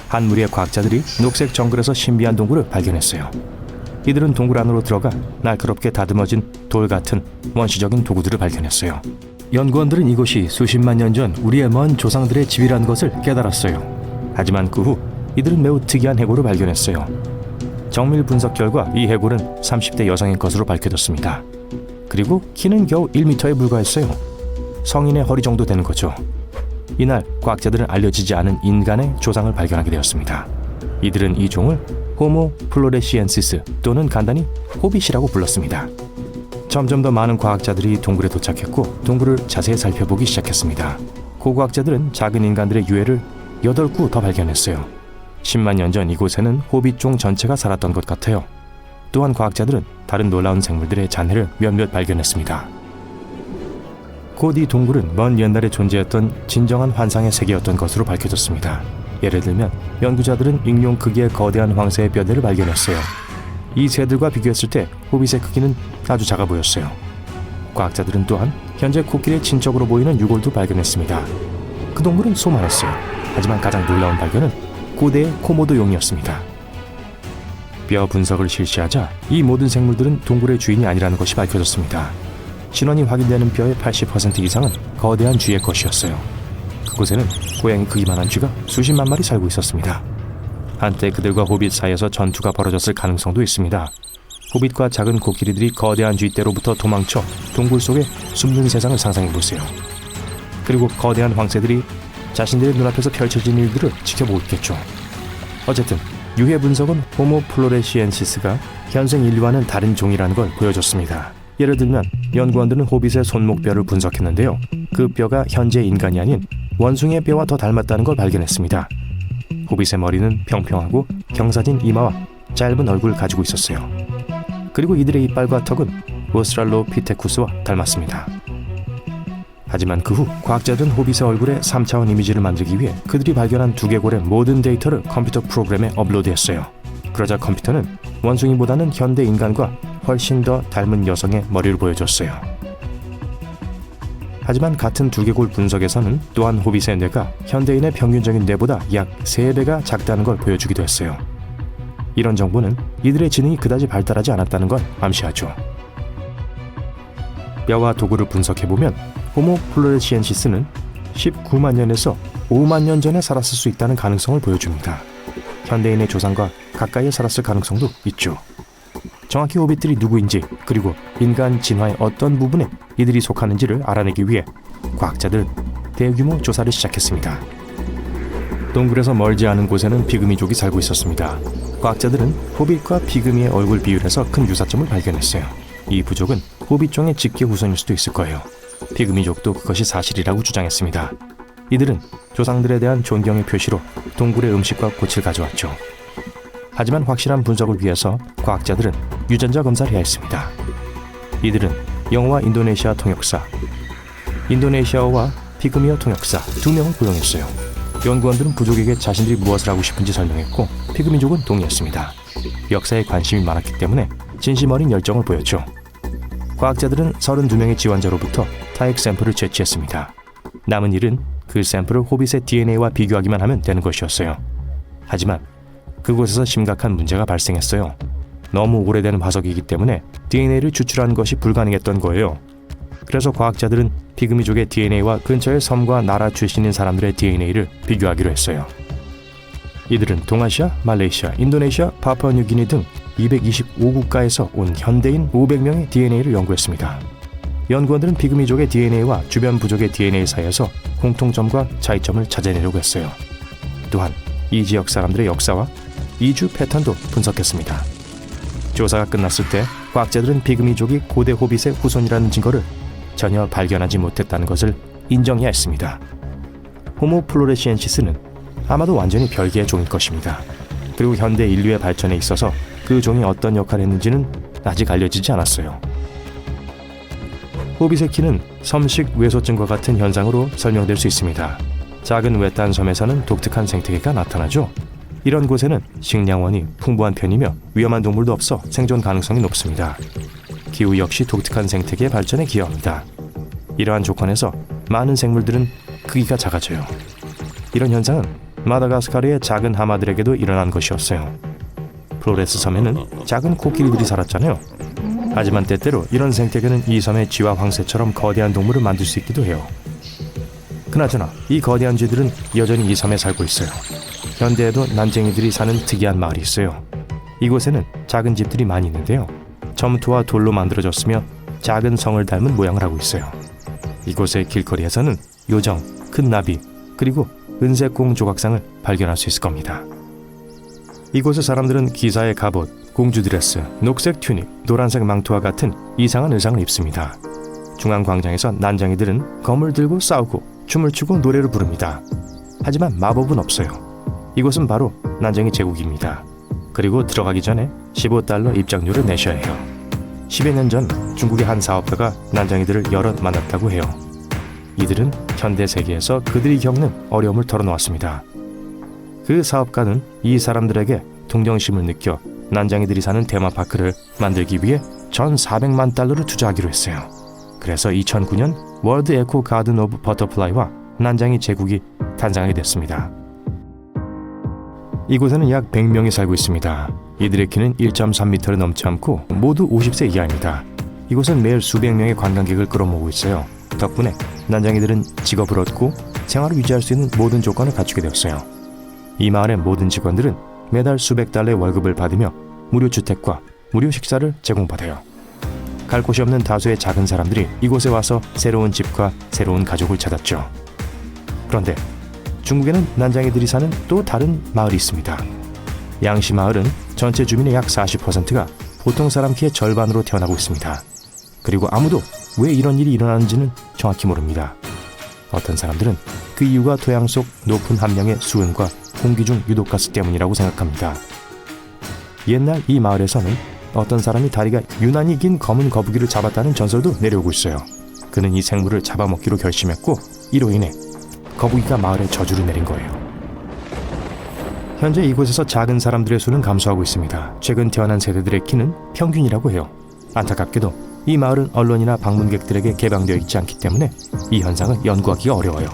한 무리의 과학자들이 녹색 정글에서 신비한 동굴을 발견했어요. 이들은 동굴 안으로 들어가 날카롭게 다듬어진 돌 같은 원시적인 도구들을 발견했어요. 연구원들은 이곳이 수십만 년 전 우리의 먼 조상들의 집이란 것을 깨달았어요. 하지만 그 후 이들은 매우 특이한 해골을 발견했어요. 정밀 분석 결과 이 해골은 30대 여성의 것으로 밝혀졌습니다. 그리고 키는 겨우 1m에 불과했어요. 성인의 허리 정도 되는 거죠. 이날 과학자들은 알려지지 않은 인간의 조상을 발견하게 되었습니다. 이들은 이 종을 호모 플로레시엔시스 또는 간단히 호빗이라고 불렀습니다. 점점 더 많은 과학자들이 동굴에 도착했고 동굴을 자세히 살펴보기 시작했습니다. 고고학자들은 작은 인간들의 유해를 8구 더 발견했어요. 10만 년 전 이곳에는 호빗종 전체가 살았던 것 같아요. 또한 과학자들은 다른 놀라운 생물들의 잔해를 몇몇 발견했습니다. 곧 이 동굴은 먼 옛날에 존재했던 진정한 환상의 세계였던 것으로 밝혀졌습니다. 예를 들면 연구자들은 익룡 크기의 거대한 황새의 뼈대를 발견했어요. 이 새들과 비교했을 때 호빗의 크기는 아주 작아 보였어요. 과학자들은 또한 현재 코끼리의 친척으로 보이는 유골도 발견했습니다. 그 동물은 소만했어요. 하지만 가장 놀라운 발견은 고대의 코모도용이었습니다. 뼈 분석을 실시하자 이 모든 생물들은 동굴의 주인이 아니라는 것이 밝혀졌습니다. 신원이 확인되는 뼈의 80% 이상은 거대한 쥐의 것이었어요. 그곳에는 고양이 크기만한 쥐가 수십만 마리 살고 있었습니다. 한때 그들과 호빗 사이에서 전투가 벌어졌을 가능성도 있습니다. 호빗과 작은 코끼리들이 거대한 쥐떼로부터 도망쳐 동굴 속에 숨는 세상을 상상해보세요. 그리고 거대한 황새들이 자신들의 눈앞에서 펼쳐진 일들을 지켜보고 있겠죠. 어쨌든 유해 분석은 호모 플로레시엔시스가 현생 인류와는 다른 종이라는 걸 보여줬습니다. 예를 들면 연구원들은 호빗의 손목뼈를 분석했는데요. 그 뼈가 현재 인간이 아닌 원숭이의 뼈와 더 닮았다는 걸 발견했습니다. 호빗의 머리는 평평하고 경사진 이마와 짧은 얼굴을 가지고 있었어요. 그리고 이들의 이빨과 턱은 오스트랄로피테쿠스와 닮았습니다. 하지만 그 후 과학자들은 호빗의 얼굴에 3차원 이미지를 만들기 위해 그들이 발견한 두개골의 모든 데이터를 컴퓨터 프로그램에 업로드했어요. 그러자 컴퓨터는 원숭이보다는 현대 인간과 훨씬 더 닮은 여성의 머리를 보여줬어요. 하지만 같은 두개골 분석에서는 또한 호빗의 뇌가 현대인의 평균적인 뇌보다 약 3배가 작다는 걸 보여주기도 했어요. 이런 정보는 이들의 지능이 그다지 발달하지 않았다는 걸 암시하죠. 뼈와 도구를 분석해보면 호모 플로레시엔시스는 19만 년에서 5만 년 전에 살았을 수 있다는 가능성을 보여줍니다. 현대인의 조상과 가까이에 살았을 가능성도 있죠. 정확히 호빗들이 누구인지 그리고 인간 진화의 어떤 부분에 이들이 속하는지를 알아내기 위해 과학자들은 대규모 조사를 시작했습니다. 동굴에서 멀지 않은 곳에는 피그미족이 살고 있었습니다. 과학자들은 호빗과 피그미의 얼굴 비율에서 큰 유사점을 발견했어요. 이 부족은 호빗종의 직계 후손일 수도 있을 거예요. 피그미족도 그것이 사실이라고 주장했습니다. 이들은 조상들에 대한 존경의 표시로 동굴의 음식과 꽃을 가져왔죠. 하지만 확실한 분석을 위해서 과학자들은 유전자 검사를 해야 했습니다. 이들은 영어와 인도네시아 통역사, 인도네시아어와 피그미어 통역사 2명을 고용했어요. 연구원들은 부족에게 자신들이 무엇을 하고 싶은지 설명했고 피그미족은 동의했습니다. 역사에 관심이 많았기 때문에 진심 어린 열정을 보였죠. 과학자들은 32명의 지원자로부터 타액 샘플을 채취했습니다. 남은 일은 그 샘플을 호빗의 DNA와 비교하기만 하면 되는 것이었어요. 하지만 그곳에서 심각한 문제가 발생했어요. 너무 오래된 화석이기 때문에 DNA를 추출하는 것이 불가능했던 거예요. 그래서 과학자들은 피그미족의 DNA와 근처의 섬과 나라 출신인 사람들의 DNA를 비교하기로 했어요. 이들은 동아시아, 말레이시아, 인도네시아, 파푸아뉴기니 등 225국가에서 온 현대인 500명의 DNA를 연구했습니다. 연구원들은 피그미족의 DNA와 주변 부족의 DNA 사이에서 공통점과 차이점을 찾아내려고 했어요. 또한 이 지역 사람들의 역사와 이주 패턴도 분석했습니다. 조사가 끝났을 때 과학자들은 피그미족이 고대 호빗의 후손이라는 증거를 전혀 발견하지 못했다는 것을 인정해야 했습니다. 호모 플로레시엔시스는 아마도 완전히 별개의 종일 것입니다. 그리고 현대 인류의 발전에 있어서 그 종이 어떤 역할을 했는지는 아직 알려지지 않았어요. 호빗의 키는 섬식 외소증과 같은 현상으로 설명될 수 있습니다. 작은 외딴 섬에서는 독특한 생태계가 나타나죠. 이런 곳에는 식량원이 풍부한 편이며 위험한 동물도 없어 생존 가능성이 높습니다. 기후 역시 독특한 생태계의 발전에 기여합니다. 이러한 조건에서 많은 생물들은 크기가 작아져요. 이런 현상은 마다가스카르의 작은 하마들에게도 일어난 것이었어요. 플로레스 섬에는 작은 코끼리들이 살았잖아요. 하지만 때때로 이런 생태계는 이 섬의 쥐와 황새처럼 거대한 동물을 만들 수 있기도 해요. 그나저나 이 거대한 쥐들은 여전히 이 섬에 살고 있어요. 현대에도 난쟁이들이 사는 특이한 마을이 있어요. 이곳에는 작은 집들이 많이 있는데요. 점토와 돌로 만들어졌으며 작은 성을 닮은 모양을 하고 있어요. 이곳의 길거리에서는 요정, 큰 나비, 그리고 은색 공 조각상을 발견할 수 있을 겁니다. 이곳의 사람들은 기사의 갑옷, 공주 드레스, 녹색 튜닉, 노란색 망토와 같은 이상한 의상을 입습니다. 중앙 광장에서 난쟁이들은 검을 들고 싸우고 춤을 추고 노래를 부릅니다. 하지만 마법은 없어요. 이곳은 바로 난쟁이 제국입니다. 그리고 들어가기 전에 15달러 입장료를 내셔야 해요. 10여 년 전 중국의 한 사업가가 난쟁이들을 여럿 만났다고 해요. 이들은 현대 세계에서 그들이 겪는 어려움을 털어놓았습니다. 그 사업가는 이 사람들에게 동정심을 느껴 난쟁이들이 사는 테마파크를 만들기 위해 1,400만 달러를 투자하기로 했어요. 그래서 2009년 월드 에코 가든 오브 버터플라이와 난쟁이 제국이 탄생하게 됐습니다. 이곳에는 약 100명이 살고 있습니다. 이들의 키는 1.3m를 넘지 않고 모두 50세 이하입니다. 이곳은 매일 수백 명의 관광객을 끌어모으고 있어요. 덕분에 난쟁이들은 직업을 얻고 생활을 유지할 수 있는 모든 조건을 갖추게 되었어요. 이 마을의 모든 직원들은 매달 수백 달러의 월급을 받으며 무료 주택과 무료 식사를 제공받아요. 갈 곳이 없는 다수의 작은 사람들이 이곳에 와서 새로운 집과 새로운 가족을 찾았죠. 그런데 중국에는 난쟁이들이 사는 또 다른 마을이 있습니다. 양시 마을은 전체 주민의 약 40%가 보통 사람 키의 절반으로 태어나고 있습니다. 그리고 아무도 왜 이런 일이 일어나는지는 정확히 모릅니다. 어떤 사람들은 그 이유가 토양 속 높은 함량의 수은과 공기 중 유독가스 때문이라고 생각합니다. 옛날 이 마을에서는 어떤 사람이 다리가 유난히 긴 검은 거북이를 잡았다는 전설도 내려오고 있어요. 그는 이 생물을 잡아먹기로 결심했고 이로 인해 거북이가 마을에 저주를 내린 거예요. 현재 이곳에서 작은 사람들의 수는 감소하고 있습니다. 최근 태어난 세대들의 키는 평균이라고 해요. 안타깝게도 이 마을은 언론이나 방문객들에게 개방되어 있지 않기 때문에 이 현상을 연구하기가 어려워요.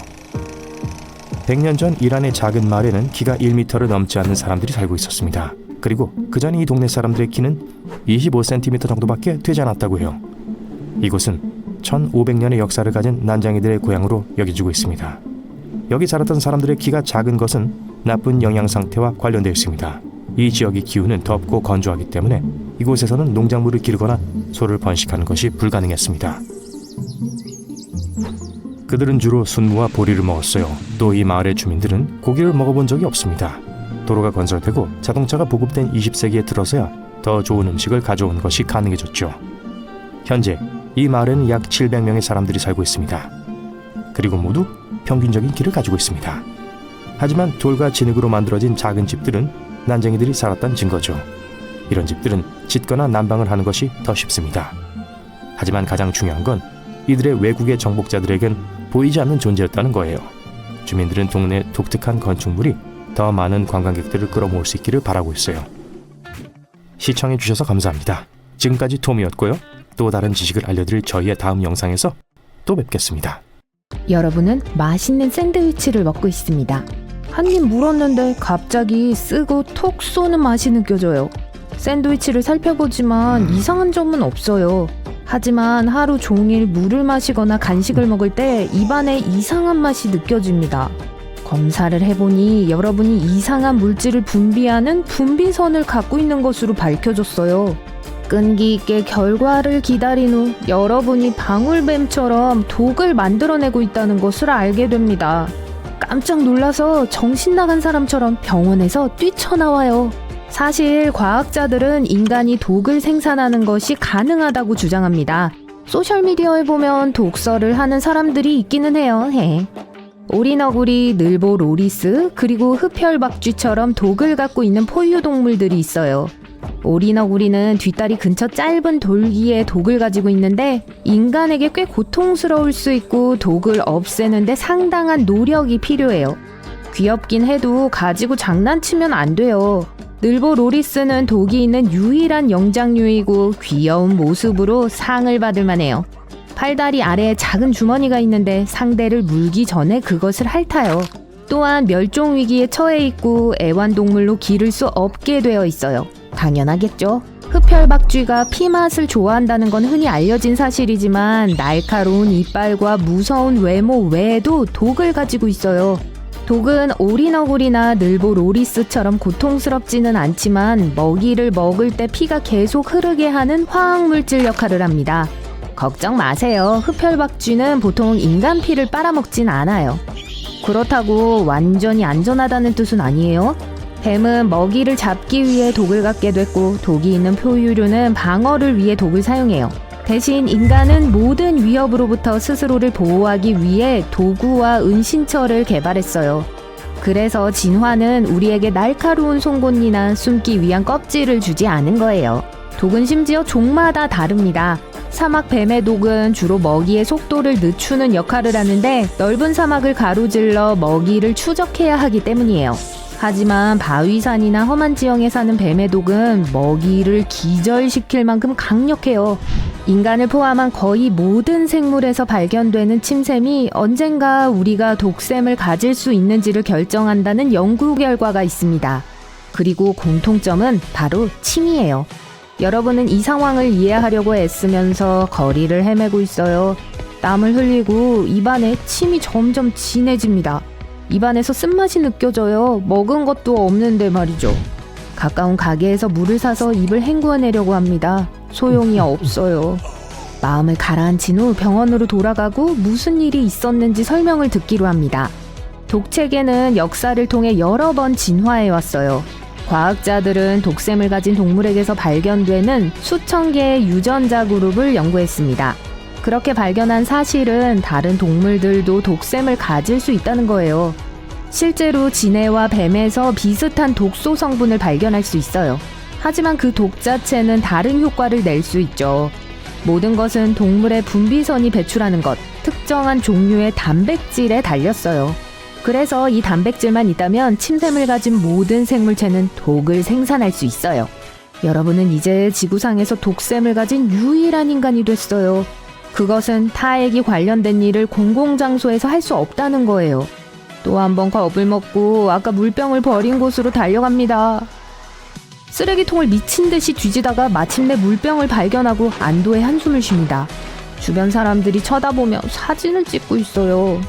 100년 전 이란의 작은 마을에는 키가 1m를 넘지 않는 사람들이 살고 있었습니다. 그리고 그전 이 동네 사람들의 키는 25cm 정도밖에 되지 않았다고 해요. 이곳은 1500년의 역사를 가진 난쟁이들의 고향으로 여겨지고 있습니다. 여기 살았던 사람들의 키가 작은 것은 나쁜 영양 상태와 관련되어 있습니다. 이 지역의 기후는 덥고 건조하기 때문에 이곳에서는 농작물을 기르거나 소를 번식하는 것이 불가능했습니다. 그들은 주로 순무와 보리를 먹었어요. 또 이 마을의 주민들은 고기를 먹어본 적이 없습니다. 도로가 건설되고 자동차가 보급된 20세기에 들어서야 더 좋은 음식을 가져온 것이 가능해졌죠. 현재 이 마을에는 약 700명의 사람들이 살고 있습니다. 그리고 모두 평균적인 키를 가지고 있습니다. 하지만 돌과 진흙으로 만들어진 작은 집들은 난쟁이들이 살았다는 증거죠. 이런 집들은 짓거나 난방을 하는 것이 더 쉽습니다. 하지만 가장 중요한 건 이들의 외국의 정복자들에겐 보이지 않는 존재였다는 거예요. 주민들은 동네 독특한 건축물이 더 많은 관광객들을 끌어모을 수 있기를 바라고 있어요. 시청해 주셔서 감사합니다. 지금까지 톰이었고요. 또 다른 지식을 알려드릴 저희의 다음 영상에서 또 뵙겠습니다. 여러분은 맛있는 샌드위치를 먹고 있습니다. 한 입 물었는데 갑자기 쓰고 톡 쏘는 맛이 느껴져요. 샌드위치를 살펴보지만 이상한 점은 없어요. 하지만 하루 종일 물을 마시거나 간식을 먹을 때 입안에 이상한 맛이 느껴집니다. 검사를 해보니 여러분이 이상한 물질을 분비하는 분비선을 갖고 있는 것으로 밝혀졌어요. 끈기 있게 결과를 기다린 후 여러분이 방울뱀처럼 독을 만들어내고 있다는 것을 알게 됩니다. 깜짝 놀라서 정신 나간 사람처럼 병원에서 뛰쳐나와요. 사실 과학자들은 인간이 독을 생산하는 것이 가능하다고 주장합니다. 소셜미디어에 보면 독서를 하는 사람들이 있기는 해요. 오리너구리, 늘보 로리스, 그리고 흡혈박쥐처럼 독을 갖고 있는 포유동물들이 있어요. 오리너구리는 뒷다리 근처 짧은 돌기에 독을 가지고 있는데 인간에게 꽤 고통스러울 수 있고 독을 없애는데 상당한 노력이 필요해요. 귀엽긴 해도 가지고 장난치면 안 돼요. 늘보 로리스는 독이 있는 유일한 영장류이고 귀여운 모습으로 상을 받을 만해요. 팔다리 아래에 작은 주머니가 있는데 상대를 물기 전에 그것을 핥아요. 또한 멸종 위기에 처해 있고 애완동물로 기를 수 없게 되어 있어요. 당연하겠죠. 흡혈박쥐가 피맛을 좋아한다는 건 흔히 알려진 사실이지만 날카로운 이빨과 무서운 외모 외에도 독을 가지고 있어요. 독은 오리너구리나 늘보로리스처럼 고통스럽지는 않지만 먹이를 먹을 때 피가 계속 흐르게 하는 화학물질 역할을 합니다. 걱정 마세요. 흡혈박쥐는 보통 인간 피를 빨아먹진 않아요. 그렇다고 완전히 안전하다는 뜻은 아니에요. 뱀은 먹이를 잡기 위해 독을 갖게 됐고 독이 있는 포유류는 방어를 위해 독을 사용해요. 대신 인간은 모든 위협으로부터 스스로를 보호하기 위해 도구와 은신처를 개발했어요. 그래서 진화는 우리에게 날카로운 송곳니나 숨기 위한 껍질을 주지 않은 거예요. 독은 심지어 종마다 다릅니다. 사막 뱀의 독은 주로 먹이의 속도를 늦추는 역할을 하는데 넓은 사막을 가로질러 먹이를 추적해야 하기 때문이에요. 하지만 바위산이나 험한 지형에 사는 뱀의 독은 먹이를 기절시킬 만큼 강력해요. 인간을 포함한 거의 모든 생물에서 발견되는 침샘이 언젠가 우리가 독샘을 가질 수 있는지를 결정한다는 연구 결과가 있습니다. 그리고 공통점은 바로 침이에요. 여러분은 이 상황을 이해하려고 애쓰면서 거리를 헤매고 있어요. 땀을 흘리고 입안에 침이 점점 진해집니다. 입안에서 쓴맛이 느껴져요. 먹은 것도 없는데 말이죠. 가까운 가게에서 물을 사서 입을 헹구어내려고 합니다. 소용이 없어요. 마음을 가라앉힌 후 병원으로 돌아가고 무슨 일이 있었는지 설명을 듣기로 합니다. 독체계는 역사를 통해 여러 번 진화해왔어요. 과학자들은 독샘을 가진 동물에게서 발견되는 수천 개의 유전자 그룹을 연구했습니다. 그렇게 발견한 사실은 다른 동물들도 독샘을 가질 수 있다는 거예요. 실제로 진해와 뱀에서 비슷한 독소 성분을 발견할 수 있어요. 하지만 그 독 자체는 다른 효과를 낼 수 있죠. 모든 것은 동물의 분비선이 배출하는 것, 특정한 종류의 단백질에 달렸어요. 그래서 이 단백질만 있다면 침샘을 가진 모든 생물체는 독을 생산할 수 있어요. 여러분은 이제 지구상에서 독샘을 가진 유일한 인간이 됐어요. 그것은 타액이 관련된 일을 공공장소에서 할 수 없다는 거예요. 또 한 번 겁을 먹고 아까 물병을 버린 곳으로 달려갑니다. 쓰레기통을 미친 듯이 뒤지다가 마침내 물병을 발견하고 안도의 한숨을 쉽니다. 주변 사람들이 쳐다보며 사진을 찍고 있어요.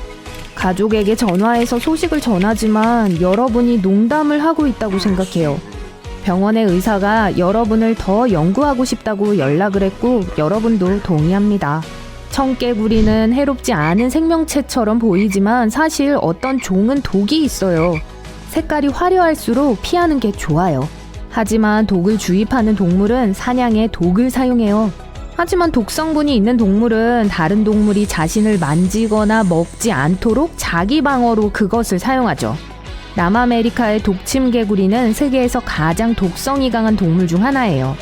가족에게 전화해서 소식을 전하지만 여러분이 농담을 하고 있다고 생각해요. 병원의 의사가 여러분을 더 연구하고 싶다고 연락을 했고 여러분도 동의합니다. 청개구리는 해롭지 않은 생명체처럼 보이지만 사실 어떤 종은 독이 있어요. 색깔이 화려할수록 피하는 게 좋아요. 하지만 독을 주입하는 동물은 사냥에 독을 사용해요. 하지만 독성분이 있는 동물은 다른 동물이 자신을 만지거나 먹지 않도록 자기 방어로 그것을 사용하죠. 남아메리카의 독침개구리는 세계에서 가장 독성이 강한 동물 중 하나예요.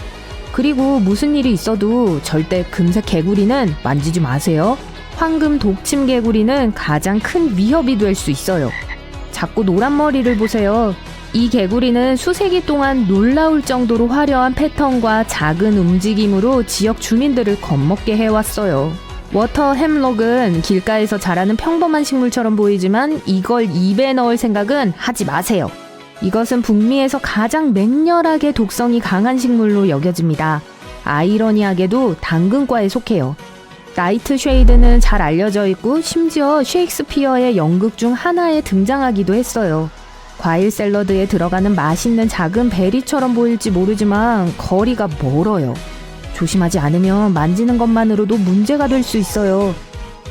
그리고 무슨 일이 있어도 절대 금색 개구리는 만지지 마세요. 황금 독침개구리는 가장 큰 위협이 될 수 있어요. 자꾸 노란 머리를 보세요. 이 개구리는 수세기 동안 놀라울 정도로 화려한 패턴과 작은 움직임으로 지역 주민들을 겁먹게 해왔어요. 워터 햄록은 길가에서 자라는 평범한 식물처럼 보이지만 이걸 입에 넣을 생각은 하지 마세요. 이것은 북미에서 가장 맹렬하게 독성이 강한 식물로 여겨집니다. 아이러니하게도 당근과에 속해요. 나이트 쉐이드는 잘 알려져 있고 심지어 셰익스피어의 연극 중 하나에 등장하기도 했어요. 과일 샐러드에 들어가는 맛있는 작은 베리처럼 보일지 모르지만 거리가 멀어요. 조심하지 않으면 만지는 것만으로도 문제가 될 수 있어요.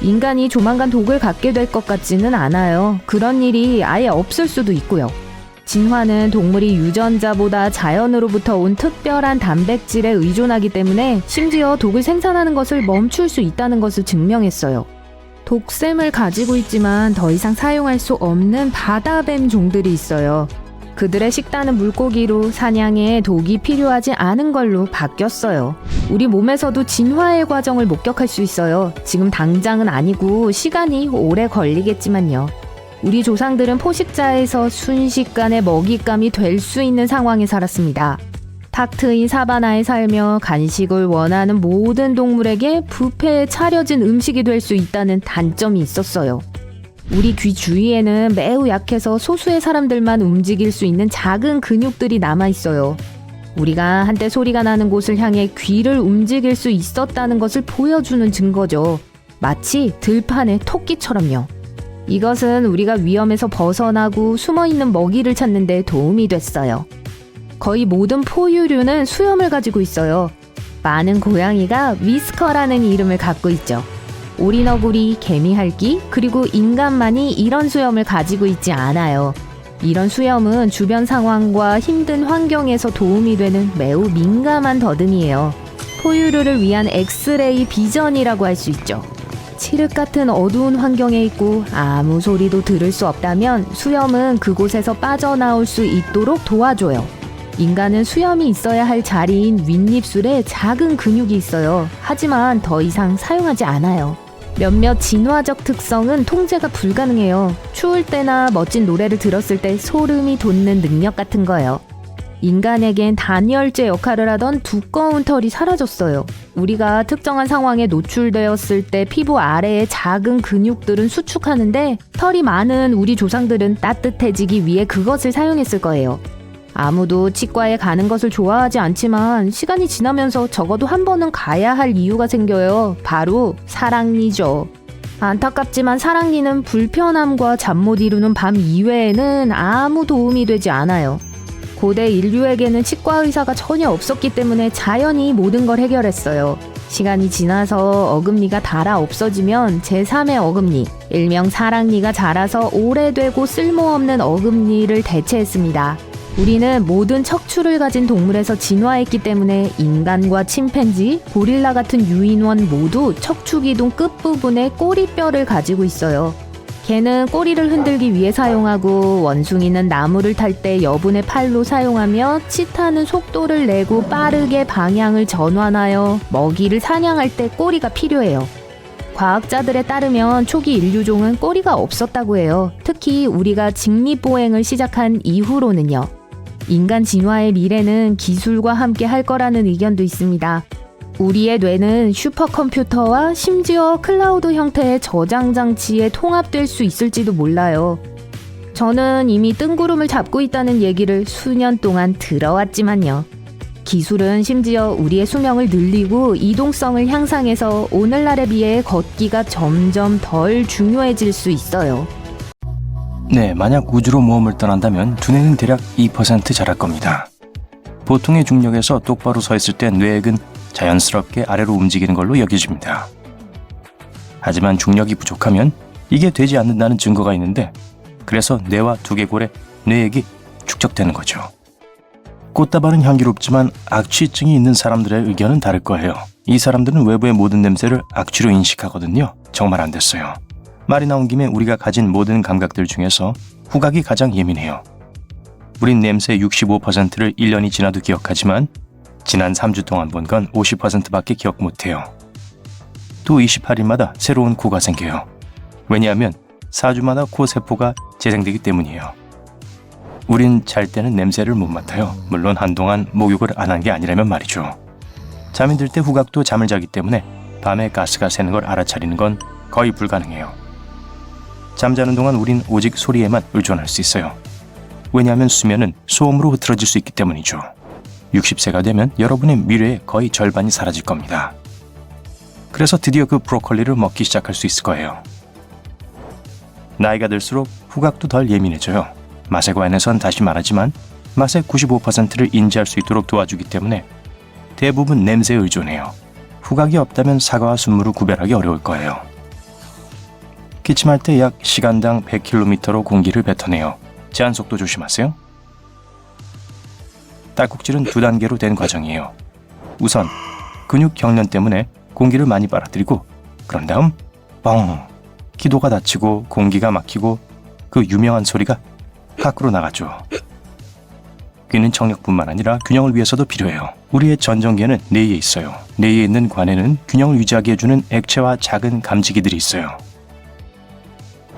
인간이 조만간 독을 갖게 될 것 같지는 않아요. 그런 일이 아예 없을 수도 있고요. 진화는 동물이 유전자보다 자연으로부터 온 특별한 단백질에 의존하기 때문에 심지어 독을 생산하는 것을 멈출 수 있다는 것을 증명했어요. 독샘을 가지고 있지만 더 이상 사용할 수 없는 바다뱀 종들이 있어요. 그들의 식단은 물고기로 사냥에 독이 필요하지 않은 걸로 바뀌었어요. 우리 몸에서도 진화의 과정을 목격할 수 있어요. 지금 당장은 아니고 시간이 오래 걸리겠지만요. 우리 조상들은 포식자에서 순식간에 먹잇감이 될 수 있는 상황에 살았습니다. 탁 트인 사바나에 살며 간식을 원하는 모든 동물에게 뷔페에 차려진 음식이 될 수 있다는 단점이 있었어요. 우리 귀 주위에는 매우 약해서 소수의 사람들만 움직일 수 있는 작은 근육들이 남아있어요. 우리가 한때 소리가 나는 곳을 향해 귀를 움직일 수 있었다는 것을 보여주는 증거죠. 마치 들판의 토끼처럼요. 이것은 우리가 위험에서 벗어나고 숨어있는 먹이를 찾는 데 도움이 됐어요. 거의 모든 포유류는 수염을 가지고 있어요. 많은 고양이가 위스커라는 이름을 갖고 있죠. 오리너구리, 개미핥기, 그리고 인간만이 이런 수염을 가지고 있지 않아요. 이런 수염은 주변 상황과 힘든 환경에서 도움이 되는 매우 민감한 더듬이에요. 포유류를 위한 엑스레이 비전이라고 할 수 있죠. 칠흑 같은 어두운 환경에 있고 아무 소리도 들을 수 없다면 수염은 그곳에서 빠져나올 수 있도록 도와줘요. 인간은 수염이 있어야 할 자리인 윗입술에 작은 근육이 있어요. 하지만 더 이상 사용하지 않아요. 몇몇 진화적 특성은 통제가 불가능해요. 추울 때나 멋진 노래를 들었을 때 소름이 돋는 능력 같은 거예요. 인간에겐 단열재 역할을 하던 두꺼운 털이 사라졌어요. 우리가 특정한 상황에 노출되었을 때 피부 아래의 작은 근육들은 수축하는데 털이 많은 우리 조상들은 따뜻해지기 위해 그것을 사용했을 거예요. 아무도 치과에 가는 것을 좋아하지 않지만 시간이 지나면서 적어도 한 번은 가야 할 이유가 생겨요. 바로 사랑니죠. 안타깝지만 사랑니는 불편함과 잠 못 이루는 밤 이외에는 아무 도움이 되지 않아요. 고대 인류에게는 치과 의사가 전혀 없었기 때문에 자연이 모든 걸 해결했어요. 시간이 지나서 어금니가 닳아 없어지면 제3의 어금니, 일명 사랑니가 자라서 오래되고 쓸모없는 어금니를 대체했습니다. 우리는 모든 척추를 가진 동물에서 진화했기 때문에 인간과 침팬지, 고릴라 같은 유인원 모두 척추기둥 끝부분에 꼬리뼈를 가지고 있어요. 개는 꼬리를 흔들기 위해 사용하고 원숭이는 나무를 탈 때 여분의 팔로 사용하며 치타는 속도를 내고 빠르게 방향을 전환하여 먹이를 사냥할 때 꼬리가 필요해요. 과학자들에 따르면 초기 인류종은 꼬리가 없었다고 해요. 특히 우리가 직립보행을 시작한 이후로는요. 인간 진화의 미래는 기술과 함께 할 거라는 의견도 있습니다. 우리의 뇌는 슈퍼컴퓨터와 심지어 클라우드 형태의 저장 장치에 통합될 수 있을지도 몰라요. 저는 이미 뜬구름을 잡고 있다는 얘기를 수년 동안 들어왔지만요. 기술은 심지어 우리의 수명을 늘리고 이동성을 향상해서 오늘날에 비해 걷기가 점점 덜 중요해질 수 있어요. 네, 만약 우주로 모험을 떠난다면 두뇌는 대략 2% 자랄 겁니다. 보통의 중력에서 똑바로 서 있을 때 뇌액은 자연스럽게 아래로 움직이는 걸로 여겨집니다. 하지만 중력이 부족하면 이게 되지 않는다는 증거가 있는데 그래서 뇌와 두개골에 뇌액이 축적되는 거죠. 꽃다발은 향기롭지만 악취증이 있는 사람들의 의견은 다를 거예요. 이 사람들은 외부의 모든 냄새를 악취로 인식하거든요. 정말 안 됐어요. 말이 나온 김에 우리가 가진 모든 감각들 중에서 후각이 가장 예민해요. 우린 냄새의 65%를 1년이 지나도 기억하지만 지난 3주 동안 본 건 50%밖에 기억 못해요. 또 28일마다 새로운 코가 생겨요. 왜냐하면 4주마다 코 세포가 재생되기 때문이에요. 우린 잘 때는 냄새를 못 맡아요. 물론 한동안 목욕을 안 한 게 아니라면 말이죠. 잠이 들 때 후각도 잠을 자기 때문에 밤에 가스가 새는 걸 알아차리는 건 거의 불가능해요. 잠자는 동안 우린 오직 소리에만 의존할 수 있어요. 왜냐하면 수면은 소음으로 흐트러질 수 있기 때문이죠. 60세가 되면 여러분의 미래의 거의 절반이 사라질 겁니다. 그래서 드디어 그 브로콜리를 먹기 시작할 수 있을 거예요. 나이가 들수록 후각도 덜 예민해져요. 맛에 관해선 다시 말하지만 맛의 95%를 인지할 수 있도록 도와주기 때문에 대부분 냄새에 의존해요. 후각이 없다면 사과와 순무를 구별하기 어려울 거예요. 기침할 때 약 시간당 100km로 공기를 뱉어내요. 제한 속도 조심하세요. 딸꾹질은 2단계로 된 과정이에요. 우선 근육 경련 때문에 공기를 많이 빨아들이고 그런 다음 뻥! 기도가 닫히고 공기가 막히고 그 유명한 소리가 밖으로 나가죠. 귀는 청력뿐만 아니라 균형을 위해서도 필요해요. 우리의 전정기에는 뇌에 있어요. 뇌에 있는 관에는 균형을 유지하게 해주는 액체와 작은 감지기들이 있어요.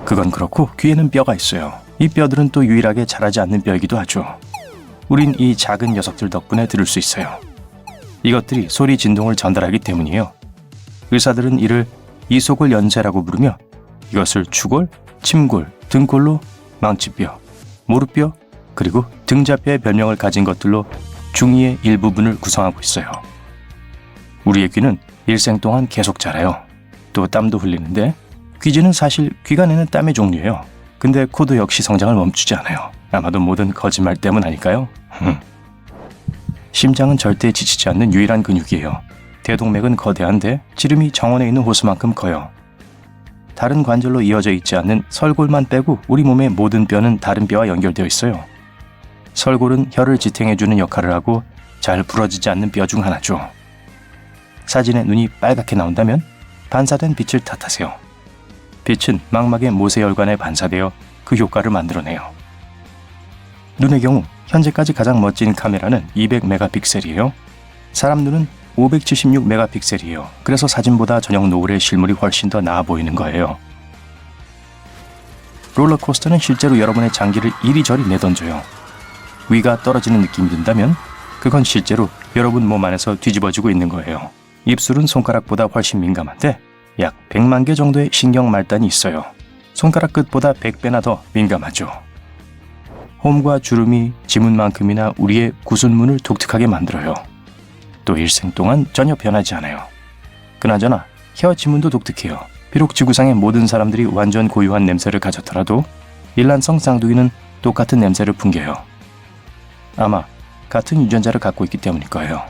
그건 그렇고 귀에는 뼈가 있어요. 이 뼈들은 또 유일하게 자라지 않는 뼈이기도 하죠. 우린 이 작은 녀석들 덕분에 들을 수 있어요. 이것들이 소리 진동을 전달하기 때문이에요. 의사들은 이를 이소골 연쇄라고 부르며 이것을 추골, 침골, 등골로 망치뼈, 무릎뼈, 그리고 등자뼈의 별명을 가진 것들로 중이의 일부분을 구성하고 있어요. 우리의 귀는 일생 동안 계속 자라요. 또 땀도 흘리는데 귀지는 사실 귀가 내는 땀의 종류예요. 근데 코도 역시 성장을 멈추지 않아요. 아마도 모든 거짓말 때문 아닐까요? 심장은 절대 지치지 않는 유일한 근육이에요. 대동맥은 거대한데 지름이 정원에 있는 호수만큼 커요. 다른 관절로 이어져 있지 않는 설골만 빼고 우리 몸의 모든 뼈는 다른 뼈와 연결되어 있어요. 설골은 혀를 지탱해주는 역할을 하고 잘 부러지지 않는 뼈 중 하나죠. 사진에 눈이 빨갛게 나온다면 반사된 빛을 탓하세요. 빛은 망막의 모세혈관에 반사되어 그 효과를 만들어내요. 눈의 경우 현재까지 가장 멋진 카메라는 200메가픽셀이에요. 사람 눈은 576메가픽셀이에요. 그래서 사진보다 저녁 노을의 실물이 훨씬 더 나아 보이는 거예요. 롤러코스터는 실제로 여러분의 장기를 이리저리 내던져요. 위가 떨어지는 느낌이 든다면 그건 실제로 여러분 몸 안에서 뒤집어지고 있는 거예요. 입술은 손가락보다 훨씬 민감한데 약 100만 개 정도의 신경 말단이 있어요. 손가락 끝보다 100배나 더 민감하죠. 홈과 주름이 지문만큼이나 우리의 구순문을 독특하게 만들어요. 또 일생 동안 전혀 변하지 않아요. 그나저나 혀 지문도 독특해요. 비록 지구상의 모든 사람들이 완전 고유한 냄새를 가졌더라도 일란성 쌍둥이는 똑같은 냄새를 풍겨요. 아마 같은 유전자를 갖고 있기 때문일 거예요.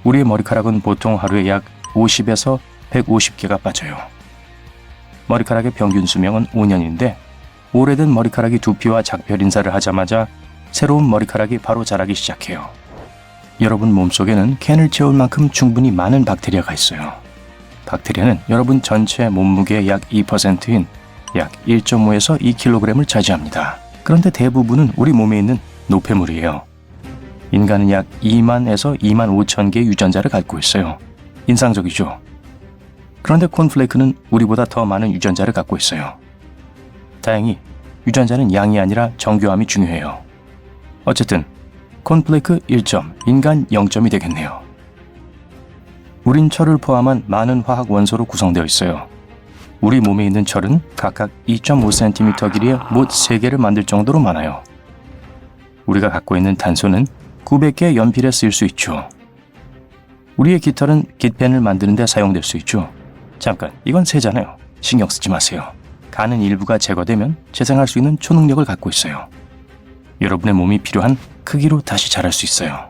우리의 머리카락은 보통 하루에 약 50에서 150개가 빠져요. 머리카락의 평균 수명은 5년인데 오래된 머리카락이 두피와 작별 인사를 하자마자 새로운 머리카락이 바로 자라기 시작해요. 여러분 몸속에는 캔을 채울 만큼 충분히 많은 박테리아가 있어요. 박테리아는 여러분 전체 몸무게의 약 2%인 약 1.5에서 2kg을 차지합니다. 그런데 대부분은 우리 몸에 있는 노폐물이에요. 인간은 약 2만에서 2만 5천 개의 유전자를 갖고 있어요. 인상적이죠? 그런데 콘플레이크는 우리보다 더 많은 유전자를 갖고 있어요. 다행히 유전자는 양이 아니라 정교함이 중요해요. 어쨌든 콘플레이크 1점, 인간 0점이 되겠네요. 우린 철을 포함한 많은 화학 원소로 구성되어 있어요. 우리 몸에 있는 철은 각각 2.5cm 길이의 못 3개를 만들 정도로 많아요. 우리가 갖고 있는 탄소는 900개의 연필에 쓰일 수 있죠. 우리의 깃털은 깃펜을 만드는 데 사용될 수 있죠. 잠깐, 이건 새잖아요. 신경 쓰지 마세요. 간은 일부가 제거되면 재생할 수 있는 초능력을 갖고 있어요. 여러분의 몸이 필요한 크기로 다시 자랄 수 있어요.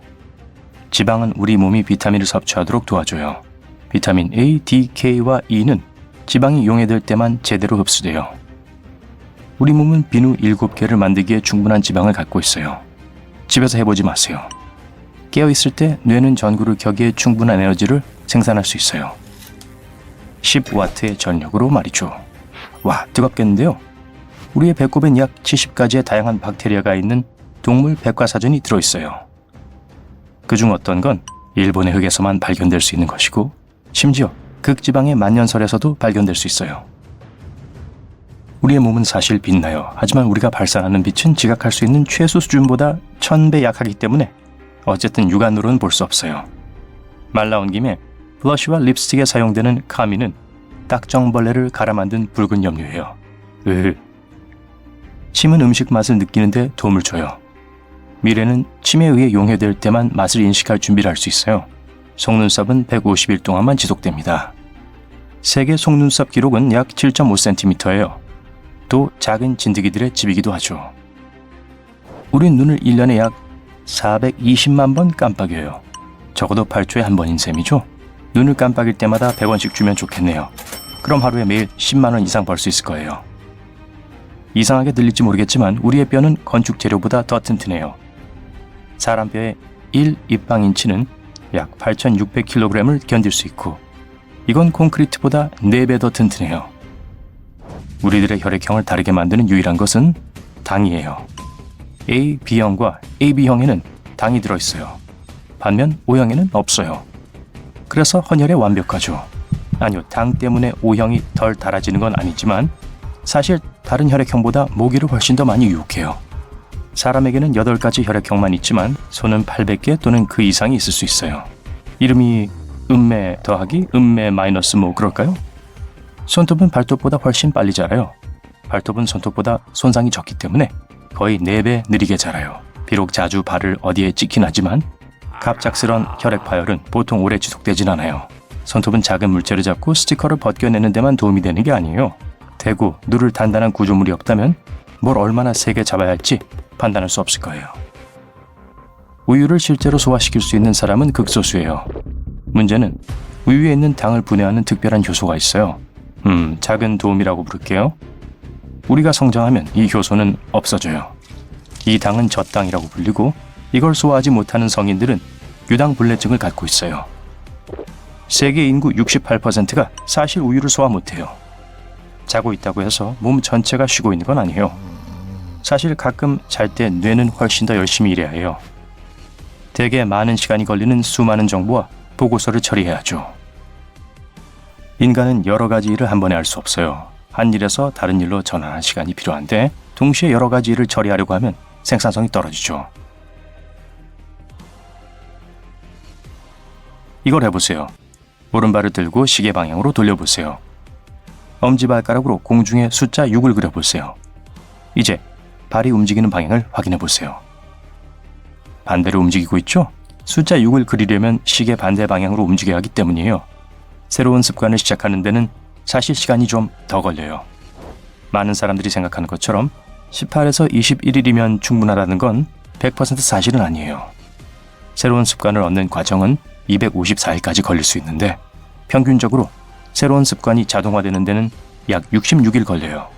지방은 우리 몸이 비타민을 섭취하도록 도와줘요. 비타민 A, D, K와 E는 지방이 용해될 때만 제대로 흡수돼요. 우리 몸은 비누 7개를 만들기에 충분한 지방을 갖고 있어요. 집에서 해보지 마세요. 깨어있을 때 뇌는 전구를 켜기에 충분한 에너지를 생산할 수 있어요. 10W의 전력으로 말이죠. 와, 뜨겁겠는데요? 우리의 배꼽엔 약 70가지의 다양한 박테리아가 있는 동물 백과사전이 들어있어요. 그중 어떤 건 일본의 흙에서만 발견될 수 있는 것이고 심지어 극지방의 만년설에서도 발견될 수 있어요. 우리의 몸은 사실 빛나요. 하지만 우리가 발산하는 빛은 지각할 수 있는 최소 수준보다 1000배 약하기 때문에 어쨌든 육안으로는 볼 수 없어요. 말 나온 김에 블러쉬와 립스틱에 사용되는 카민은 딱정벌레를 갈아 만든 붉은 염료예요. 침은 음식 맛을 느끼는데 도움을 줘요. 미래는 침에 의해 용해될 때만 맛을 인식할 준비를 할 수 있어요. 속눈썹은 150일 동안만 지속됩니다. 세계 속눈썹 기록은 약 7.5cm예요. 또 작은 진드기들의 집이기도 하죠. 우린 눈을 1년에 약 420만 번 깜빡여요. 적어도 8초에 한 번인 셈이죠. 눈을 깜빡일 때마다 100원씩 주면 좋겠네요. 그럼 하루에 매일 10만 원 이상 벌 수 있을 거예요. 이상하게 들릴지 모르겠지만 우리의 뼈는 건축 재료보다 더 튼튼해요. 사람 뼈의 1입방인치는 약 8,600kg을 견딜 수 있고 이건 콘크리트보다 4배 더 튼튼해요. 우리들의 혈액형을 다르게 만드는 유일한 것은 당이에요. A, B형과 AB형에는 당이 들어있어요. 반면 O형에는 없어요. 그래서 헌혈에 완벽하죠. 아니요, 당 때문에 O형이 덜 달아지는 건 아니지만 사실 다른 혈액형보다 모기를 훨씬 더 많이 유혹해요. 사람에게는 8가지 혈액형만 있지만 소는 800개 또는 그 이상이 있을 수 있어요. 이름이 음매 더하기 음매 마이너스 뭐 그럴까요? 손톱은 발톱보다 훨씬 빨리 자라요. 발톱은 손톱보다 손상이 적기 때문에 거의 4배 느리게 자라요. 비록 자주 발을 어디에 찍긴 하지만 갑작스런 혈액 파열은 보통 오래 지속되진 않아요. 손톱은 작은 물체를 잡고 스티커를 벗겨내는 데만 도움이 되는 게 아니에요. 대고 누를 단단한 구조물이 없다면 뭘 얼마나 세게 잡아야 할지 판단할 수 없을 거예요. 우유를 실제로 소화시킬 수 있는 사람은 극소수예요. 문제는 우유에 있는 당을 분해하는 특별한 효소가 있어요. 작은 도움이라고 부를게요. 우리가 성장하면 이 효소는 없어져요. 이 당은 젖당이라고 불리고 이걸 소화하지 못하는 성인들은 유당불내증을 갖고 있어요. 세계 인구 68%가 사실 우유를 소화 못해요. 자고 있다고 해서 몸 전체가 쉬고 있는 건 아니에요. 사실 가끔 잘 때 뇌는 훨씬 더 열심히 일해야 해요. 되게 많은 시간이 걸리는 수많은 정보와 보고서를 처리해야죠. 인간은 여러 가지 일을 한 번에 할 수 없어요. 한 일에서 다른 일로 전환할 시간이 필요한데 동시에 여러 가지 일을 처리하려고 하면 생산성이 떨어지죠. 이걸 해보세요. 오른발을 들고 시계 방향으로 돌려보세요. 엄지발가락으로 공중에 숫자 6을 그려보세요. 이제 발이 움직이는 방향을 확인해보세요. 반대로 움직이고 있죠? 숫자 6을 그리려면 시계 반대 방향으로 움직여야 하기 때문이에요. 새로운 습관을 시작하는 데는 사실 시간이 좀 더 걸려요. 많은 사람들이 생각하는 것처럼 18에서 21일이면 충분하다는 건 100% 사실은 아니에요. 새로운 습관을 얻는 과정은 254일까지 걸릴 수 있는데 평균적으로 새로운 습관이 자동화되는 데는 약 66일 걸려요.